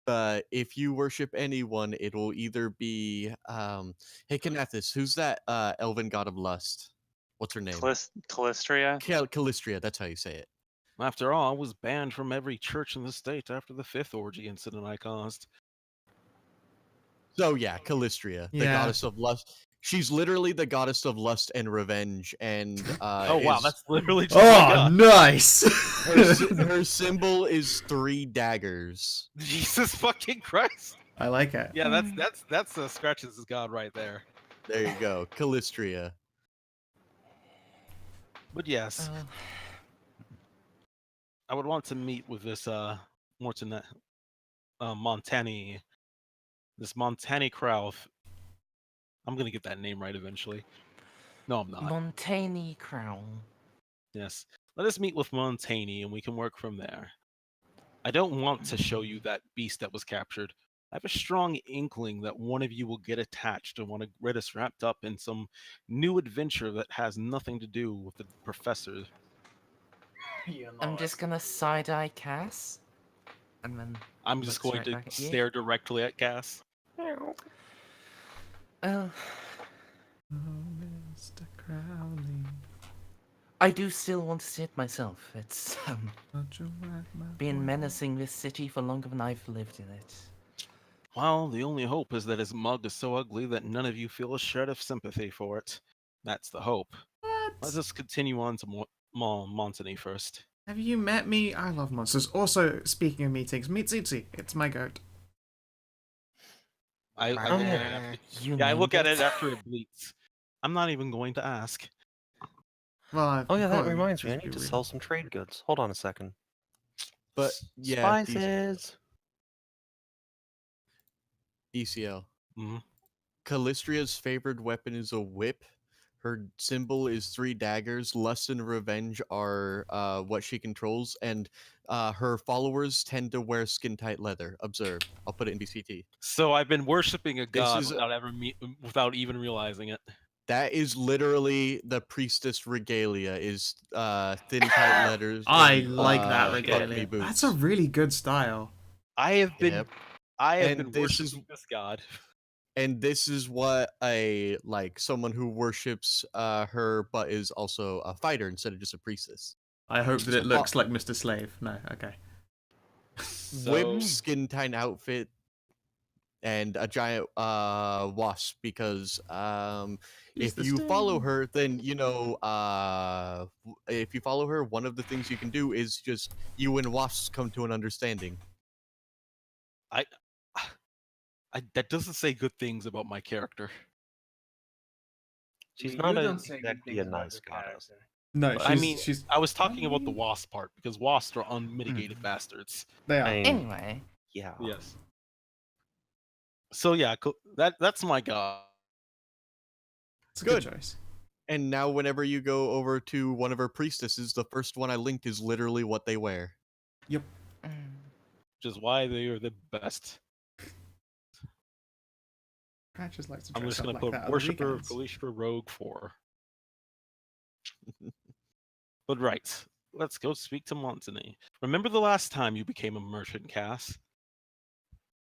But if you worship anyone, it will either be hey Canathus, who's that elven god of lust? What's her name? Callistria? Callistria, that's how you say it. After all, I was banned from every church in the state after the 5th orgy incident I caused. So yeah, Callistria, the Yeah. goddess of lust. She's literally the goddess of lust and revenge, and Oh wow, is- that's literally just my Oh, god. nice! her symbol is 3 daggers. Jesus fucking Christ! I like it. Yeah, that's Scratches' god right there. There you go, Callistria. But yes, I would want to meet with this Montagnie, this Montagnie Crowl. I'm gonna get that name right eventually. No, I'm not. Montagnie Crowl. Yes, let us meet with Montagnie and we can work from there. I don't want to show you that beast that was captured. I have a strong inkling that one of you will get attached and want to get us wrapped up in some new adventure that has nothing to do with the professor. You know, I'm just gonna side eye Cass, and then I'm just looks going right to back at you. stare directly at Cass. Oh, Oh, Mr. Crowley, I do still want to see it myself. It's don't you whack my been boy. menacing this city for longer than I've lived in it. Well, the only hope is that his mug is so ugly that none of you feel a shred of sympathy for it. That's the hope. Let's What? just continue on to Montagnie first. Have you met me? I love monsters. Also, speaking of meetings, meet Tsitsi. It's my goat. I look Oh, at yeah. it after. You Yeah, I look named at it after it bleats. I'm not even going to ask. Well, I've Oh yeah, that called him reminds me. I just need to be sell rude. some trade goods. Hold on a second. But yeah, Spices. DCL. Mhm. Callistria's favored weapon is a whip. Her symbol is 3 daggers. Lust and revenge are what she controls, and her followers tend to wear skin-tight leather. Observe. I'll put it in BCT. So I've been worshiping a This god is without even realizing it. That is literally the priestess regalia. Is thin, tight letters. I and, like that fuck me regalia. boots. That's a really good style. I have been Yep. been And this is- worshiping this god. And this is what someone who worships her, but is also a fighter instead of just a priestess. I hope that So it looks like Mr. Slave. No, okay. Whip, So skin tight outfit, and a giant wasp. Because He's if the you follow sting. her, then if you follow her, one of the things you can do is just you and wasps come to an understanding. that doesn't say good things about my character. She's You not don't say good exactly a things about nice your goddess. character. No, I mean, she's I was talking about the wasp part because wasps are unmitigated bastards. they are. I mean, Anyway, yeah. Yes. So yeah, that's my god. It's a good Good. choice. And now, whenever you go over to one of her priestesses, the first one I linked is literally what they wear. mm, Which is why they are the best. Patches likes to I'm dress just up gonna like put that on the Worshipper of weekends. Kalishka Rogue 4. But right, let's go speak to Montagnie. Remember the last time you became a merchant, Cass?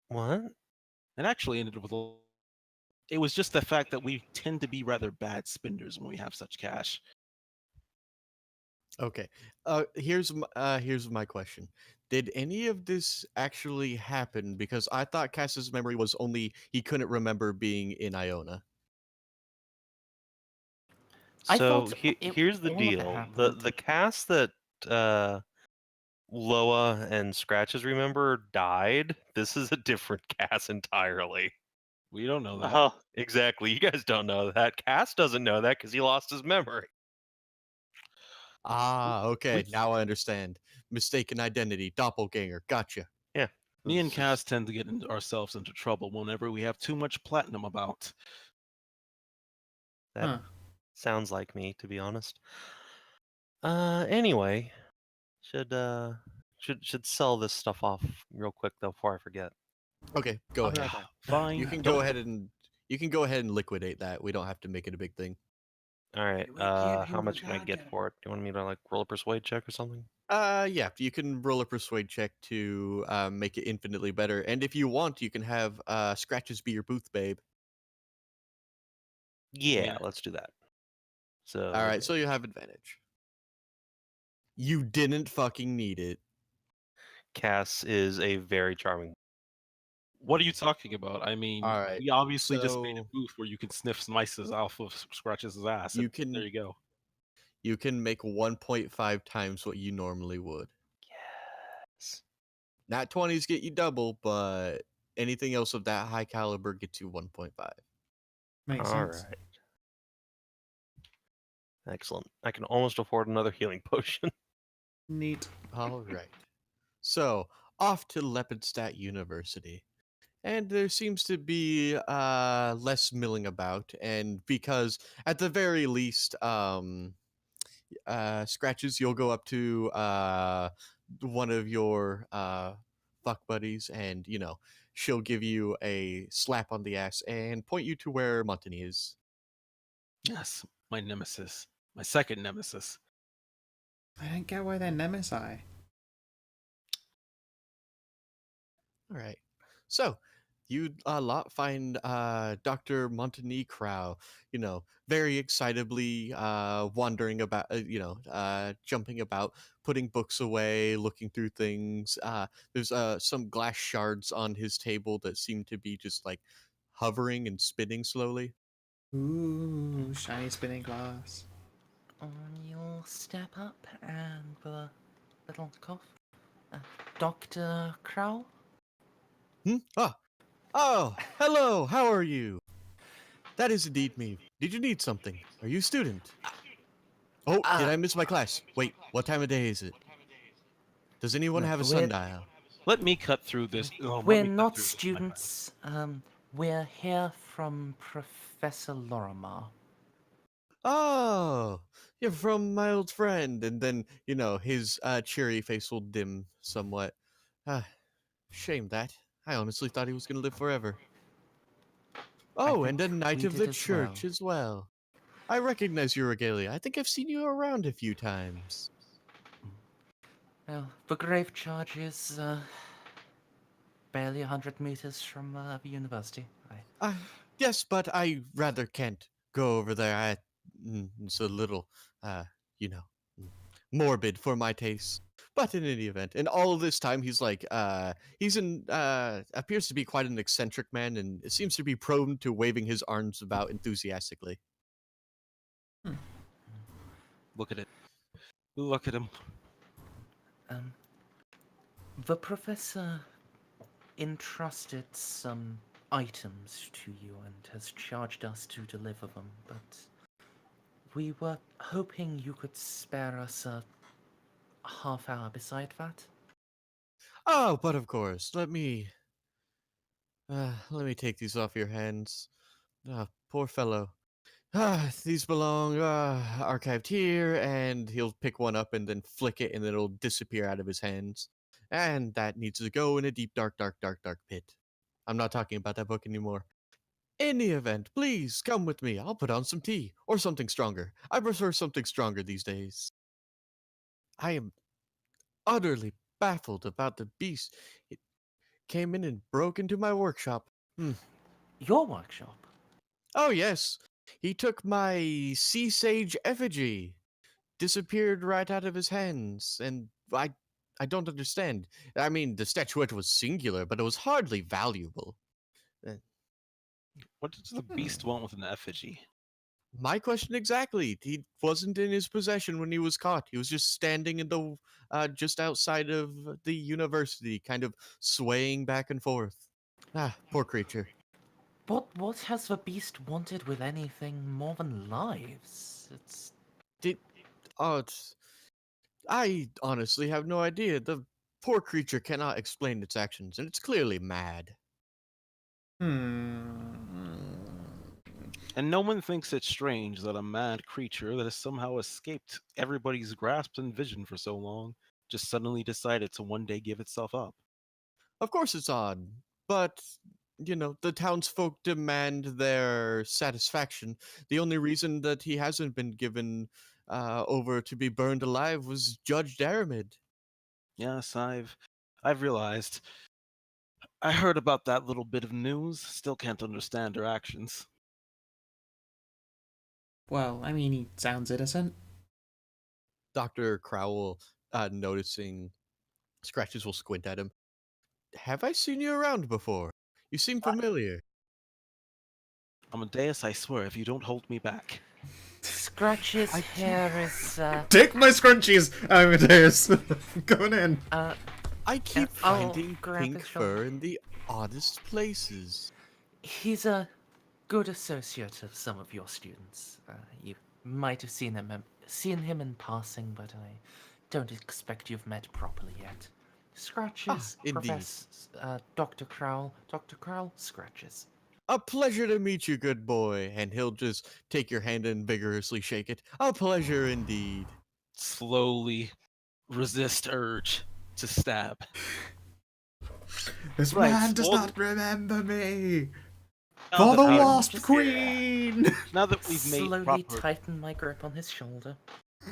What? It actually ended with a... It was just the fact that we tend to be rather bad spenders when we have such cash. Okay. Here's my question. Did any of this actually happen? Because I thought Cass's memory was only he couldn't remember being in Iona. I So thought it- here's the all of it deal. happened. The cast that Loa and Scratches remember died. This is a different cast entirely. We don't know that. Oh, Exactly. You guys don't know that. Cass doesn't know that because he lost his memory. Ah, okay. Now I understand. Mistaken identity, doppelganger. Gotcha. Yeah. Me and This Cass is- tend to get ourselves into trouble whenever we have too much platinum about. That Huh. sounds like me, to be honest. Anyway, should sell this stuff off real quick though before I forget. Okay, go I'll be ahead. right back. Fine. You can don't- go ahead and liquidate that. We don't have to make it a big thing. All right. Do we give How you much the can I get dagger? for it? Do you want me to like roll a persuade check or something? Yeah, you can roll a persuade check to make it infinitely better. And if you want, you can have Scratches be your booth babe. Yeah, Yeah. let's do that. So All right, so you have advantage. You didn't fucking need it. Cass is a very charming. What are you talking about? I mean, All right, we obviously just made a so booth where you can sniff slices off of Scratch's ass. You and can- There you go. you can make 1.5 times what you normally would. Yes. Nat 20s get you double, but anything else of that high caliber gets you 1.5. Makes All sense. right. Excellent. I can almost afford another healing potion. Neat. All right. So, off to Lepidstadt University. And there seems to be less milling about, and because at the very least, Scratches, you'll go up to one of your fuck buddies, and she'll give you a slap on the ass and point you to where Montagnie is. Yes, my nemesis. My second nemesis. I don't get why they're nemesis. All right. So, you lot find Dr. Montagnie Crowl, very excitably wandering about, jumping about, putting books away, looking through things. There's some glass shards on his table that seem to be just like hovering and spinning slowly. Ooh, shiny spinning glass. You'll step up and with a little cough. Dr. Crowl? Oh, hello, how are you? That is indeed me. Did you need something? Are you a student? Oh, did I miss my class? Wait, what time of day is it? Does anyone have a sundial? Let me cut through this. We're not students. We're here from Professor Lorimer. Oh, you're from my old friend. And then, his cheery face will dim somewhat. Shame that. I honestly thought he was going to live forever. Oh, and a knight of the church as well. I recognize your regalia. I think I've seen you around a few times. Well, the grave charge is barely 100 meters from the university. Yes, but I rather can't go over there. It's a little, morbid for my taste. But in any event, and all of this time, he's like, appears to be quite an eccentric man, and seems to be prone to waving his arms about enthusiastically. Look at it. Look at him. The professor entrusted some items to you and has charged us to deliver them, but we were hoping you could spare us a half hour beside that. Oh, but of course. Let me take these off your hands. Poor fellow. These belong archived here, and he'll pick one up and then flick it, and it'll disappear out of his hands. And that needs to go in a deep, dark, dark, dark, dark pit. I'm not talking about that book anymore. In the event, please come with me. I'll put on some tea or something stronger. I prefer something stronger these days. I am utterly baffled about the beast. It came in and broke into my workshop. Your workshop? Oh, yes. He took my sea sage effigy. Disappeared right out of his hands, and I don't understand. I mean, the statuette was singular, but it was hardly valuable. What does the beast want with an effigy? My question exactly. He wasn't in his possession when he was caught. He was just standing in the just outside of the university, kind of swaying back and forth. Poor creature. What has the beast wanted with anything more than lives? I honestly have no idea. The poor creature cannot explain its actions, and it's clearly mad. And no one thinks it's strange that a mad creature that has somehow escaped everybody's grasp and vision for so long just suddenly decided to one day give itself up. Of course it's odd, but, the townsfolk demand their satisfaction. The only reason that he hasn't been given over to be burned alive was Judge Daramid. Yes, I've realized. I heard about that little bit of news, still can't understand her actions. Well, I mean, he sounds innocent. Dr. Crowl, noticing Scratches, will squint at him. Have I seen you around before? You seem familiar. Amadeus, I swear, if you don't hold me back. Scratch's hair is Take my scrunchies, Amadeus. Going in. I keep I'll finding grab pink his shoulder. fur in the oddest places. He's a good associate of some of your students. You might have seen him in passing, but I don't expect you've met properly yet. Scratches, indeed. Dr. Crowl. Dr. Crowl, Scratches. A pleasure to meet you, good boy. And he'll just take your hand and vigorously shake it. A pleasure indeed. slowly resist urge to stab. This Right, man does well- not remember me. Now For the that we- Wasp Just- Queen. Now that we've made Slowly proper tighten my grip on his shoulder.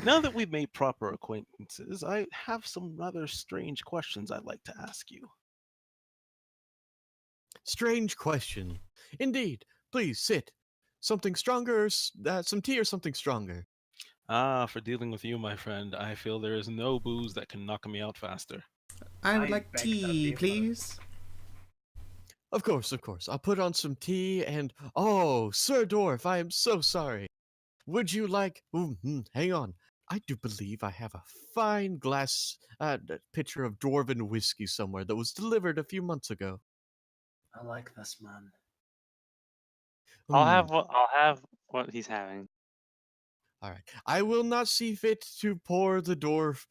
Now that we've made proper acquaintances, I have some rather strange questions I'd like to ask you. Strange question. Indeed. Please sit. Something stronger, some tea or something stronger. Ah, for dealing with you, my friend, I feel there is no booze that can knock me out faster. I would I like beg to tea, differ. please. Of course, of course. I'll put on some tea and... Oh, Sir Dwarf, I am so sorry. Would you like... hang on. I do believe I have a fine pitcher of dwarven whiskey somewhere that was delivered a few months ago. I like this man. I'll Hmm, have what he's having. All right. I will not see fit to pour the dwarf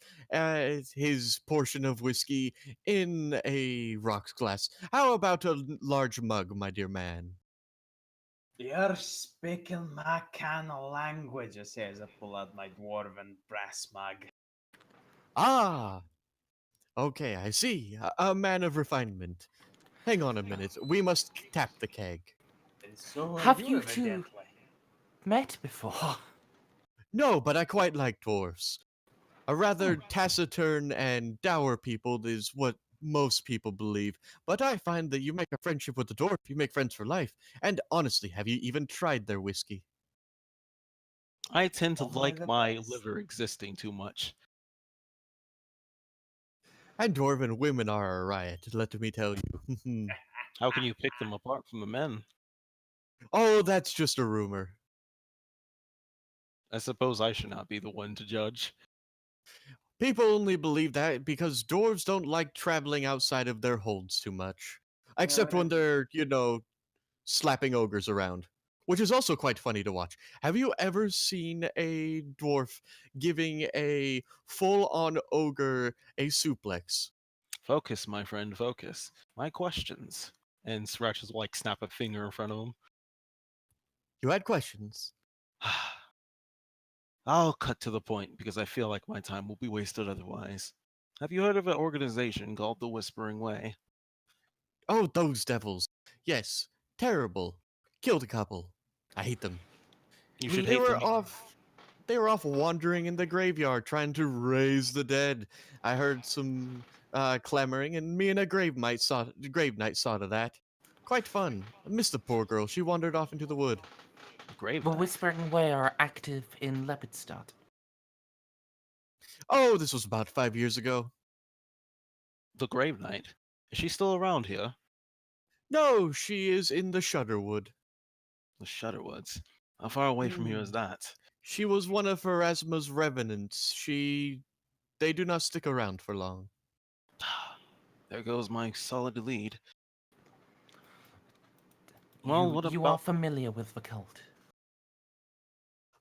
his portion of whiskey in a rocks glass. How about a large mug, my dear man? You're speaking my kind of language, I say as I pull out my dwarven brass mug. Ah, okay, I see. A man of refinement. Hang on a minute. We must tap the keg. And so Have are you you two- evidently. Met before. No, but I quite like dwarfs. A rather taciturn and dour people is what most people believe, but I find that you make a friendship with a dwarf, you make friends for life. And honestly, have you even tried their whiskey? I tend to Only like the my best. liver existing too much. And dwarven women are a riot, let me tell you. How can you pick them apart from the men? Oh, that's just a rumor. I suppose I should not be the one to judge. People only believe that because dwarves don't like traveling outside of their holds too much. Except when they're, slapping ogres around. Which is also quite funny to watch. Have you ever seen a dwarf giving a full-on ogre a suplex? Focus, my friend, focus. My questions. And Scratches will like snap a finger in front of him. You had questions. I'll cut to the point because I feel like my time will be wasted otherwise. Have you heard of an organization called the Whispering Way? Oh, those devils. Yes, terrible. Killed a couple. I hate them. You should They hate were them. They were off wandering in the graveyard trying to raise the dead. I heard some clamoring, and me and a grave knight saw to that. Quite fun. I missed the poor girl. She wandered off into the wood. Grave The Knight. Whispering Way are active in Lepidstadt. Oh, this was about 5 years ago. The Grave Knight. Is she still around here? No, she is in the Shudderwood. The Shudderwoods. How far away from here is that? She was one of Erasma's revenants. They do not stick around for long. There goes my solid lead. Well, what you about... are familiar with the cult.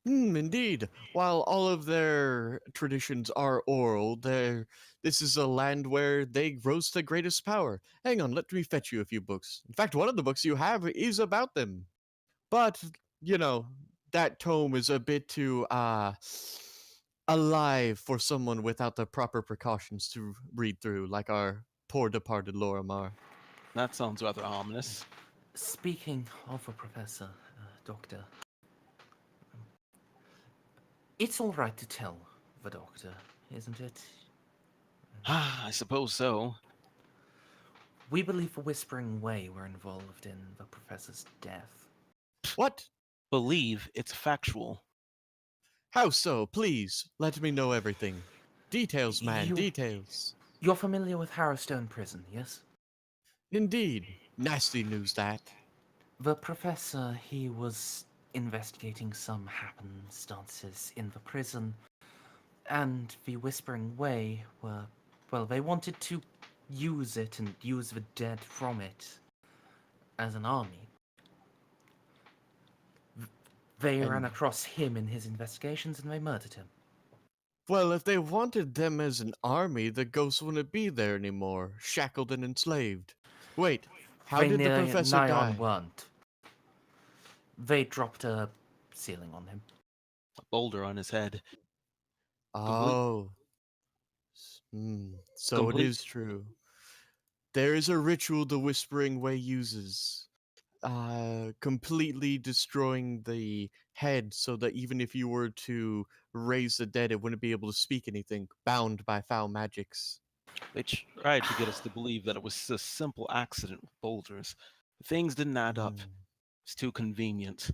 Indeed. While all of their traditions are oral, this is a land where they rose to greatest power. Hang on, let me fetch you a few books. In fact, one of the books you have is about them. But, that tome is a bit too, alive for someone without the proper precautions to read through, like our poor departed Lorimar. That sounds rather ominous. Speaking of a professor, doctor, it's all right to tell the doctor, isn't it? I suppose so. We believe the Whispering Way were involved in the professor's death. What? Believe it's factual. How so? Please, let me know everything. Details, man, You- details. You're familiar with Harrowstone Prison, yes? Indeed. Nasty news, that. The professor, he was investigating some happenstances in the prison, and the Whispering Way were, well, they wanted to use it and use the dead from it as an army. They ran And- across him in his investigations and they murdered him. Well, if they wanted them as an army, the ghosts wouldn't be there anymore, shackled and enslaved. Wait, how They did the professor nigh die? on weren't. They dropped a ceiling on him. A boulder on his head. Oh. So it Complete. is true. There is a ritual the Whispering Way uses. Completely destroying the head so that even if you were to raise the dead, it wouldn't be able to speak anything, bound by foul magics. They tried to get us to believe that it was a simple accident with boulders. Things didn't add up. Mm. It's too convenient.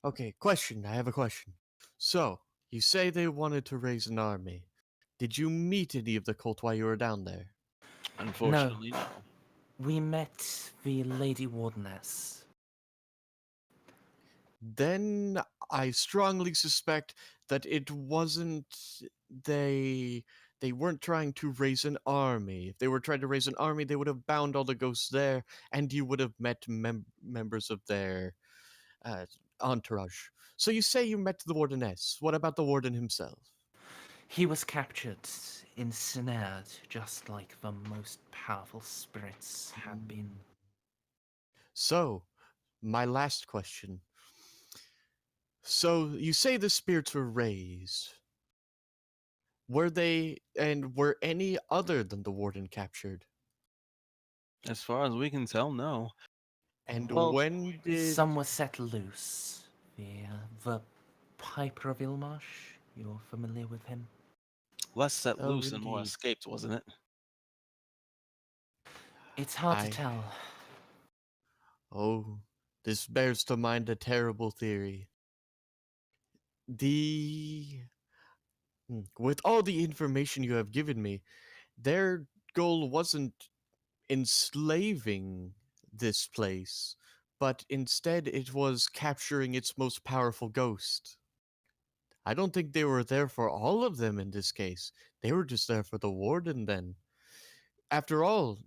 Okay, question. I have a question. So, you say they wanted to raise an army. Did you meet any of the cult while you were down there? Unfortunately, no. We met the Lady Wardeness. Then I strongly suspect that it wasn't they they weren't trying to raise an army. If they were trying to raise an army, they would have bound all the ghosts there, and you would have met members of their uh, entourage. So you say you met the wardeness. What about the warden himself? He was captured, ensnared, just like the most powerful spirits have been. So, my last question. So you say the spirits were raised. Were they, and were any other than the warden captured? As far as we can tell, no. And Well, when did... Some were set loose. The Piper of Ilmarsh, you're familiar with him? Less set Oh, loose and more indeed. escaped, wasn't it? It's hard to I- tell. Oh, this bears to mind a terrible theory. With all the information you have given me, their goal wasn't enslaving this place, but instead it was capturing its most powerful ghost. I don't think they were there for all of them in this case. They were just there for the warden then. After all,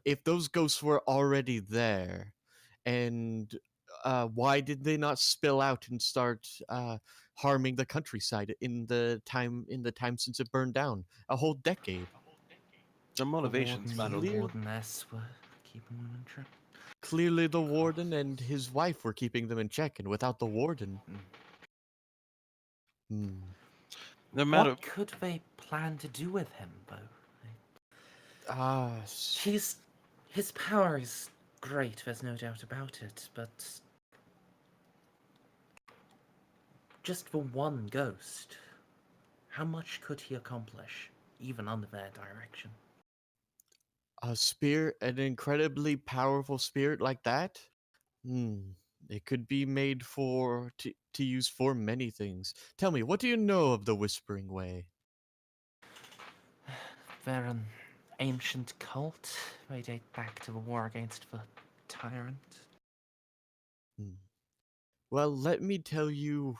if those ghosts were already there, and why did they not spill out and start harming the countryside in the time since it burned down? A whole decade. Their motivations The matter warden and the Clear- wardeness were keeping them in check. Clearly, the warden and his wife were keeping them in check, and without the warden, hmm. No matter. What could they plan to do with him, though? Ah, His power is great, there's no doubt about it, but just for one ghost, how much could he accomplish, even under their direction? a spirit, an incredibly powerful spirit like that? It could be made to use for many things. Tell me, what do you know of the Whispering Way? They're an ancient cult. They date back to the war against the tyrant. Hmm. Well, let me tell you.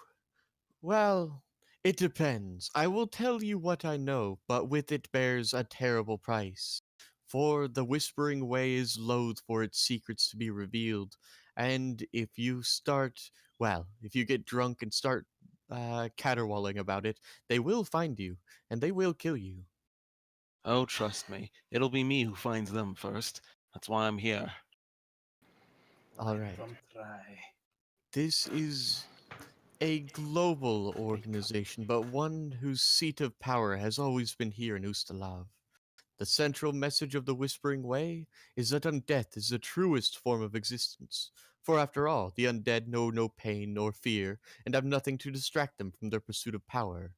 Well, it depends. I will tell you what I know, but with it bears a terrible price. For the Whispering Way is loath for its secrets to be revealed, and if you get drunk and start caterwauling about it, they will find you, and they will kill you. Oh, trust me. It'll be me who finds them first. That's why I'm here. All right. Don't try. This is a global organization, but one whose seat of power has always been here in Ustalav. The central message of the Whispering Way is that undeath is the truest form of existence. For after all, the undead know no pain nor fear, and have nothing to distract them from their pursuit of power.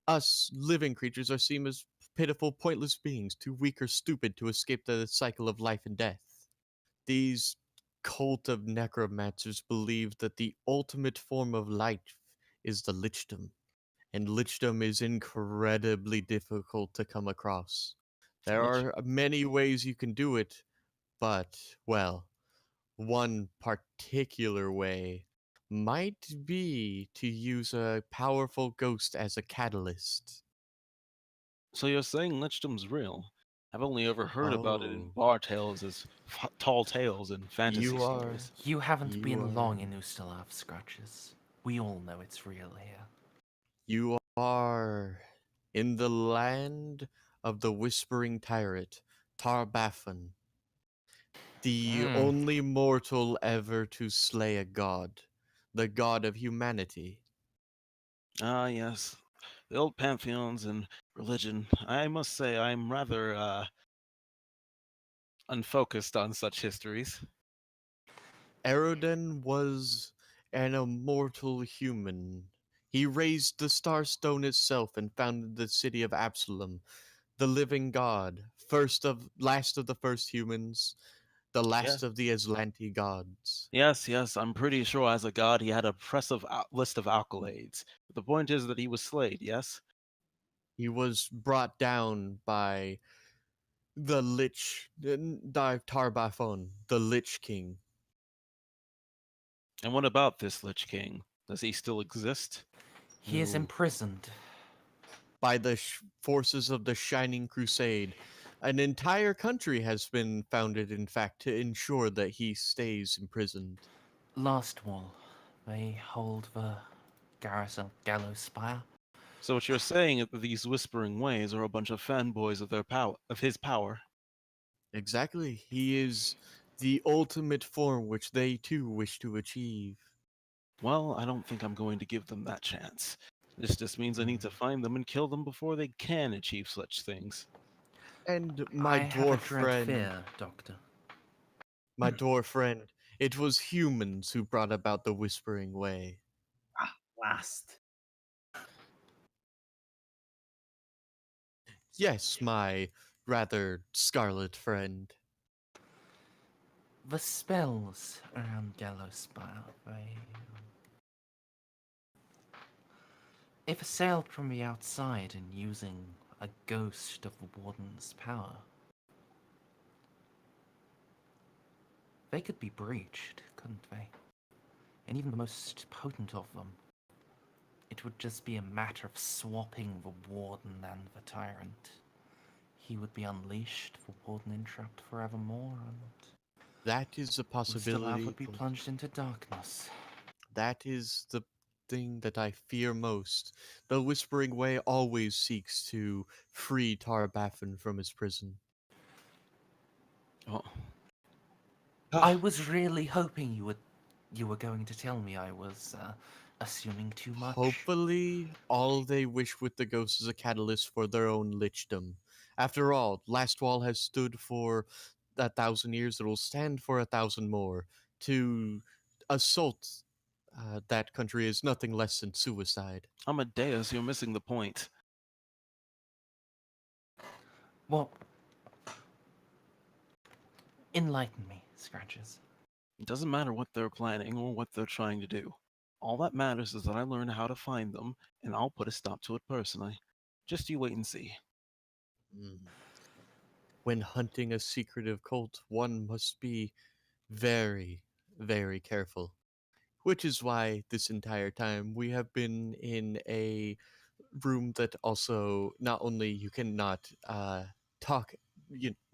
Us, living creatures, are seen as pitiful, pointless beings, too weak or stupid to escape the cycle of life and death. These cult of necromancers believe that the ultimate form of life is the lichdom, and lichdom is incredibly difficult to come across. There Lich- are many ways you can do it, but, well, one particular way might be to use a powerful ghost as a catalyst. So you're saying Lichdom's real? I've only ever heard about it in Oh, bar tales as tall tales and fantasy you are. stories. You haven't You been long are- in Ustalav, Scratches. We all know it's real here. You are in the land of the Whispering Tyrant, Tarbafan, the only mortal ever to slay a god, the god of humanity. Ah, yes. The old pantheons and religion. I must say, I'm rather unfocused on such histories. Eroden was an immortal human. He raised the Starstone itself and founded the city of Absalom, the living god, last of the first humans, the last of the Aslanti gods. Yes, I'm pretty sure as a god he had a impressive list of accolades. But the point is that he was slayed, yes? He was brought down by the Lich, Tarbafon, the Lich King. And what about this Lich King? Does he still exist? He is No. imprisoned. By the forces of the Shining Crusade. An entire country has been founded, in fact, to ensure that he stays imprisoned. Last wall. They hold the garrison gallows spire. So what you're saying is that these whispering ways are a bunch of fanboys of his power. Exactly. He is the ultimate form which they too wish to achieve. Well, I don't think I'm going to give them that chance. This just means I need to find them and kill them before they can achieve such things. And I have a dread fear, Doctor. my dwarf friend, it was humans who brought about the Whispering Way. Last. Yes, my rather scarlet friend. The spells around gallows spire, they... If assailed from the outside and using a ghost of the Warden's power, they could be breached, couldn't they? And even the most potent of them. It would just be a matter of swapping the Warden and the Tyrant. He would be unleashed, the Warden entrapped forevermore, and That is a possibility. would be plunged into darkness. That is the thing that I fear most. The Whispering Way always seeks to free Tarbaffin from his prison. Oh. I was really hoping you were going to tell me I was assuming too much. Hopefully, all they wish with the ghost is a catalyst for their own lichdom. After all, Last Wall has stood for 1,000 years, it will stand for 1,000 more. To assault that country is nothing less than suicide. Amadeus, you're missing the point. Well, enlighten me, Scratches. It doesn't matter what they're planning or what they're trying to do. All that matters is that I learn how to find them, and I'll put a stop to it personally. Just you wait and see. When hunting a secretive cult, one must be very, very careful. Which is why this entire time we have been in a room that also not only you cannot talk,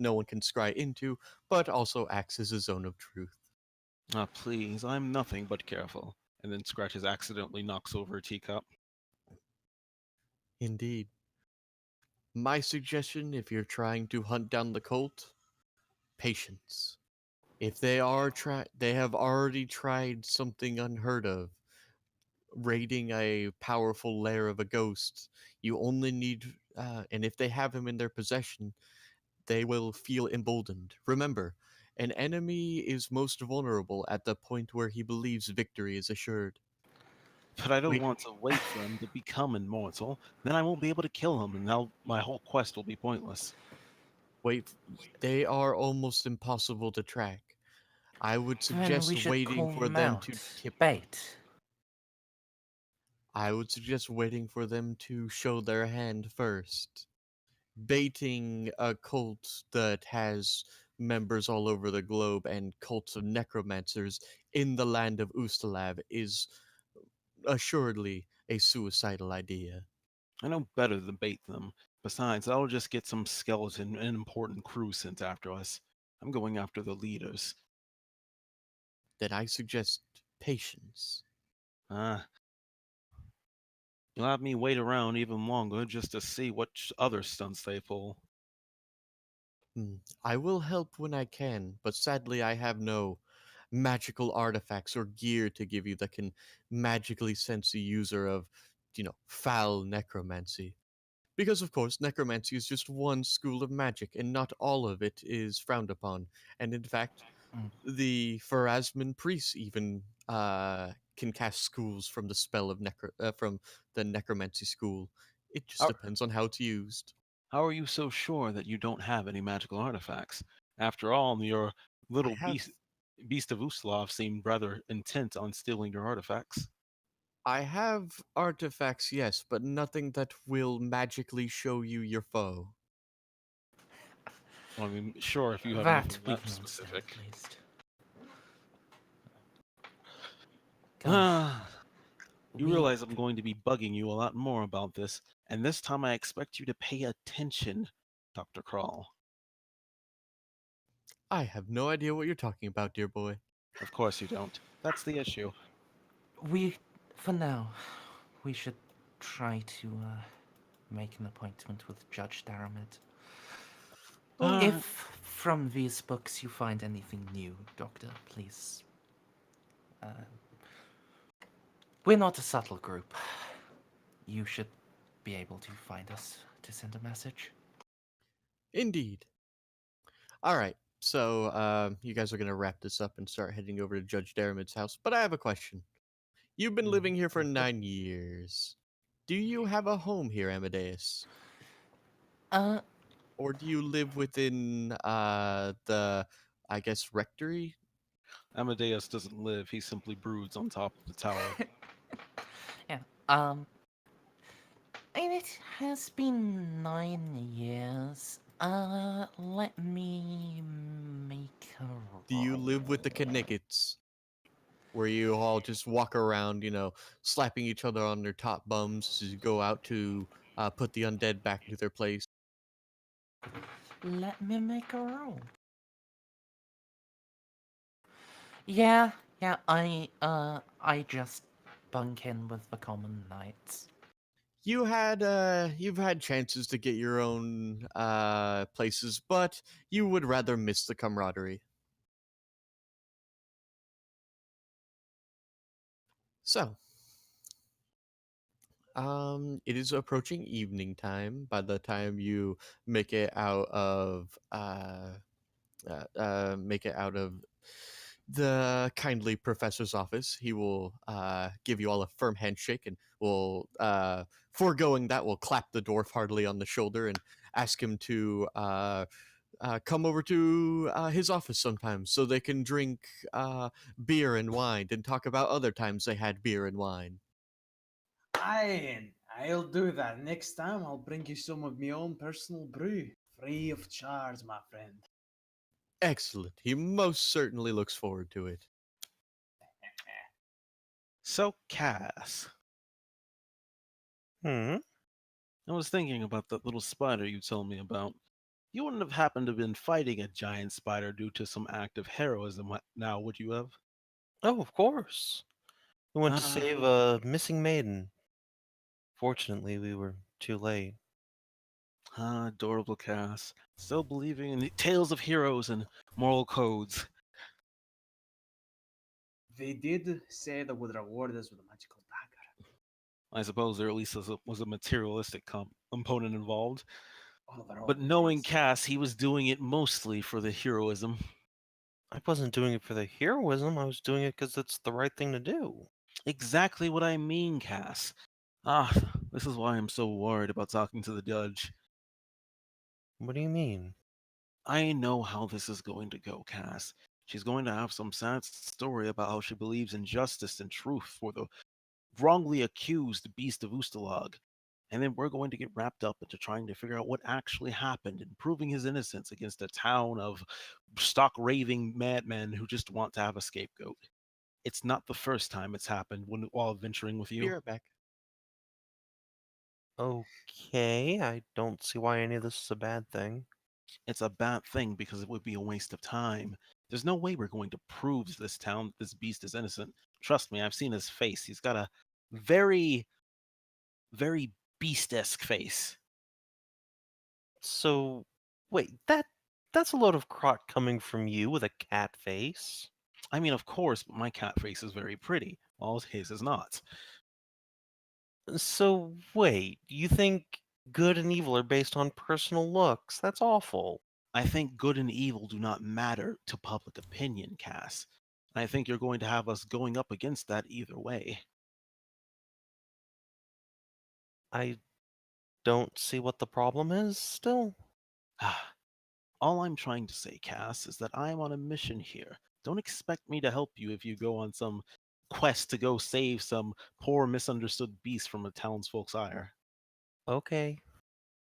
no one can scry into, but also acts as a zone of truth. Ah, please, I'm nothing but careful. And then Scratches accidentally knocks over a teacup. Indeed. My suggestion, if you're trying to hunt down the cult, patience. If they have already tried something unheard of, raiding a powerful lair of a ghost. You only need, and if they have him in their possession, they will feel emboldened. Remember, an enemy is most vulnerable at the point where he believes victory is assured. But I don't Wait. want to wait for him to become immortal. Then I won't be able to kill him, and now my whole quest will be pointless. Wait, they are almost impossible to track. I would Then we suggest should waiting call for them them out. to tip. Bait. I would suggest waiting for them to show their hand first. Baiting a cult that has members all over the globe and cults of necromancers in the land of Ustalav is assuredly a suicidal idea. I know better than bait them. Besides, that'll just get some skeleton and important crew sent after us. I'm going after the leaders. Then I suggest patience. Ah. You'll have me wait around even longer just to see what other stunts they pull. I will help when I can, but sadly I have no magical artifacts or gear to give you that can magically sense the user of foul necromancy. Because, of course, necromancy is just one school of magic, and not all of it is frowned upon. And in fact, Mm. the Pharasman priests even can cast schools from the spell of from the necromancy school. It just Are, depends on how it's used. how are you so sure that you don't have any magical artifacts? After all, your little have beast of Uslov seemed rather intent on stealing your artifacts. I have artifacts, yes, but nothing that will magically show you your foe. Well, I mean, sure, if you have That nothing we that know, sir, specific. at least. Come, Ah, you we realize I'm going to be bugging you a lot more about this, and this time I expect you to pay attention, Dr. Crowl. I have no idea what you're talking about, dear boy. Of course you don't. That's the issue. for now, we should try to make an appointment with Judge Daramid. If from these books you find anything new, Doctor, please. We're not a subtle group. You should be able to find us to send a message. Indeed. All right, so you guys are going to wrap this up and start heading over to Judge Daramid's house. But I have a question. You've been living here for 9 years. Do you have a home here, Amadeus? Uh, Or do you live within the, I guess, rectory? Amadeus doesn't live, he simply broods on top of the tower. yeah. And it has been 9 years. Let me make a roll. Do you live with the Knickets? Where you all just walk around, slapping each other on their top bums as you go out to put the undead back into their place? Let me make a roll. Yeah, I just bunk in with the common knights. You've had chances to get your own places, but you would rather miss the camaraderie. So, it is approaching evening time by the time you make it out of the kindly professor's office. He will give you all a firm handshake and will, foregoing that, will clap the dwarf heartily on the shoulder and ask him to come over to his office sometimes so they can drink beer and wine and talk about other times they had beer and wine. Aye, I'll do that. Next time I'll bring you some of my own personal brew. Free of charge, my friend. Excellent. He most certainly looks forward to it. So, Cass, Hmm. I was thinking about that little spider you told me about. You wouldn't have happened to have been fighting a giant spider due to some act of heroism now, would you have? Oh, of course. We went to Ah. save a missing maiden. Fortunately, we were too late. Ah, adorable Cass. Still believing in the tales of heroes and moral codes. They did say they would reward us with a magical dagger. I suppose there at least was a materialistic component involved. Oh, there But always knowing is. Cass, he was doing it mostly for the heroism. I wasn't doing it for the heroism. I was doing it because it's the right thing to do. Exactly what I mean, Cass. Ah, this is why I'm so worried about talking to the judge. What do you mean? I know how this is going to go, Cass. She's going to have some sad story about how she believes in justice and truth for the wrongly accused beast of Ustalog. And then we're going to get wrapped up into trying to figure out what actually happened and proving his innocence against a town of stock raving madmen who just want to have a scapegoat. It's not the first time it's happened while venturing with Be you. right back. Okay, I don't see why any of this is a bad thing. It's a bad thing because it would be a waste of time. There's no way we're going to prove to this town that this beast is innocent. Trust me, I've seen his face. He's got a very, very beast-esque face. So, wait, that's a load of crock coming from you with a cat face. I mean, of course, but my cat face is very pretty, while his is not. So wait, you think good and evil are based on personal looks? That's awful. I think good and evil do not matter to public opinion, Cass. And I think you're going to have us going up against that either way. I don't see what the problem is still. All I'm trying to say, Cass, is that I am on a mission here. Don't expect me to help you if you go on some quest to go save some poor misunderstood beast from a townsfolk's ire. Okay.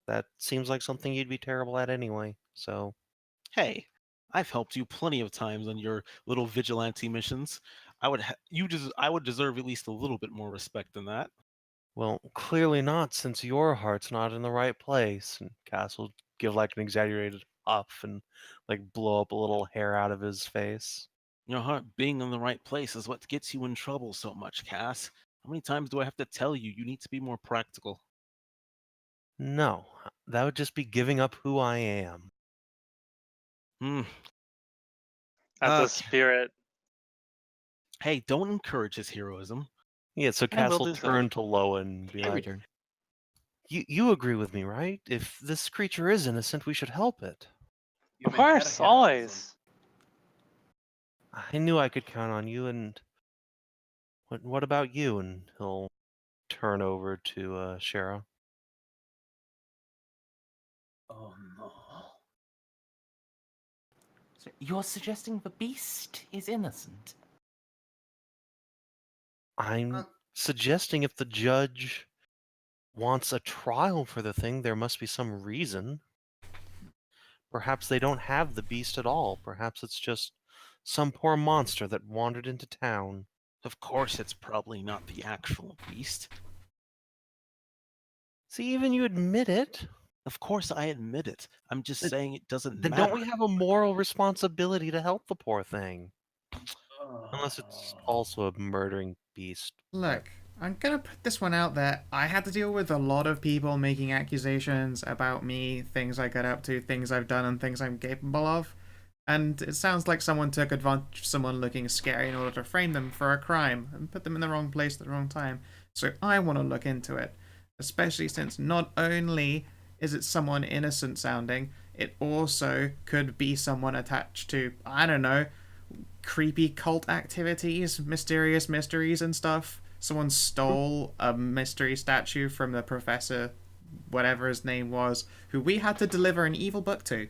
That seems like something you'd be terrible at anyway, so. Hey, I've helped you plenty of times on your little vigilante missions. I would deserve at least a little bit more respect than that. Well, clearly not, since your heart's not in the right place. And Cass will give like an exaggerated huff and like blow up a little hair out of his face. Your heart being in the right place is what gets you in trouble so much, Cass. How many times do I have to tell you you need to be more practical? No, that would just be giving up who I am. Hmm. That's a Okay. spirit. Hey, don't encourage his heroism. Yeah, so I Cass will will do so. turn to Loa and be Every like, turn. you agree with me, right? If this creature is innocent, we should help it. You Of mean her course, heroism. always. I knew I could count on you, and what about you? And he'll turn over to Shara. Oh no. So you're suggesting the beast is innocent? I'm Uh, suggesting if the judge wants a trial for the thing, there must be some reason. Perhaps they don't have the beast at all. Perhaps it's just some poor monster that wandered into town. Of course, it's probably not the actual beast. See, even you admit it. Of course, I admit it. I'm just Then- saying it doesn't Then matter. don't we have a moral responsibility to help the poor thing? oh. Unless it's also a murdering beast. Look, I'm gonna put this one out there. I had to deal with a lot of people making accusations about me, things I got up to, things I've done, and things I'm capable of. And it sounds like someone took advantage of someone looking scary in order to frame them for a crime and put them in the wrong place at the wrong time. So I want to look into it. Especially since not only is it someone innocent sounding, it also could be someone attached to, I don't know, creepy cult activities, mysterious mysteries and stuff. Someone stole a mystery statue from the professor, whatever his name was, who we had to deliver an evil book to.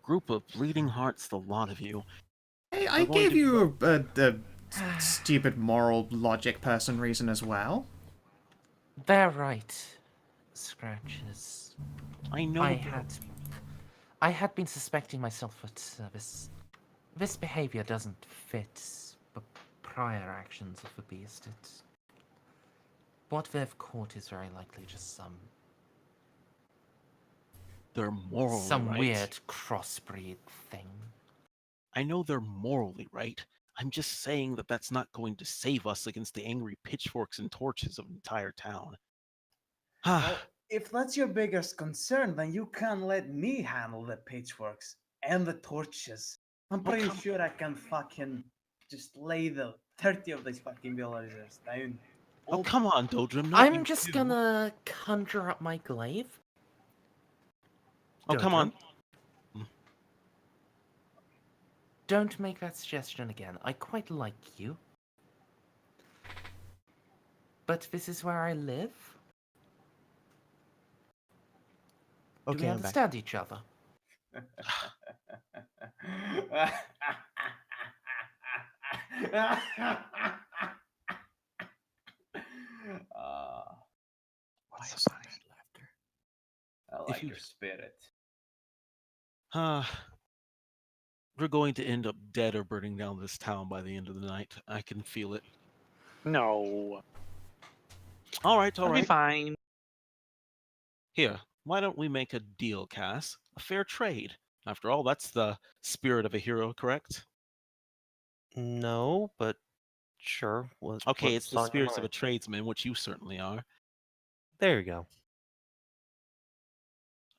Group of bleeding hearts, the lot of you. Hey, I We're going gave to- you a stupid moral logic person reason as well. They're right, Scratches. I know. I had been suspecting myself that this behavior doesn't fit the prior actions of the beast. What they've caught is very likely just They're morally some right. weird crossbreed thing. I know they're morally right. I'm just saying that that's not going to save us against the angry pitchforks and torches of an entire town. Well, if that's your biggest concern, then you can let me handle the pitchforks and the torches. I'm Oh, pretty come- sure I can fucking just lay the 30 of these fucking villagers down. Oh, come on, Doldrum. Not I'm you just too. gonna conjure up my glaive. Oh, come on. Don't make that suggestion again. I quite like you. But this is where I live. Do Okay, we I'm back. understand each other? Why That's is so that nice. laughter? I If like you- your spirit. We're going to end up dead or burning down this town by the end of the night. I can feel it. No. All right, all I'll be right. fine. Here, why don't we make a deal, Cass? A fair trade. After all, that's the spirit of a hero, correct? No, but sure. Okay, it's the what's on your spirits of a mind? tradesman, which you certainly are. There you go.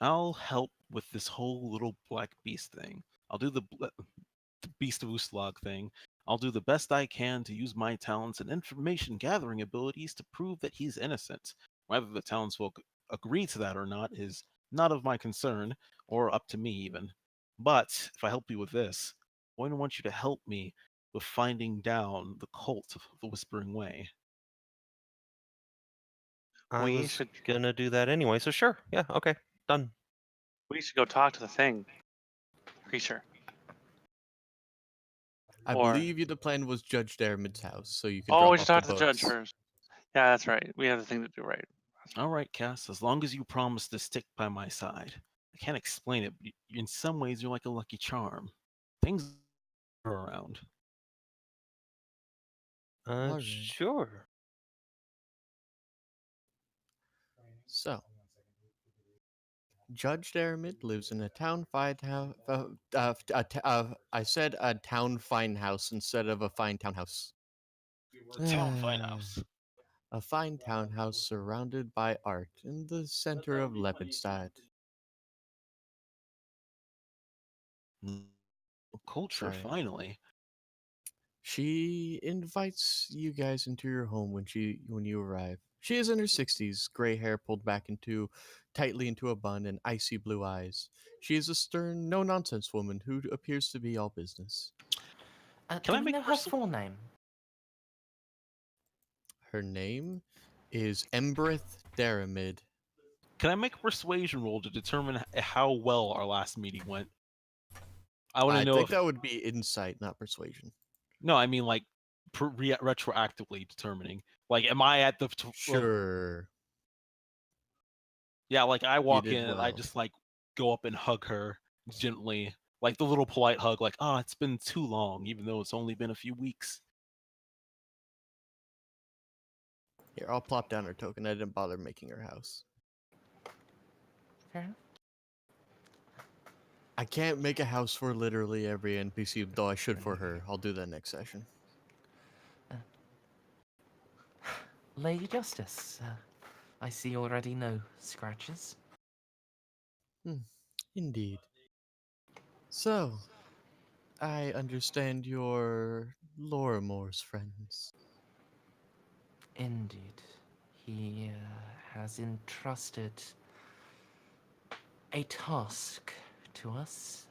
I'll help with this whole little black beast thing. I'll do the Beast of Uslag thing. I'll do the best I can to use my talents and information gathering abilities to prove that he's innocent. Whether the townsfolk agree to that or not is not of my concern, or up to me even. But if I help you with this, I'm going to want you to help me with finding down the cult of the Whispering Way. I We was should gonna do that anyway, so sure. Yeah, okay. Done. go talk to the thing creature. I Or- believe the plan was Judge Daramid's house, so you can Oh, drop we should off talk the to the judge books. first. Yeah, that's right. We have the thing to do, right? All right, Cass, as long as you promise to stick by my side. I can't explain it, but in some ways you're like a lucky charm. Things are around. Alright. Sure. So, Judge Daramid lives in a town fine house. I said a town fine house instead of a fine townhouse. Town Fine House. A fine townhouse surrounded by art in the center of Lepidstadt. Culture, Sorry. finally. She invites you guys into your home when you arrive. She is in her 60s, gray hair pulled back tightly into a bun and icy blue eyes. She is a stern, no-nonsense woman who appears to be all business. Can Do I we make know her full name? Her name is Embereth Daramid. Can I make a persuasion roll to determine how well our last meeting went? I want to I know think if that would be insight, not persuasion. no, I mean like retroactively determining. Like, am I at the Sure. Yeah, like I walk did in and I well. just like go up and hug her gently, like the little polite hug, like, "Oh, it's been too long," even though it's only been a few weeks. Here, I'll plop down her token. I didn't bother making her house. Fair enough. I can't make a house for literally every NPC, though I should for her. I'll do that next session. Lady Justice, I see you already know scratches. Indeed. So, I understand you're Lorimer's friends. Indeed. He has entrusted a task to us.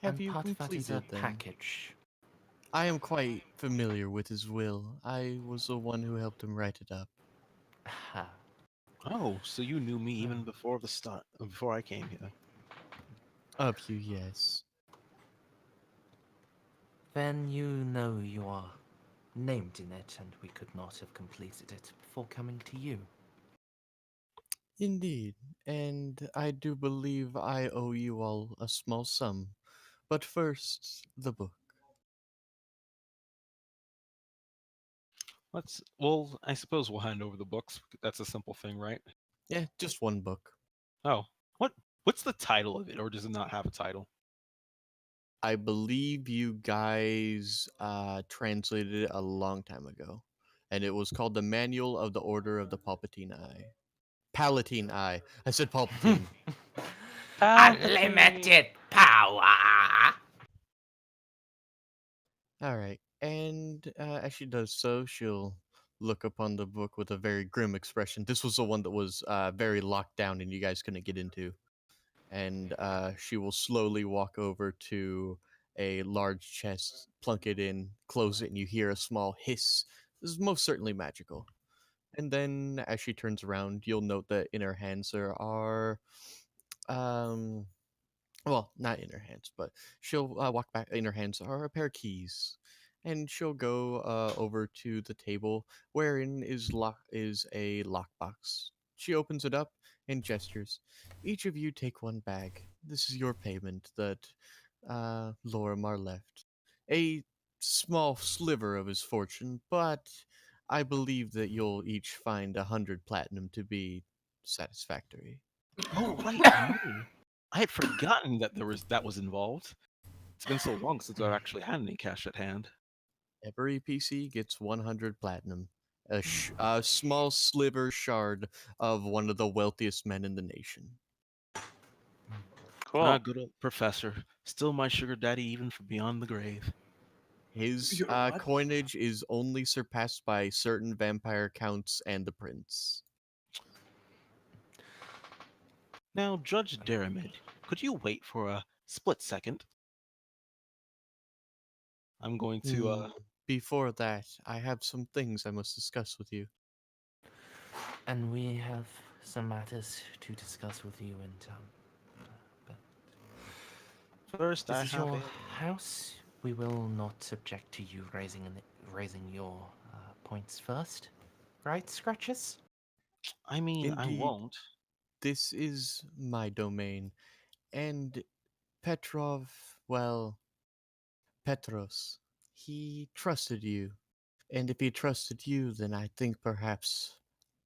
Have and you part of that is a completed them? package. I am quite familiar with his will. I was the one who helped him write it up. Ha. Oh, so you knew me even before the start, before I came here. Of you, yes. Then you know you are named in it, and we could not have completed it before coming to you. Indeed, and I do believe I owe you all a small sum. But first, the book. Well, I suppose we'll hand over the books. That's a simple thing, right? Yeah, just one book. Oh, what's the title of it, or does it not have a title? I believe you guys translated it a long time ago, and it was called the Manual of the Order of the Palpatine Eye. Palatine Eye. I said Palpatine. Unlimited power! All right, and as she does so, she'll look upon the book with a very grim expression. This was the one that was very locked down, and you guys couldn't get into. And she will slowly walk over to a large chest, plunk it in, close it, and you hear a small hiss. This is most certainly magical. And then, as she turns around, you'll note that in her hands there are, well, not in her hands, but she'll walk back. In her hands are a pair of keys, and she'll go over to the table wherein is a lockbox. She opens it up and gestures. Each of you take one bag. This is your payment that Lorimer left. A small sliver of his fortune, but I believe that you'll each find 100 platinum to be satisfactory. Oh, right, money. I had forgotten that that was involved. It's been so long since I've actually had any cash at hand. Every PC gets 100 platinum. A small sliver shard of one of the wealthiest men in the nation. Cool. Ah, good old professor. Still my sugar daddy even from beyond the grave. His Your what? coinage is only surpassed by certain vampire counts and the prince. Now, Judge Daramid, could you wait for a split second? I'm going to Before that, I have some things I must discuss with you. And we have some matters to discuss with you in town. But first I this is have your a house. We will not subject to you raising your points first, right, Scratches? I mean, I Indeed, won't. this is my domain, and Petrov, well, Petros, he trusted you. And if he trusted you, then I think perhaps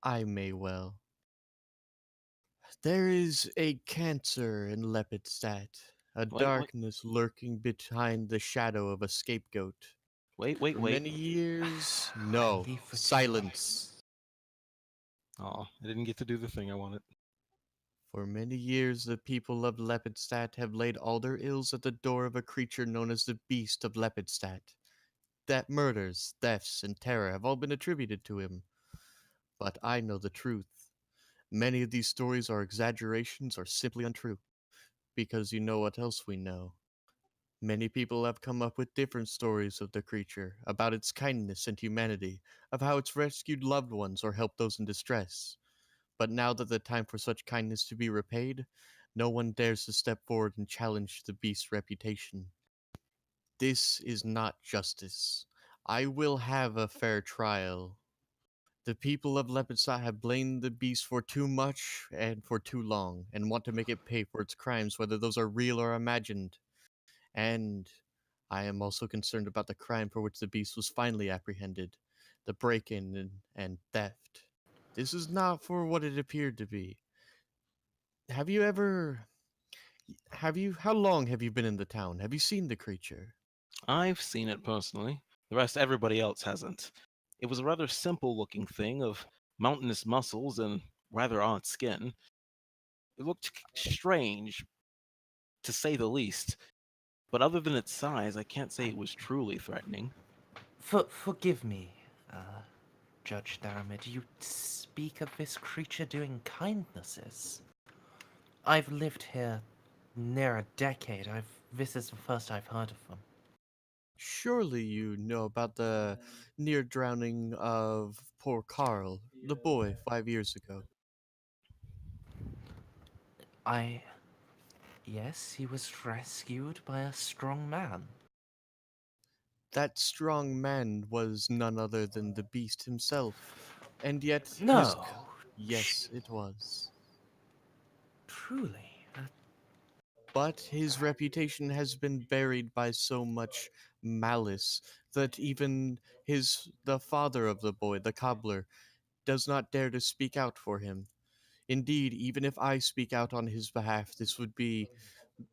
I may well. There is a cancer in Lepidstadt, a Wait, darkness lurking behind the shadow of a scapegoat. wait. For many years, no, Leave for 2 silence. Oh, I didn't get to do the thing I wanted. For many years, the people of Lepidstadt have laid all their ills at the door of a creature known as the Beast of Lepidstadt. That murders, thefts, and terror have all been attributed to him. But I know the truth. Many of these stories are exaggerations or simply untrue. Because you know what else we know. Many people have come up with different stories of the creature, about its kindness and humanity, of how it's rescued loved ones or helped those in distress. But now that the time for such kindness to be repaid, no one dares to step forward and challenge the beast's reputation. This is not justice. I will have a fair trial. The people of Lepidstadt have blamed the beast for too much and for too long, and want to make it pay for its crimes, whether those are real or imagined. And I am also concerned about the crime for which the beast was finally apprehended, the break-in and theft. This is not for what it appeared to be. Have you ever... How long have you been in the town? Have you seen the creature? I've seen it personally. The rest everybody else hasn't. It was a rather simple looking thing of mountainous muscles and rather odd skin. It looked strange, to say the least. But other than its size, I can't say it was truly threatening. Forgive me, Judge Daramid. You speak of this creature doing kindnesses. I've lived here near a decade. This is the first I've heard of them. Surely you know about the near drowning of poor Carl, the boy, 5 years ago. Yes, he was rescued by a strong man. That strong man was none other than the beast himself, and yet No. Yes, it was. Truly. But his reputation has been buried by so much malice that even the father of the boy, the cobbler, does not dare to speak out for him. Indeed, even if I speak out on his behalf, this would be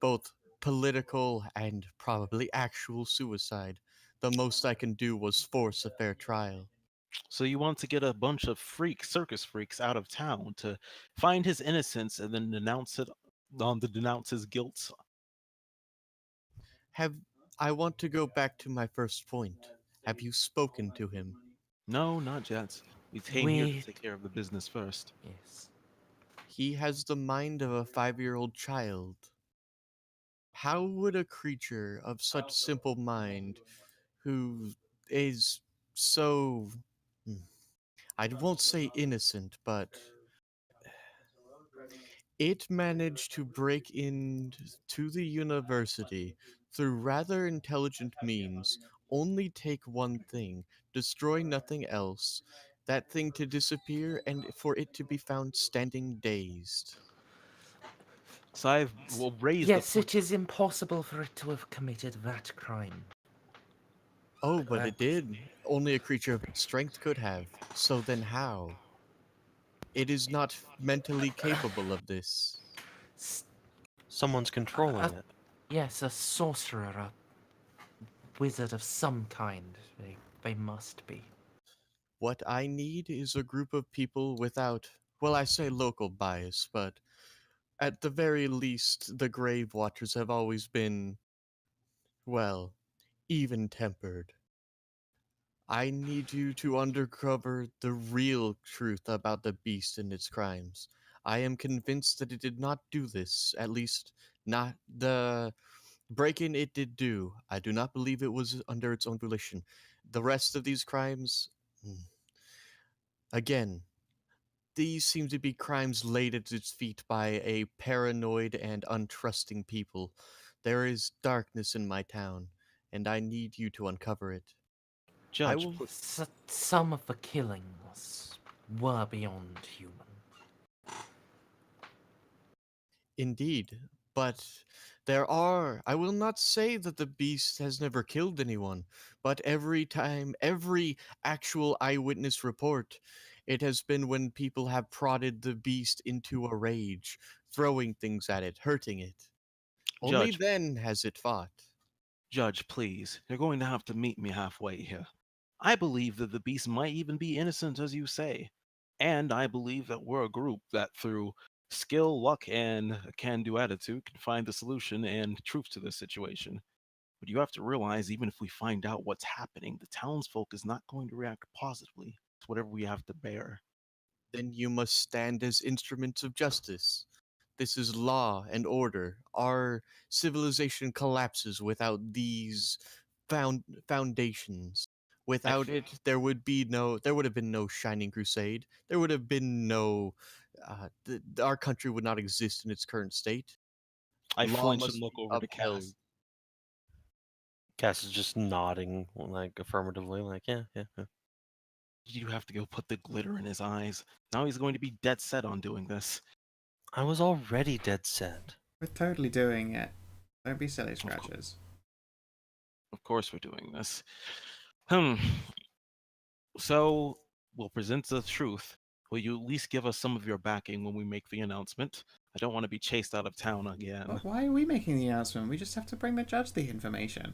both political and probably actual suicide. The most I can do was force a fair trial. So you want to get a bunch of circus freaks out of town to find his innocence and then denounce his guilt. Have I want to go back to my first point. Have you spoken to him? No, not yet. We came here to take care of the business first. Yes. He has the mind of a 5-year-old child. How would a creature of such simple mind, who is so... I won't say innocent, but it managed to break into the university through rather intelligent means, only take one thing, destroy nothing else, that thing to disappear, and for it to be found standing dazed? So I will raise Yes, the it is impossible for it to have committed that crime. Oh, but it did. Only a creature of its strength could have. So then how? It is not mentally capable of this. Someone's controlling it. Yes, a sorcerer, a wizard of some kind. They must be. What I need is a group of people without, well, I say local bias, but at the very least, the Grave Watchers have always been, well, even-tempered. I need you to uncover the real truth about the beast and its crimes. I am convinced that it did not do this, at least not the break-in it did do. I do not believe it was under its own volition. The rest of these crimes, again, these seem to be crimes laid at its feet by a paranoid and untrusting people. There is darkness in my town, and I need you to uncover it. I Judge, will. Some of the killings were beyond human. Indeed, but there are. I will not say that the beast has never killed anyone, but every actual eyewitness report, it has been when people have prodded the beast into a rage, throwing things at it, hurting it. Only Judge, then has it fought. Judge, please, you're going to have to meet me halfway here. I believe that the beast might even be innocent, as you say. And I believe that we're a group that, through skill, luck, and a can do attitude, can find the solution and truth to this situation. But you have to realize, even if we find out what's happening, the townsfolk is not going to react positively to whatever we have to bear. Then you must stand as instruments of justice. This is law and order. Our civilization collapses without these foundations. Without it, there would have been no Shining Crusade. There would have been no, our country would not exist in its current state. I Law flinch and must look be over to upheld. Cass. Cass is just nodding, like affirmatively, like yeah. You have to go put the glitter in his eyes. Now he's going to be dead set on doing this. I was already dead set. We're totally doing it. Don't be silly, Scratches. Of course we're doing this. So, we'll present the truth. Will you at least give us some of your backing when we make the announcement? I don't want to be chased out of town again. But why are we making the announcement? We just have to bring the judge the information.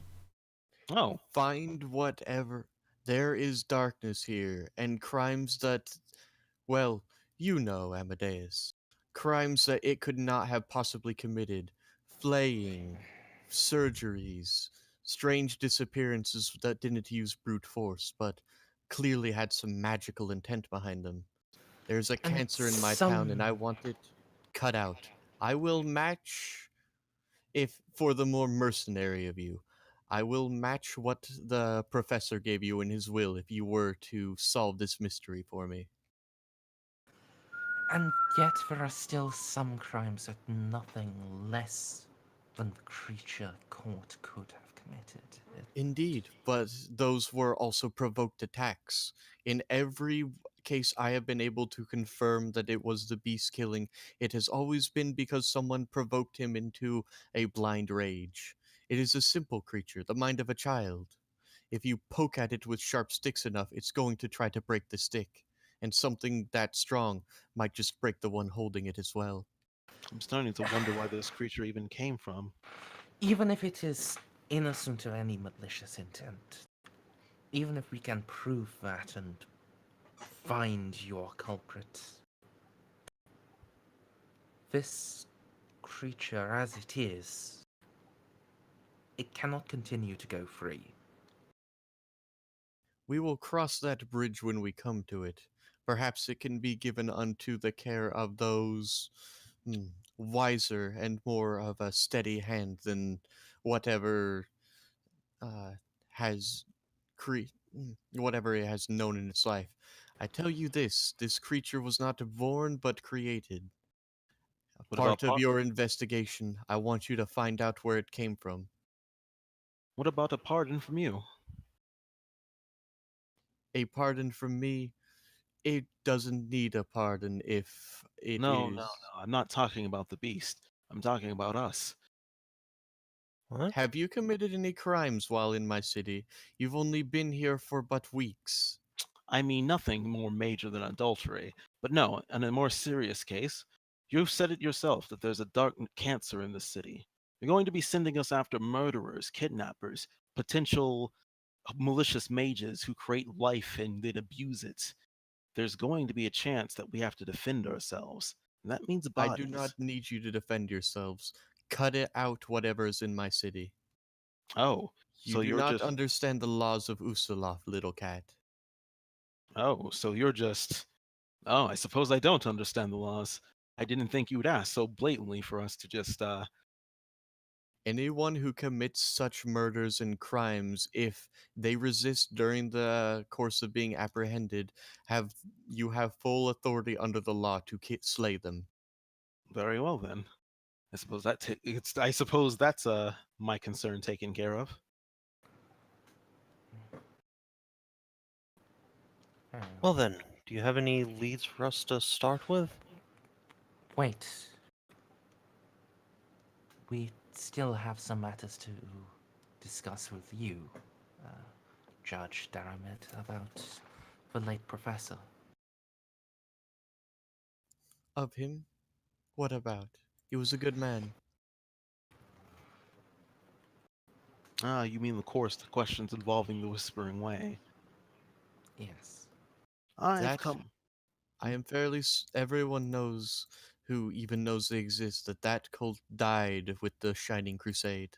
Oh, Find whatever. There is darkness here, and crimes that, well, you know, Amadeus. Crimes that it could not have possibly committed. Flaying, surgeries, strange disappearances that didn't use brute force, but clearly had some magical intent behind them. There's a And cancer in my town, and I want it cut out. I will match, if for the more mercenary of you, I will match what the professor gave you in his will if you were to solve this mystery for me. And yet there are still some crimes that nothing less than the creature caught could have committed. Indeed, but those were also provoked attacks. In every case I have been able to confirm that it was the beast killing, it has always been because someone provoked him into a blind rage. It is a simple creature, the mind of a child. If you poke at it with sharp sticks enough, it's going to try to break the stick. And something that strong might just break the one holding it as well. I'm starting to wonder why this creature even came from. Even if it is innocent of any malicious intent, even if we can prove that and find your culprit, this creature as it is, it cannot continue to go free. We will cross that bridge when we come to it. Perhaps it can be given unto the care of those wiser and more of a steady hand than whatever has whatever it has known in its life. I tell you this creature was not born but created. A What part about of your investigation, I want you to find out where it came from. What about a pardon from you? A pardon from me, it doesn't need a pardon if it No, is. no, no. I'm not talking about the beast. I'm talking about us. What? Have you committed any crimes while in my city? You've only been here for but weeks. I mean, nothing more major than adultery. But no, in a more serious case, you've said it yourself that there's a dark cancer in the city. You're going to be sending us after murderers, kidnappers, potential malicious mages who create life and then abuse it. There's going to be a chance that we have to defend ourselves. And that means I bodies. do not need you to defend yourselves. Cut it out, whatever is in my city. Oh, You So do you're not just understand the laws of Ustaloth, little cat. oh, so you're just oh, I suppose I don't understand the laws. I didn't think you would ask so blatantly for us to just Anyone who commits such murders and crimes, if they resist during the course of being apprehended, you have full authority under the law to slay them. very well then. I suppose that's my concern taken care of. Hmm. Well then, do you have any leads for us to start with? Wait. We still have some matters to discuss with you, uh, Judge Daramid, about the late professor. Of him? What about? He was a good man. Ah, you mean the course, the questions involving the Whispering Way. Yes. I've That come. I am fairly. Everyone knows who even knows they exist that cult died with the Shining Crusade.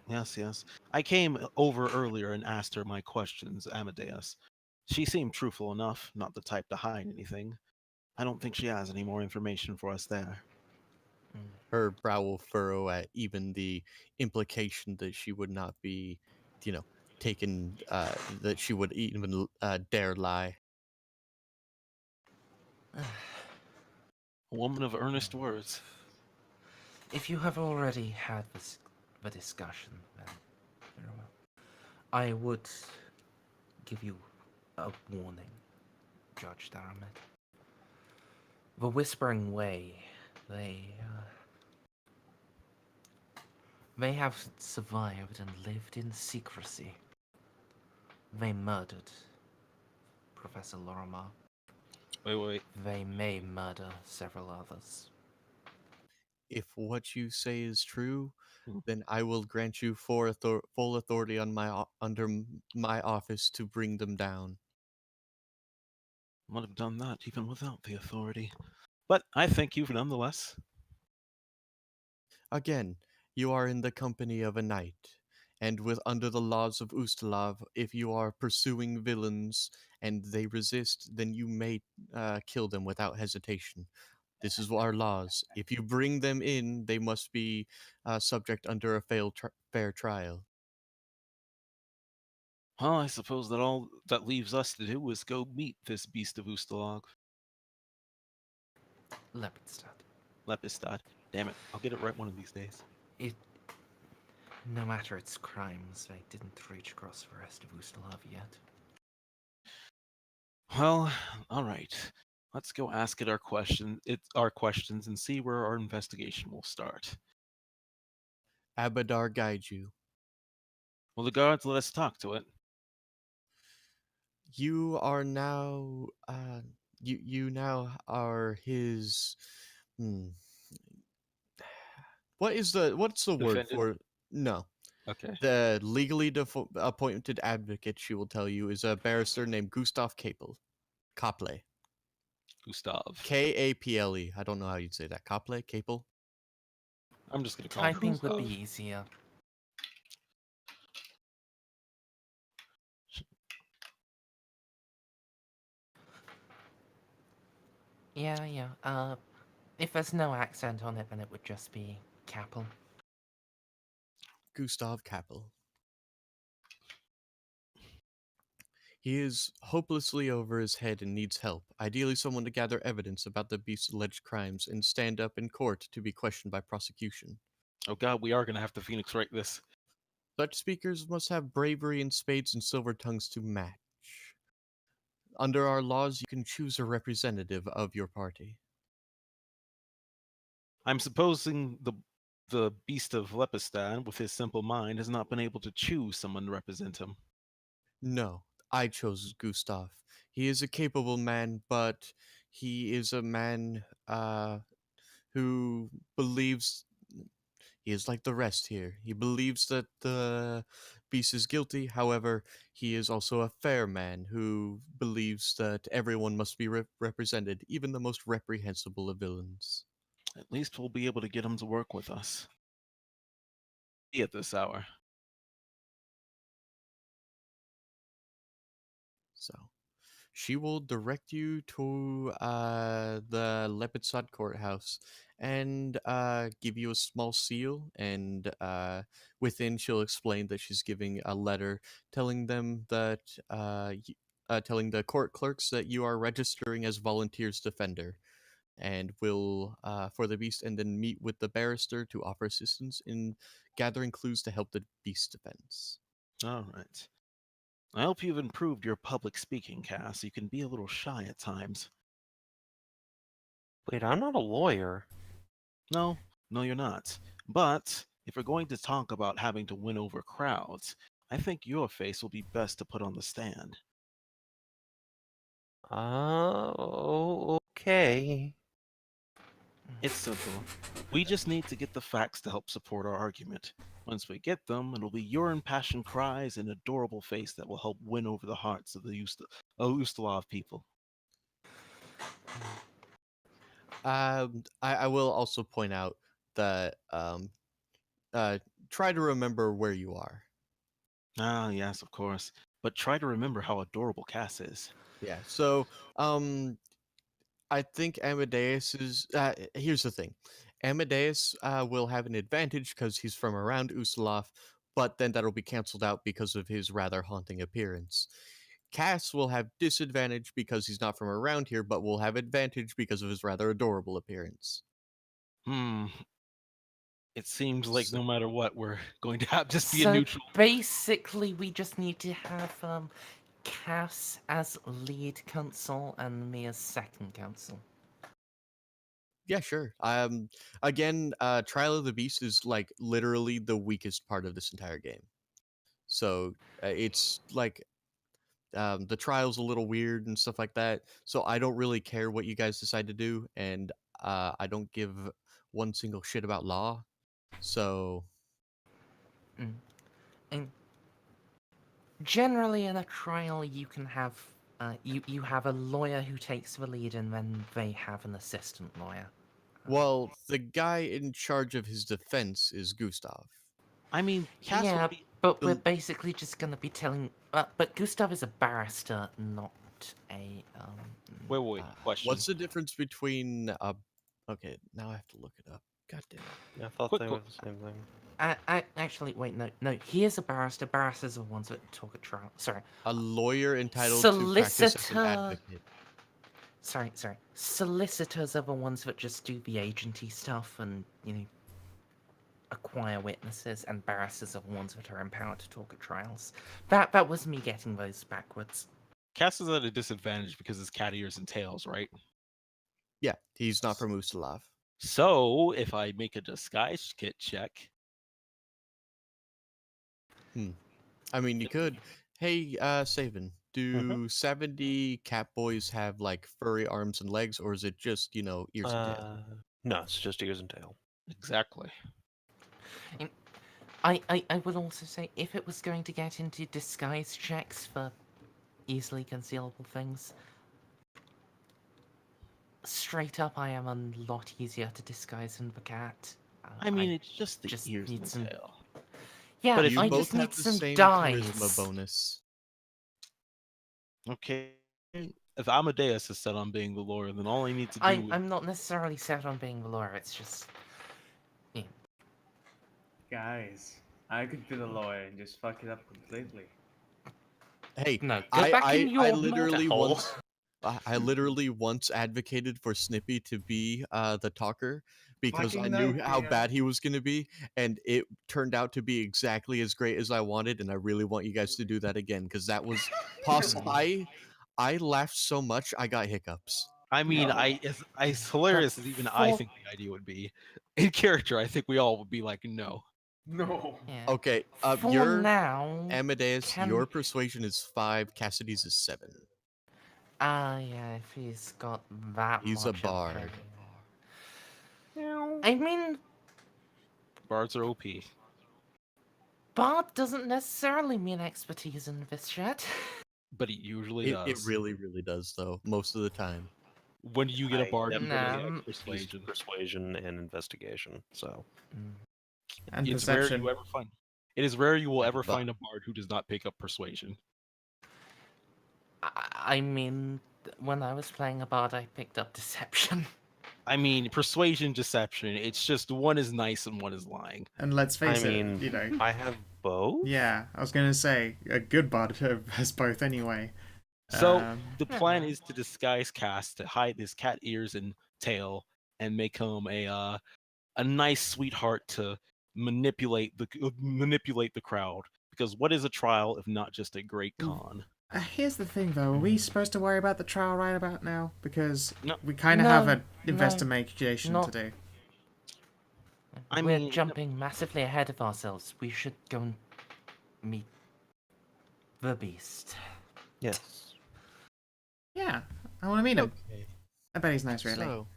Yes, yes. I came over earlier and asked her my questions, Amadeus. She seemed truthful enough, not the type to hide anything. I don't think she has any more information for us there. Mm. Her brow will furrow at even the implication that she would not be, you know, taken. That she would even dare lie. A woman of earnest words. If you have already had the discussion, then very well. I would give you a warning, Judge Daramid. The Whispering Way, they have survived and lived in secrecy. They murdered Professor Lorimer. Wait. They may murder several others. If what you say is true, Hmm. then I will grant you full authority on under my office to bring them down. Would have done that even without the authority. But I thank you nonetheless. Again, you are in the company of a knight, and with under the laws of Ustalav, if you are pursuing villains and they resist, then you may kill them without hesitation. This is our laws. If you bring them in, they must be subject under a fair trial. Well, I suppose that all that leaves us to do is go meet this beast of Ustalog. Lepidstadt. Lepidstadt. Damn it, I'll get it right one of these days. It, no matter its crimes, they didn't reach across the rest of Ustalav yet. Well, all right. Let's go ask it our questions and see where our investigation will start. Abadar guide you. Will the guards let us talk to it? You are now you now are his hmm. What's the word Defendant? for no. Okay. The legally appointed advocate, she will tell you, is a barrister named Gustav Kaple. Kaple. Gustav. Kaple. I don't know how you'd say that. Kaple? Kaple? I'm just gonna call him Typing Gustav. would be easier. Yeah. If there's no accent on it, then it would just be Capel. Gustav Kaple. He is hopelessly over his head and needs help. Ideally, someone to gather evidence about the beast's alleged crimes and stand up in court to be questioned by prosecution. Oh god, we are gonna have to Phoenix Wright this. Such speakers must have bravery and spades and silver tongues to match. Under our laws, you can choose a representative of your party. I'm supposing the beast of Lepidstadt, with his simple mind, has not been able to choose someone to represent him. No, I chose Gustav. He is a capable man, but he is a man who believes he is like the rest here. He believes that the beast is guilty. However, he is also a fair man who believes that everyone must be represented, even the most reprehensible of villains. At least we'll be able to get him to work with us. Be at this hour. she will direct you to the Lepidstadt courthouse and give you a small seal. And within, she'll explain that she's giving a letter telling them that telling the court clerks that you are registering as volunteers defender, and will for the beast, and then meet with the barrister to offer assistance in gathering clues to help the beast's defense. All right. I hope you've improved your public speaking, Cass. You can be a little shy at times. Wait, I'm not a lawyer. No, you're not. But if we're going to talk about having to win over crowds, I think your face will be best to put on the stand. Okay. It's simple. We just need to get the facts to help support our argument. Once we get them, it'll be your impassioned cries and adorable face that will help win over the hearts of the Ustalav people. I will also point out that try to remember where you are. Ah, yes, of course. But try to remember how adorable Cass is. Yeah. So I think Amadeus is. Here's the thing, Amadeus will have an advantage because he's from around Ustalav, but then that'll be canceled out because of his rather haunting appearance. Cass will have disadvantage because he's not from around here, but will have advantage because of his rather adorable appearance. It seems like no matter what, we're going to have just be a So neutral. basically, we just need to have Cass as lead counsel and me as second counsel. Yeah, sure. Again, Trial of the Beast is like literally the weakest part of this entire game. So it's like the trial's a little weird and stuff like that. So I don't really care what you guys decide to do, and I don't give one single shit about law. So And generally, in a trial, you can have you have a lawyer who takes the lead, and then they have an assistant lawyer. well, the guy in charge of his defense is Gustav. I mean, Cass Yeah, will be. but we're the- basically just going to be telling. But Gustav is a barrister, not a. Wait. Question. What's the difference between Okay, now I have to look it up. God damn it. Yeah, I thought Quick they que- were the same thing. Actually, wait, no. He is a barrister. Barristers are the ones that talk at trial. Sorry. A lawyer entitled to practice as an Solicitor. advocate. Sorry. Solicitors are the ones that just do the agency stuff and, acquire witnesses, and barristers are the ones that are empowered to talk at trials. That was me getting those backwards. Cass is at a disadvantage because his cat ears and tails, right? Yeah, he's not from Ustalav. So if I make a disguise kit check, I mean, you could. Hey, Saban, do 70 cat boys have like furry arms and legs, or is it just, ears and tail? No, it's just ears and tail. exactly. I would also say, if it was going to get into disguise checks for easily concealable things, straight up, I am a lot easier to disguise than the cat. I mean, it's just the just ears need and some- tail. Yeah, but if You I both just have need the some same dyes. charisma bonus. Okay. If Amadeus is set on being the lawyer, then all I need to do. I'm not necessarily set on being the lawyer. It's just Guys, I could be the lawyer and just fuck it up completely. Hey, no. Go back in your I murder literally hole. once I literally once advocated for Snippy to be the talker because I Fucking knew no, how yeah. bad he was going to be, and it turned out to be exactly as great as I wanted, and I really want you guys to do that again because that was possible. I laughed so much I got hiccups. I mean, No. as hilarious as even I for- think the idea would be, in character, I think we all would be like, no. No. Yeah. Okay, For your now. Amadeus, can- your persuasion is 5, Cassidy's is 7. Yeah, if he's got that He's much a of bard. I mean, Bards are OP. bard doesn't necessarily mean expertise in this shit. But it usually does. It really, really does, though, most of the time. When do you get a I bard? am You Nah, get I'm- a persuasion. Persuasion and investigation. So And It's perception. rare you ever find. It is rare you will ever But- find a bard who does not pick up persuasion. I mean, when I was playing a bard, I picked up deception. I mean, persuasion, deception. It's just one is nice and one is lying. And let's face I it, mean, you know. I have both. Yeah, I was gonna say a good bard has both anyway. So the plan is to disguise Cass to hide his cat ears and tail and make him a nice sweetheart to manipulate the crowd. Because what is a trial if not just a great con? Here's the thing, though. Are we supposed to worry about the trial right about now? Because No. we kind of have No, an investigation no. to do. I We're mean, jumping massively ahead of ourselves. We should go and meet the beast. Yes. Yeah, I want to meet him. Okay. I bet he's nice, really. So,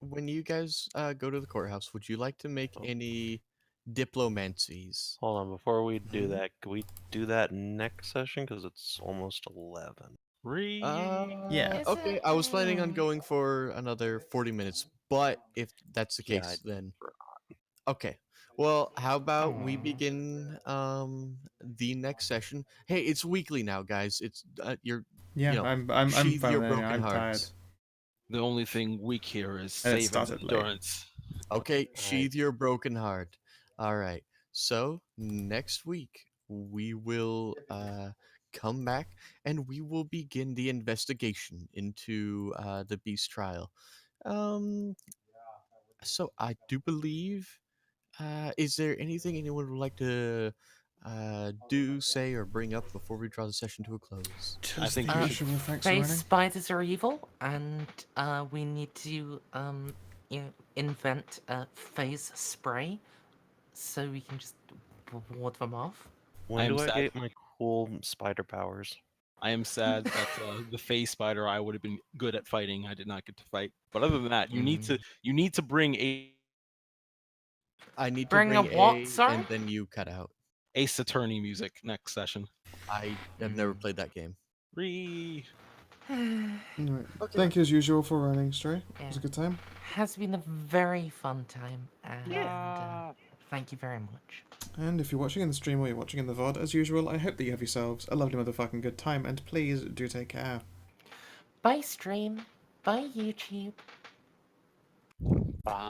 when you guys go to the courthouse, would you like to make any diplomancies? Hold on, before we do that, can we do that next session? Because it's almost 11. Yeah. Is Okay, it? I was planning on going for another 40 minutes, but if that's the Yeah, case, then okay. Well, how about we Aw. begin the next session? Hey, it's weekly now, guys. It's you're Yeah, you know, I'm sheathe your fine, broken I'm tired. hearts. The only thing weak here is And it saving started late. endurance. Okay, sheathe your broken heart. All right. So next week we will come back and we will begin the investigation into the beast trial. Um, so I do believe. Is there anything anyone would like to do, say, or bring up before we draw the session to a close? Just think the we should- usual, thanks for Phase running. spiders are evil, and we need to invent a phase spray so we can just ward them off. When I'm do I sad. get my cool spider powers? I am sad that the phase spider I would have been good at fighting. I did not get to fight. But other than that, you need to bring I need to Bring bring a what, A, sorry? and then you cut out. Ace Attorney music next session. I have never played that game. Ree. Anyway, Okay. thank you as usual for running, Stray. It was a Yeah. good time. Has been a very fun time, and thank you very much. And if you're watching in the stream or you're watching in the VOD, as usual, I hope that you have yourselves a lovely motherfucking good time, and please do take care. Bye, stream. Bye, YouTube. Bye.